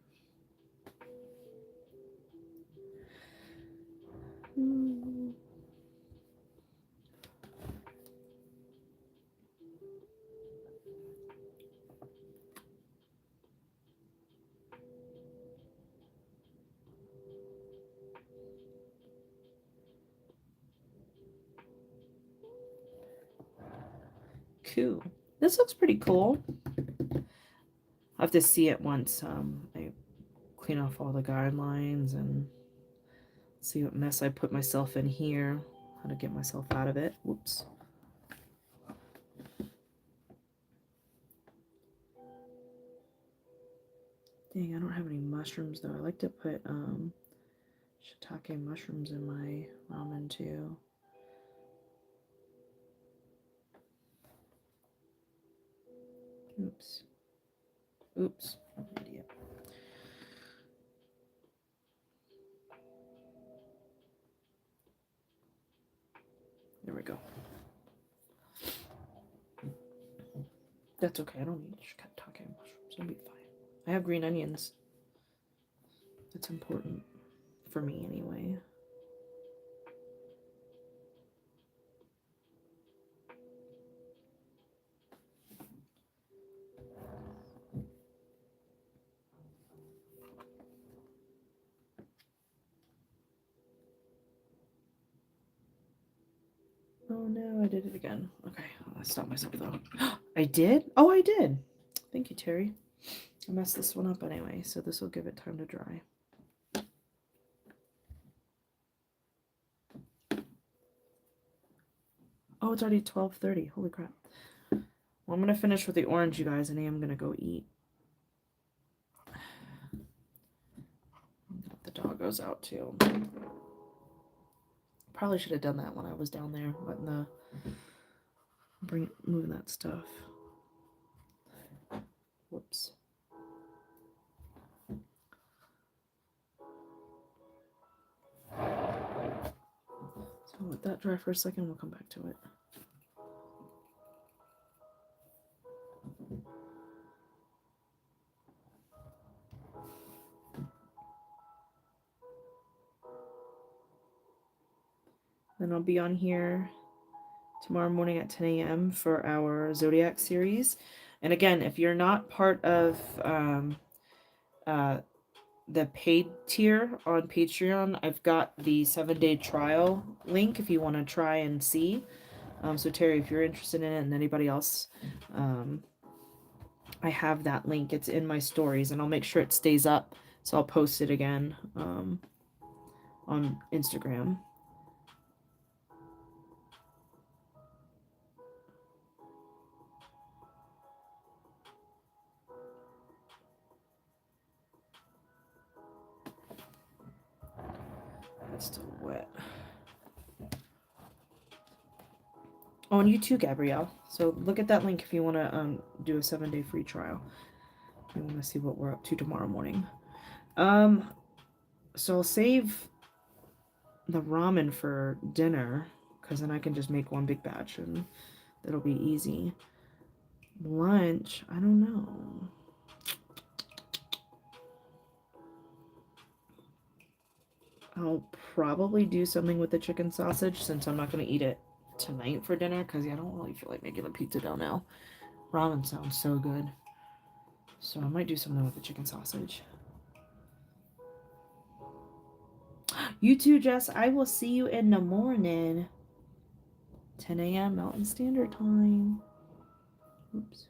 Cool. This looks pretty cool. I'll have to see it once I clean off all the guidelines and see what mess I put myself in here, how to get myself out of it. Whoops. Dang, I don't have any mushrooms though. I like to put shiitake mushrooms in my ramen too. Oops. Oops. I'm an idiot. There we go. That's okay. I don't need shiitake mushrooms. It'll be fine. I have green onions. That's important for me anyway. Oh no, I did it again. Okay, I'll stop myself though. I did? Oh, I did. Thank you, Terry. I messed this one up anyway, so this will give it time to dry. Oh, it's already 12:30. Holy crap. Well, I'm going to finish with the orange, you guys, and I am going to go eat. The dog goes out too. Probably should have done that when I was down there, moving that stuff. Whoops. So let that dry for a second. We'll come back to it. Then I'll be on here tomorrow morning at 10 a.m. for our Zodiac series. And again, if you're not part of the paid tier on Patreon, I've got the 7-day trial link if you want to try and see. So Terry, if you're interested in it and anybody else, I have that link. It's in my stories and I'll make sure it stays up. So I'll post it again on Instagram. It's still wet. Oh, and you too, Gabrielle. So look at that link if you want to do a 7-day free trial. If you want to see what we're up to tomorrow morning. So I'll save the ramen for dinner because then I can just make one big batch and it'll be easy. Lunch, I don't know. I'll probably do something with the chicken sausage since I'm not going to eat it tonight for dinner because I don't really feel like making a pizza dough now. Ramen sounds so good. So I might do something with the chicken sausage. You too, Jess. I will see you in the morning. 10 a.m. Mountain Standard Time. Oops.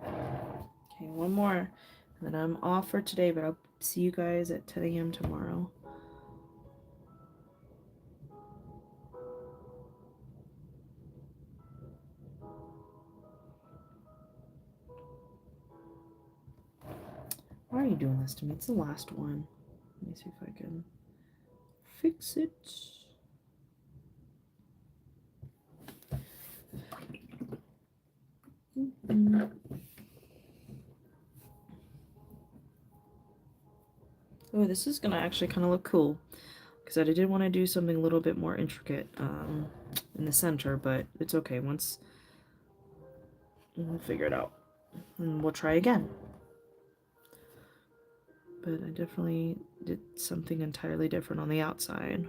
Okay, one more. And then I'm off for today, but I'll see you guys at 10 a.m. tomorrow. Why are you doing this to me? It's the last one. Let me see if I can fix it. Oh, this is gonna actually kind of look cool because I did want to do something a little bit more intricate in the center, but it's okay. Once we'll figure it out and we'll try again. But I definitely did something entirely different on the outside,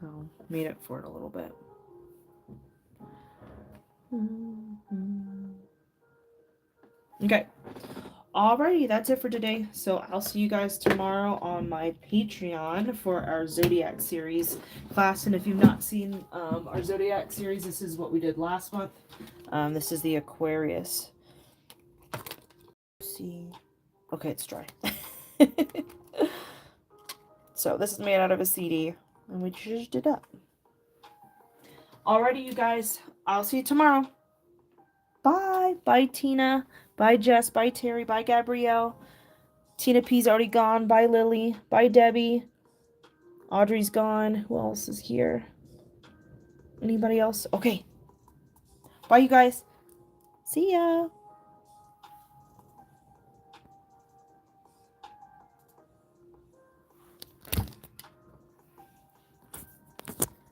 so made up for it a little bit. Okay. Alrighty, that's it for today. So I'll see you guys tomorrow on my Patreon for our Zodiac series class. And if you've not seen our Zodiac series, this is what we did last month. This is the Aquarius. See, okay, it's dry. So this is made out of a CD, and we zhuzhed it up. Alrighty, you guys. I'll see you tomorrow. Bye. Bye, Tina. Bye, Jess. Bye, Terry. Bye, Gabrielle. Tina P's already gone. Bye, Lily. Bye, Debbie. Audrey's gone. Who else is here? Anybody else? Okay. Bye, you guys. See ya.